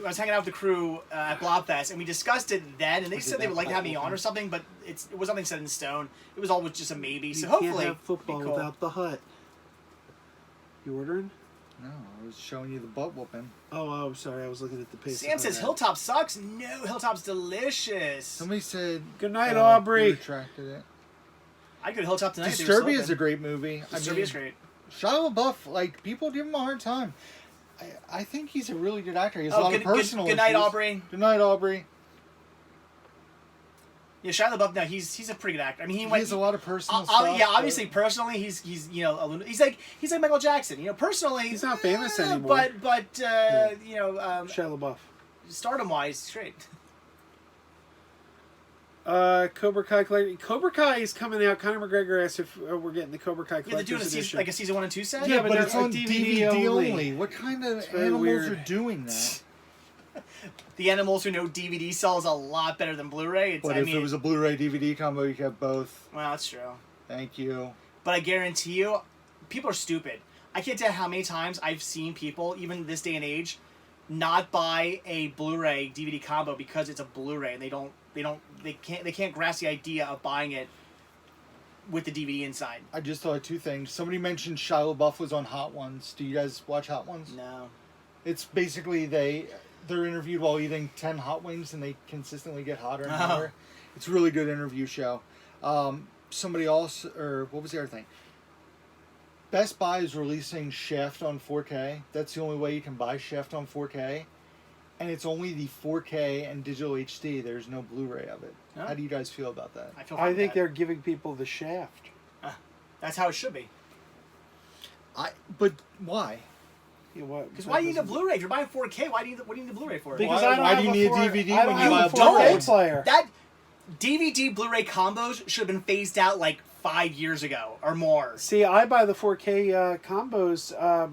was hanging out with the crew at Blobfest, and we discussed it then, and they said they would like to have me on or something, but it was nothing set in stone. It was always just a maybe. So hopefully, can't have football cool. without the hut. You ordering? No, I was showing you the butt whooping. Oh, I'm sorry. I was looking at the page. Sam says Hilltop sucks. No, Hilltop's delicious. Somebody said good night, Aubrey. Retracted it. I go to Hilltop tonight. Disturbia is a great movie. Disturbia is great. Shia LaBeouf, like people give him a hard time. I think he's a really good actor. He has a lot of personal Good night, issues. Aubrey. Good night, Aubrey. Yeah, Shia LaBeouf. No, he's a pretty good actor. I mean, he has a lot of personal stuff. Yeah, obviously, personally, he's he's like Michael Jackson. Personally, he's not famous anymore. But Shia LaBeouf. Stardom wise, straight. Cobra Kai is coming out. Conor McGregor asked if we're getting the Cobra Kai collector's they're doing edition. a season 1 and 2 set. Yeah, but it's on DVD only. only. What kind of animals are doing that? The animals who know DVD sells a lot better than Blu-ray. But if it was a Blu-ray DVD combo, you could have both. Well, that's true. Thank you. But I guarantee you, people are stupid. I can't tell you how many times I've seen people, even this day and age, not buy a Blu-ray DVD combo because it's a Blu-ray and they can't grasp the idea of buying it with the DVD inside. I just thought of two things. Somebody mentioned Shia LaBeouf was on Hot Ones. Do you guys watch Hot Ones? No. It's basically they're interviewed while eating 10 hot wings and they consistently get hotter and hotter. It's a really good interview show. Somebody else, or what was the other thing? Best Buy is releasing Shaft on 4K. That's the only way you can buy Shaft on 4K. And it's only the 4K and digital HD. There's no Blu-ray of it. Oh. How do you guys feel about that? I think they're giving people the Shaft. That's how it should be. But why? Because why do you need a Blu-ray? If you're buying 4K, what do you need a Blu-ray for? Because why do you need a DVD when you buy a Blu-ray player? That DVD Blu-ray combos should have been phased out like 5 years ago or more. See, I buy the 4K combos,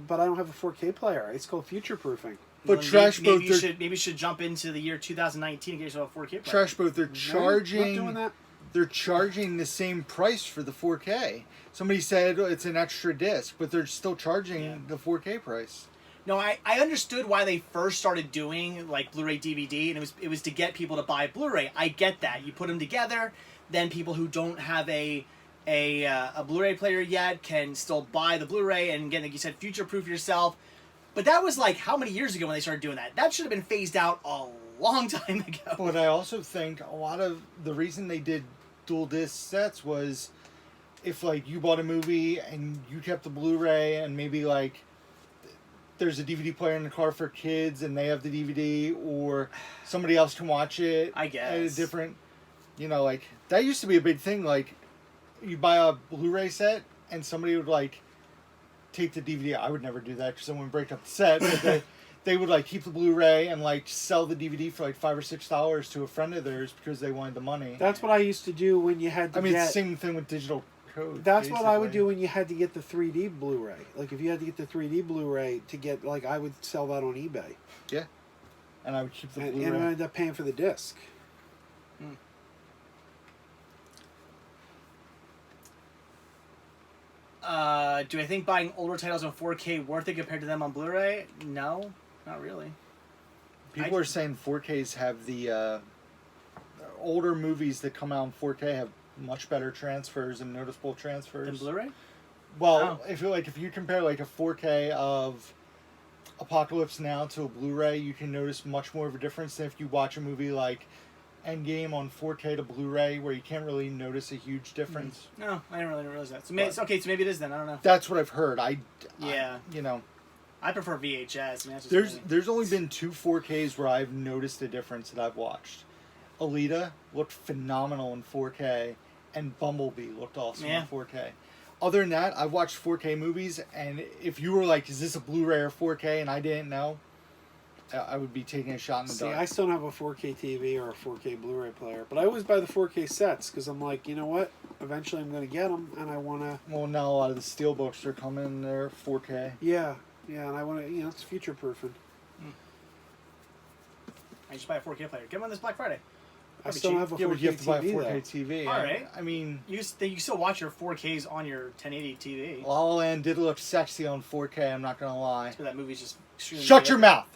but I don't have a 4K player. It's called future proofing. But well, Trash Boat, maybe you should jump into the year 2019 and get yourself a 4K player. Trash Boat, they're charging. Not doing that. They're charging the same price for the 4K. Somebody said it's an extra disc, but they're still charging the 4K price. No, I understood why they first started doing like Blu-ray DVD, and it was to get people to buy Blu-ray. I get that. You put them together, then people who don't have a Blu-ray player yet can still buy the Blu-ray, and again, like you said, future-proof yourself. But that was like how many years ago when they started doing that? That should have been phased out a long time ago. But I also think a lot of the reason they did dual disc sets was if like you bought a movie and you kept the Blu-ray and maybe like there's a DVD player in the car for kids and they have the DVD, or somebody else can watch it. I guess. At a different, like that used to be a big thing. Like you buy a Blu-ray set and somebody would like take the DVD. I would never do that because someone would break up the set. But they would like keep the Blu-ray and like sell the DVD for like $5 or $6 to a friend of theirs because they wanted the money. That's what I used to do when you had to it's the same thing with digital code. That's basically what I would do when you had to get the 3D Blu-ray. Like if you had to get the 3D Blu-ray to get, like I would sell that on eBay. Yeah. And I would keep the Blu-ray. And I ended up paying for the disc. Do I think buying older titles on 4K worth it compared to them on Blu-ray? No, not really. People are saying 4Ks have the older movies that come out in 4K have much better transfers and noticeable transfers than Blu-ray. Well, if you compare like a 4K of Apocalypse Now to a Blu-ray, you can notice much more of a difference than if you watch a movie like Endgame on 4K to Blu-ray, where you can't really notice a huge difference. No, I didn't really realize that. So maybe, so maybe it is then. I don't know. That's what I've heard. I prefer VHS. I mean, there's only been 2 4Ks where I've noticed a difference that I've watched. Alita looked phenomenal in 4K, and Bumblebee looked awesome in 4K. Other than that, I've watched 4K movies, and if you were like, is this a Blu-ray or 4K, and I didn't know, I would be taking a shot in the dark. I still don't have a 4K TV or a 4K Blu-ray player, but I always buy the 4K sets because I'm like, you know what? Eventually I'm going to get them, and I want to... Well, now a lot of the steelbooks are coming, they're 4K. Yeah, and I want to, it's future-proofing. I just buy a 4K player. Get them on this Black Friday. I still have a 4K TV, you have to buy a 4K TV. All right. I mean... You still watch your 4Ks on your 1080 TV. La La Land did look sexy on 4K, I'm not going to lie. That movie's just... Shut your mouth!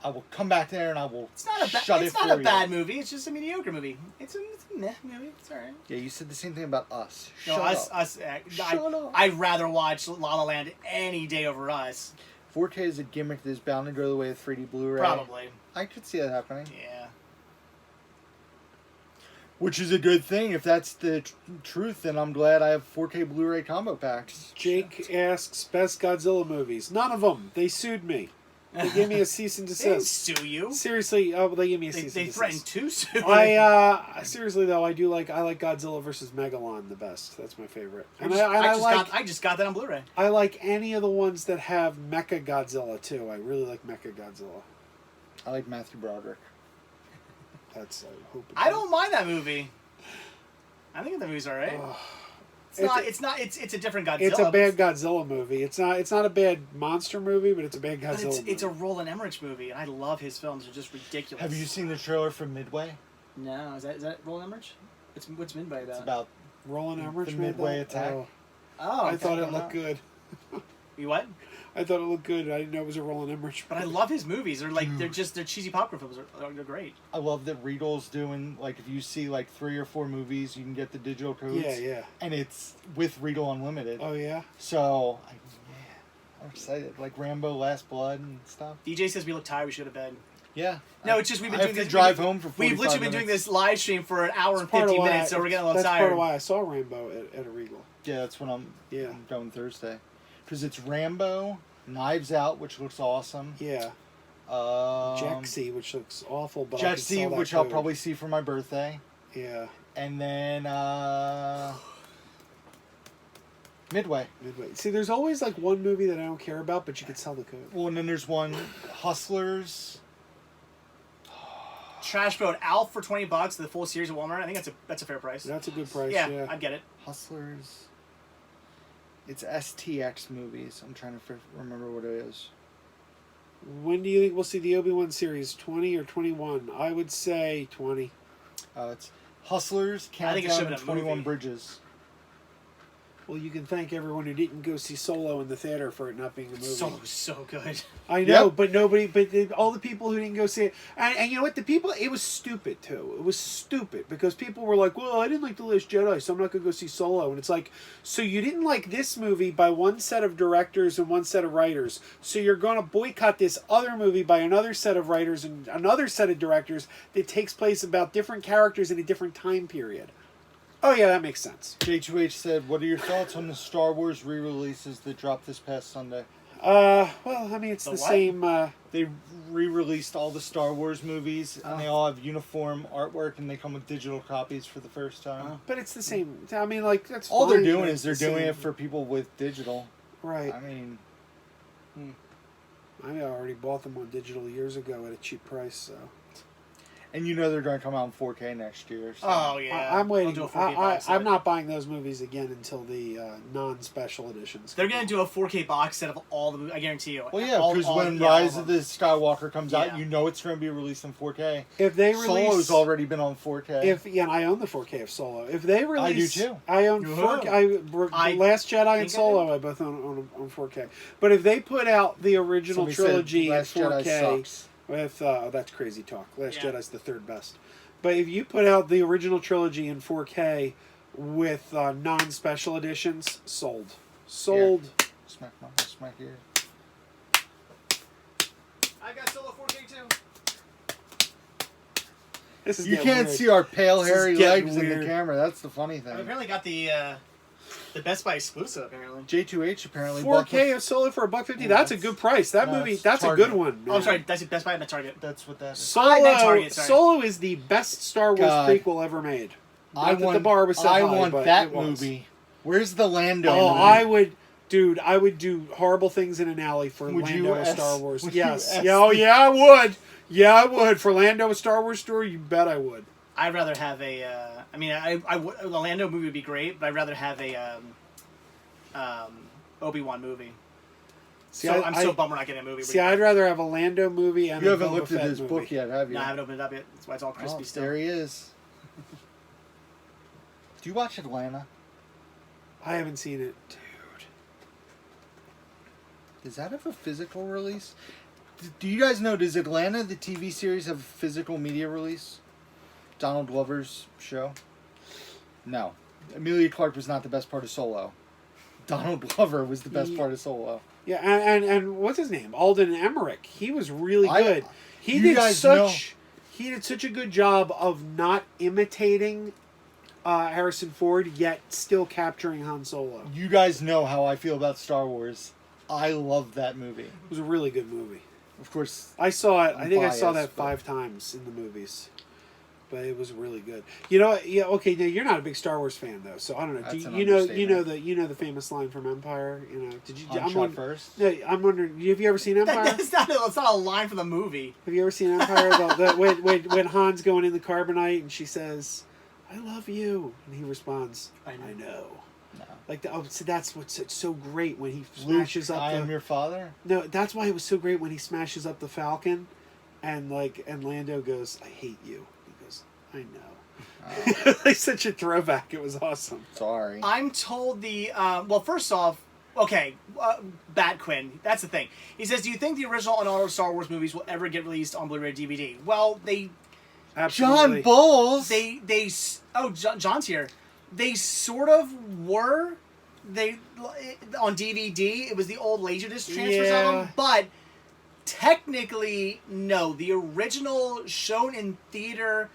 I will come back there and I will shut it for you. It's not a bad movie. It's just a mediocre movie. It's a meh movie. It's all right. Yeah, you said the same thing about Us. Shut up. I'd rather watch La La Land any day over Us. 4K is a gimmick that is bound to go the way of 3D Blu-ray. Probably. I could see that happening. Yeah. Which is a good thing. If that's the truth, then I'm glad I have 4K Blu-ray combo packs. Jake asks, best Godzilla movies. None of them. They sued me. They gave me a cease and They didn't desist. sue you. Seriously, they gave me a cease and desist. They threatened to sue. Seriously though, I like Godzilla versus Megalon the best. That's my favorite. And I just got that on Blu-ray. I like any of the ones that have Mecha Godzilla too. I really like Mecha Godzilla. I like Matthew Broderick. That's I don't mind that movie. I think the movie's alright. It's a different Godzilla. It's a bad Godzilla movie. It's not a bad monster movie, but it's a bad Godzilla movie. It's a Roland Emmerich movie, and I love his films. They're just ridiculous. Have you seen the trailer for Midway? No, is that Roland Emmerich? What's Midway about? It's about Roland Emmerich. The Midway attack. I thought it looked good. You what? I thought it looked good. I didn't know it was a Roland Emmerich. But I love his movies. They're cheesy popcorn films. They're great. I love that Regal's doing, like, if you see like 3 or 4 movies, you can get the digital codes. Yeah. And it's with Regal Unlimited. Oh yeah. So, I'm excited. Like Rambo: Last Blood and stuff. DJ says we look tired. We should have bed. Yeah. No, it's just we've been doing this. Drive home for 45 We've literally been doing this live stream for an hour and 50 minutes, so we're getting a little tired. That's part of why I saw Rambo at a Regal. Yeah, that's when I'm going Thursday. Because it's Rambo, Knives Out, which looks awesome. Yeah. Jexy, which looks awful, but Jexy, which I'll probably see for my birthday. Yeah. And then Midway. See, there's always like one movie that I don't care about, but you can sell the code. Well, and then there's one, Hustlers. Trash Boat Alf for $20, the full series at Walmart. I think that's a fair price. That's a good price. Yeah, I'd get it. Hustlers. It's STX movies. I'm trying to remember what it is. When do you think we'll see the Obi-Wan series? 20 or 21? I would say 20. It's Hustlers, Countdown, and 21 Bridges. Well, you can thank everyone who didn't go see Solo in the theater for it not being a movie. So good. I know, but all the people who didn't go see it, and you know what? It was stupid too. It was stupid because people were like, "Well, I didn't like The Last Jedi, so I'm not going to go see Solo." And it's like, so you didn't like this movie by one set of directors and one set of writers, so you're going to boycott this other movie by another set of writers and another set of directors that takes place about different characters in a different time period. Oh, yeah, that makes sense. J2H said, what are your thoughts on the Star Wars re-releases that dropped this past Sunday? Well, I mean, it's the same... They re-released all the Star Wars movies, and they all have uniform artwork, and they come with digital copies for the first time. But it's the same... I mean, like, that's all fine, they're doing is they're doing it for people with digital. Right. I mean... I already bought them on digital years ago at a cheap price, so... And you know they're going to come out in 4K next year. So. Oh, yeah. I'm waiting. I'm not buying those movies again until the non-special editions. They're going to do a 4K box set of all the movies. I guarantee you. Well, yeah, because when Rise of the Skywalker comes out, you know it's going to be released in 4K. If they release... Solo's already been on 4K. And I own the 4K of Solo. If they release... I do, too. I own 4K. Last Jedi and Solo, I both own on 4K. But if they put out the original trilogy in 4K... With that's crazy talk. Last Jedi's the third best. But if you put out the original trilogy in 4K with non-special editions, sold. Here. Smack here. I got Solo 4K too. You can't see our pale, hairy legs in the camera. That's the funny thing. I've apparently got the Best Buy exclusive, apparently. J2H apparently 4K of Solo for $150. That's a good price. That movie, that's Target. A good one. Man. Oh, I'm sorry. That's Best Buy and the Target. That's what that is. Solo is the best Star Wars prequel ever made. The bar was set high, want that movie. Where's the Lando? Oh, I would do horrible things in an alley for Lando of Star Wars. Yes. Yeah, I would. Yeah, I would. For Lando of Star Wars story, you bet I would. I'd rather have a. The Lando movie would be great, but I'd rather have a Obi-Wan movie. I'm so bummed we're not getting a movie. I'd rather have a Lando movie and you haven't looked at his book yet, have you? No, I haven't opened it up yet. That's why it's all crispy still. There he is. Do you watch Atlanta? I haven't seen it. Dude. Does that have a physical release? Do you guys know, does Atlanta, the TV series, have a physical media release? Donald Glover's show? No. Emilia Clarke was not the best part of Solo. Donald Glover was the best part of Solo. Yeah, and what's his name? Alden Ehrenreich. He was really good. He did such a good job of not imitating Harrison Ford, yet still capturing Han Solo. You guys know how I feel about Star Wars. I love that movie. It was a really good movie. of course, I saw it. I think biased, I saw that 5 times in the movies. But it was really good. You know, yeah. Okay, now you're not a big Star Wars fan though, so I don't know. That's You know the famous line from Empire. You know, did you? I'm first. No, I'm wondering. Have you ever seen Empire? It's not a line from the movie. Have you ever seen Empire? When Han's going in the carbonite and she says, "I love you," and he responds, "I know." No. Like so that's what's so great when he smashes Luke, up. I am your father. No, that's why it was so great when he smashes up the Falcon, and Lando goes, "I hate you." I know. Like such a throwback. It was awesome. Sorry. I'm told well, first off, okay, Bat Quinn. That's the thing. He says, "Do you think the original unaltered Star Wars movies will ever get released on Blu-ray DVD?" Well, they. Absolutely. John Bowles. John's here. They sort of were. They on DVD. It was the old Laserdisc transfers of them, but technically, no. The original shown in theater.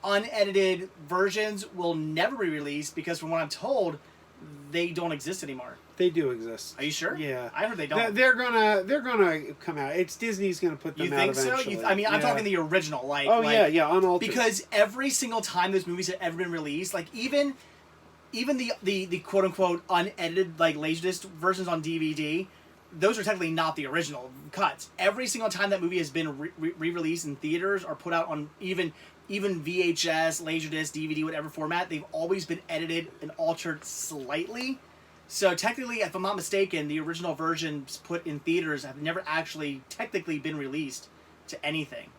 Unedited versions will never be released because from what I'm told, they don't exist anymore. They do exist. Are you sure? Yeah, I heard they don't. They're gonna come out. It's Disney's gonna put them out eventually. You think so? I'm talking the original. Unaltered. Because every single time those movies have ever been released, like even the quote unquote unedited Laserdisc versions on DVD. Those are technically not the original cuts. Every single time that movie has been re-released in theaters or put out on even VHS, Laserdisc, DVD, whatever format, they've always been edited and altered slightly. So technically, if I'm not mistaken, the original versions put in theaters have never actually technically been released to anything.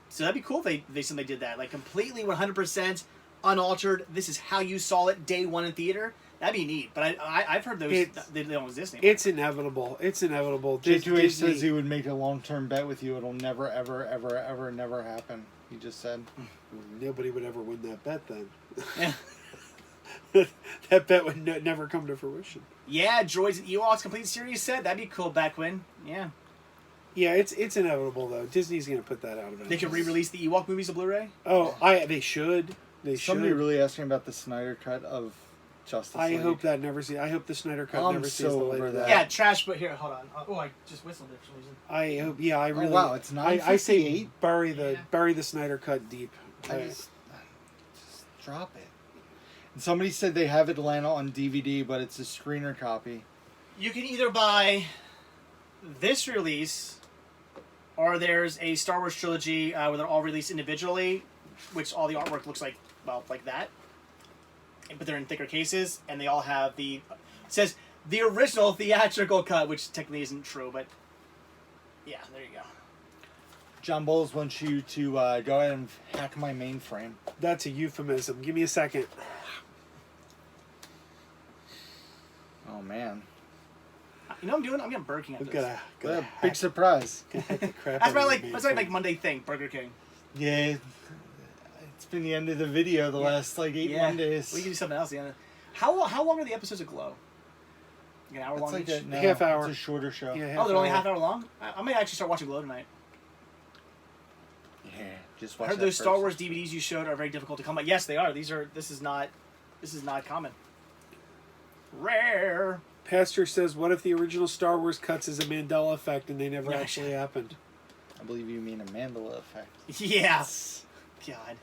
So that'd be cool if they did that. Completely 100% unaltered. This is how you saw it day one in theater. That'd be neat, but I've heard those they don't exist anymore. It's inevitable. It's inevitable. J2H says he would make a long-term bet with you. It'll never, ever, ever, ever, never happen. He just said. Nobody would ever win that bet then. Yeah. That bet would never come to fruition. Yeah, Droids and Ewoks complete series set. That'd be cool back when. Yeah. Yeah, it's inevitable though. Disney's gonna put that out eventually. They could re-release the Ewok movies on Blu-ray. Oh, they should. Somebody really asked me about the Snyder cut of Justice League. I hope that never see. I hope the Snyder cut never sees the light of that. Yeah, trash. But here, hold on. Oh, I just whistled it for some reason. I hope. Yeah, I really. Oh, wow, it's 9:58. I say bury the Snyder cut deep. Just drop it. And somebody said they have Atlanta on DVD, but it's a screener copy. You can either buy this release, or there's a Star Wars trilogy where they're all released individually, which all the artwork looks like that. But they're in thicker cases, and they all have it says the original theatrical cut, which technically isn't true, but yeah, there you go. John Bowles wants you to go ahead and hack my mainframe. That's a euphemism. Give me a second. Oh man. You know what I'm doing? I'm getting Burger King. Got a big surprise. That's my Monday thing, Burger King. Yeah. It's been the end of the video the last 8 Mondays. We can do something else. How long are the episodes of Glow? An hour long each? Half hour. It's a shorter show. Yeah, they're only half hour long? I might actually start watching Glow tonight. Yeah, just watch. I heard those Star Wars DVDs you showed are very difficult to come by. Yes, they are. This is not common. Rare. Pastor says, what if the original Star Wars cuts is a Mandela effect and they never actually happened? I believe you mean a Mandela effect. Yeah. God.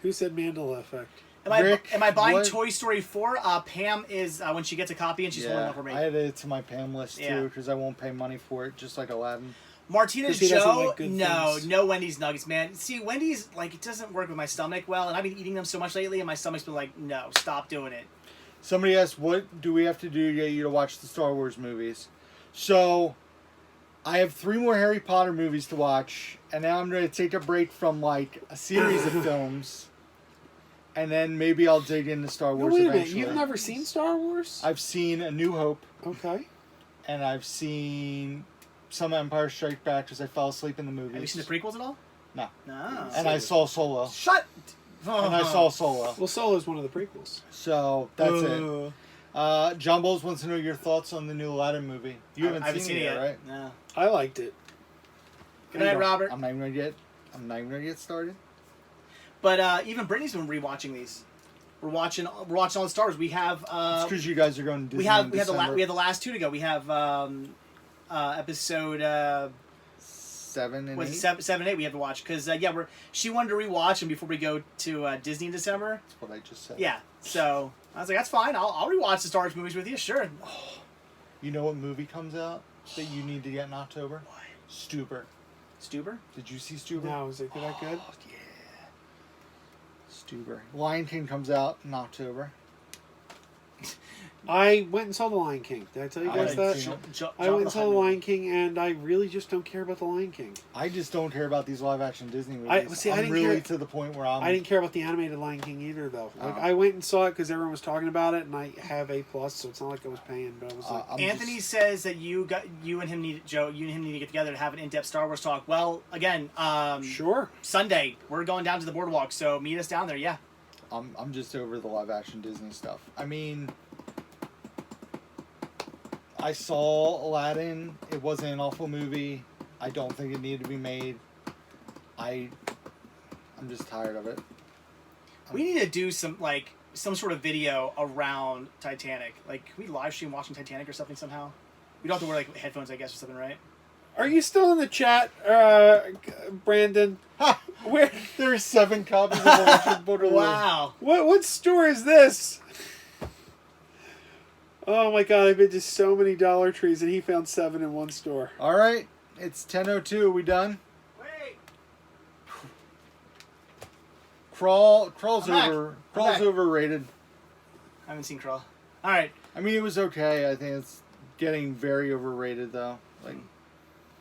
Who said Mandela effect? Am I buying Toy Story 4? Pam is, when she gets a copy and she's holding it up for me. I added it to my Pam list too because I won't pay money for it, just like Aladdin. Martinez Joe, no Wendy's nuggets, man. See, Wendy's, it doesn't work with my stomach well, and I've been eating them so much lately, and my stomach's been like, no, stop doing it. Somebody asked, what do we have to do to get you to watch the Star Wars movies? So, I have 3 more Harry Potter movies to watch, and now I'm going to take a break from, a series of films, and then maybe I'll dig into Star Wars eventually. Wait a minute, you've never seen Star Wars? I've seen A New Hope. Okay. And I've seen some Empire Strikes Back because I fell asleep in the movies. Have you seen the prequels at all? No. No. And I saw Solo. And I saw Solo. Well, Solo's one of the prequels. So, that's it. John Bowles wants to know your thoughts on the new Aladdin movie. You haven't seen it yet, right? No. I liked it. Good night, Robert. I'm not even gonna get started. But even Brittany's been rewatching these. We're watching all the Star Wars. We have. It's because you guys are going to Disney. We have the last 2 to go. We have episode 7 and 8. 7 and 8 we have to watch because she wanted to rewatch them before we go to Disney in December. That's what I just said. Yeah, so I was like, that's fine. I'll rewatch the Star Wars movies with you. Sure. You know what movie comes out that you need to get in October? What? Stuber. Stuber? Did you see Stuber? No, is it that good? Oh, yeah. Stuber. Lion King comes out in October. I went and saw The Lion King. Did I tell you guys that? I went and saw The Lion King, and I really just don't care about The Lion King. I just don't care about these live-action Disney movies. I didn't really care to the point where I didn't care about the animated Lion King either, though. Like I went and saw it because everyone was talking about it, and I have A+, so it's not like I was paying. But I was like, Anthony says that you and him need to get together to have an in-depth Star Wars talk. Well, again, sure. Sunday we're going down to the boardwalk, so meet us down there. Yeah. I'm just over the live-action Disney stuff. I mean, I saw Aladdin. It wasn't an awful movie. I don't think it needed to be made. I'm just tired of it. We need to do some sort of video around Titanic. Like, can we live stream watching Titanic or something somehow? We don't have to wear headphones, I guess, or something, right? Are you still in the chat, Brandon? Where there's 7 copies of Electric Boogaloo. Wow. What store is this? Oh my god, I've been to so many Dollar Trees, and he found 7 in one store. All right, it's 10:02. We done? Wait. Crawl's overrated. I haven't seen Crawl. All right. I mean, it was okay. I think it's getting very overrated, though. Like,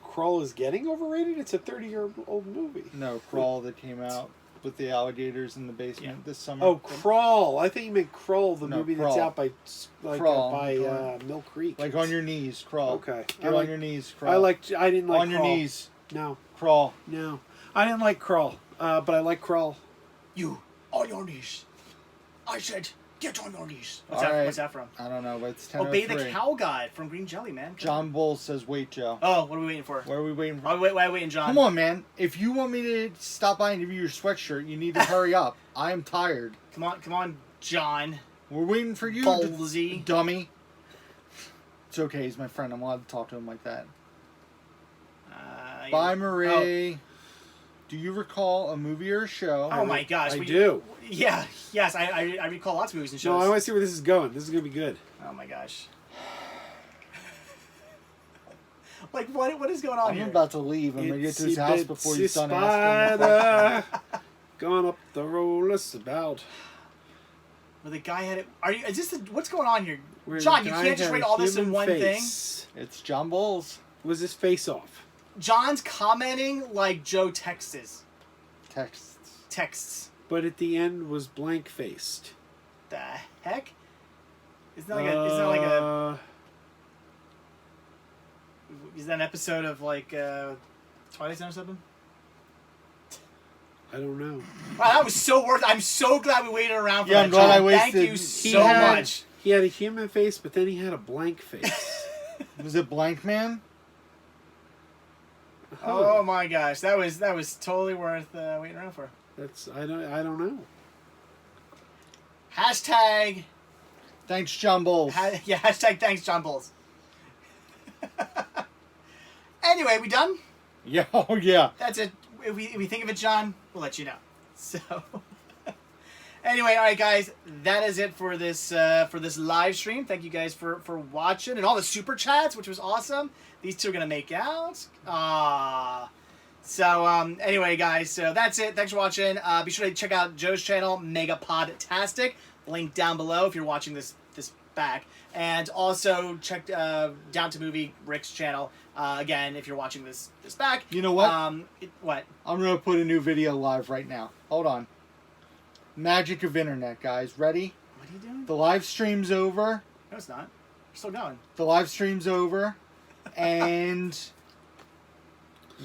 Crawl is getting overrated? It's a 30-year-old movie. No, Crawl that came out with the alligators in the basement this summer. Oh, Crawl. I think you meant Crawl, the movie Crawl. that's out by Mill Creek. Like on your knees, Crawl. Okay. Get on your knees, Crawl. I didn't like on Crawl. your knees. No. Crawl. No. I didn't like Crawl, but I like Crawl. You, on your knees. I said, get on your knees. What's that from? I don't know, but it's 10:03. Obey the Cow Guy from Green Jelly, man. John Bull says, wait, Joe. Oh, what are we waiting for? What are we waiting for? Why are we waiting, John? Come on, man. If you want me to stop by and give you your sweatshirt, you need to hurry up. I am tired. Come on, John. We're waiting for you, Ballsy. dummy. It's okay. He's my friend. I'm allowed to talk to him like that. Bye, Marie. Oh. Do you recall a movie or a show? Oh my gosh. I do. Yeah. Yes, I recall lots of movies and shows. No, I want to see where this is going. This is going to be good. Oh my gosh. Like, what is going on here? I'm about to leave. I'm going to get to his house before he's done asking. Gone up the rollers about. Where the guy had it. What's going on here? John, you can't just rate all this in one thing. It's John Bowles. Was his face off? John's commenting like Joe texts. Texts. But at the end was blank faced. The heck? Is that like a is that an episode of like Twilight Zone or something? I don't know. Wow, that was so worth it. I'm so glad we waited around for that. I'm glad I wasted. Thank you so much. He had a human face, but then he had a blank face. Was it Blank Man? Oh my gosh, that was totally worth waiting around for. I don't know. Hashtag. Thanks, John Bowles. Hashtag thanks, John Bowles. Anyway, we done? Yeah. Oh yeah. That's it. If we think of it, John, we'll let you know. So. Anyway, all right, guys, that is it for this live stream. Thank you guys for watching and all the super chats, which was awesome. These two are gonna make out. So anyway, guys, so that's it. Thanks for watching. Be sure to check out Joe's channel, Mega Podtastic. Link down below if you're watching this back, and also check Down to Movie Rick's channel again if you're watching this back. You know what? What? I'm gonna put a new video live right now. Hold on. Magic of internet, guys. Ready? What are you doing? The live stream's over. No, it's not. We're still going. The live stream's over, and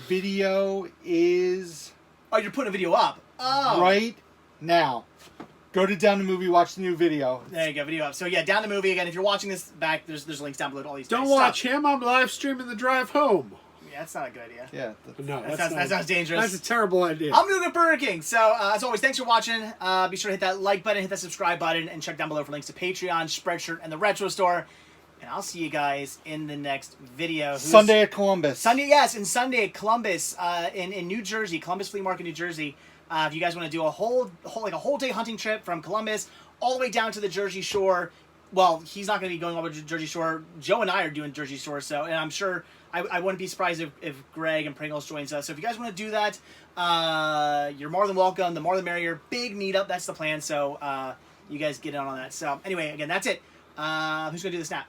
video is. Oh, you're putting a video up. Oh. Right now. Go to Down to Movie, watch the new video. There you go, video up. So yeah, Down to Movie again. If you're watching this back, there's links down below to all these. Don't watch him. I'm live streaming the drive home. Yeah, that's not a good idea. Yeah, no, that sounds dangerous. That's a terrible idea. I'm doing a Burger King. So as always, thanks for watching. Be sure to hit that like button, hit that subscribe button, and check down below for links to Patreon, Spreadshirt, and the Retro Store. And I'll see you guys in the next video. Sunday at Columbus. Sunday at Columbus, in New Jersey, Columbus Flea Market, New Jersey. If you guys want to do a whole day hunting trip from Columbus all the way down to the Jersey Shore. Well, he's not going to be going over to Jersey Shore. Joe and I are doing Jersey Shore, and I'm sure I wouldn't be surprised if Greg and Pringles joins us. So if you guys want to do that, you're more than welcome. The more the merrier. Big meetup. That's the plan. So you guys get in on that. So anyway, again, that's it. Who's going to do the snap?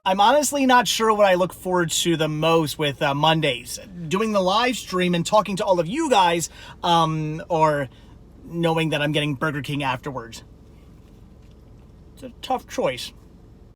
I'm honestly not sure what I look forward to the most with Mondays. Doing the live stream and talking to all of you guys, or knowing that I'm getting Burger King afterwards. It's a tough choice.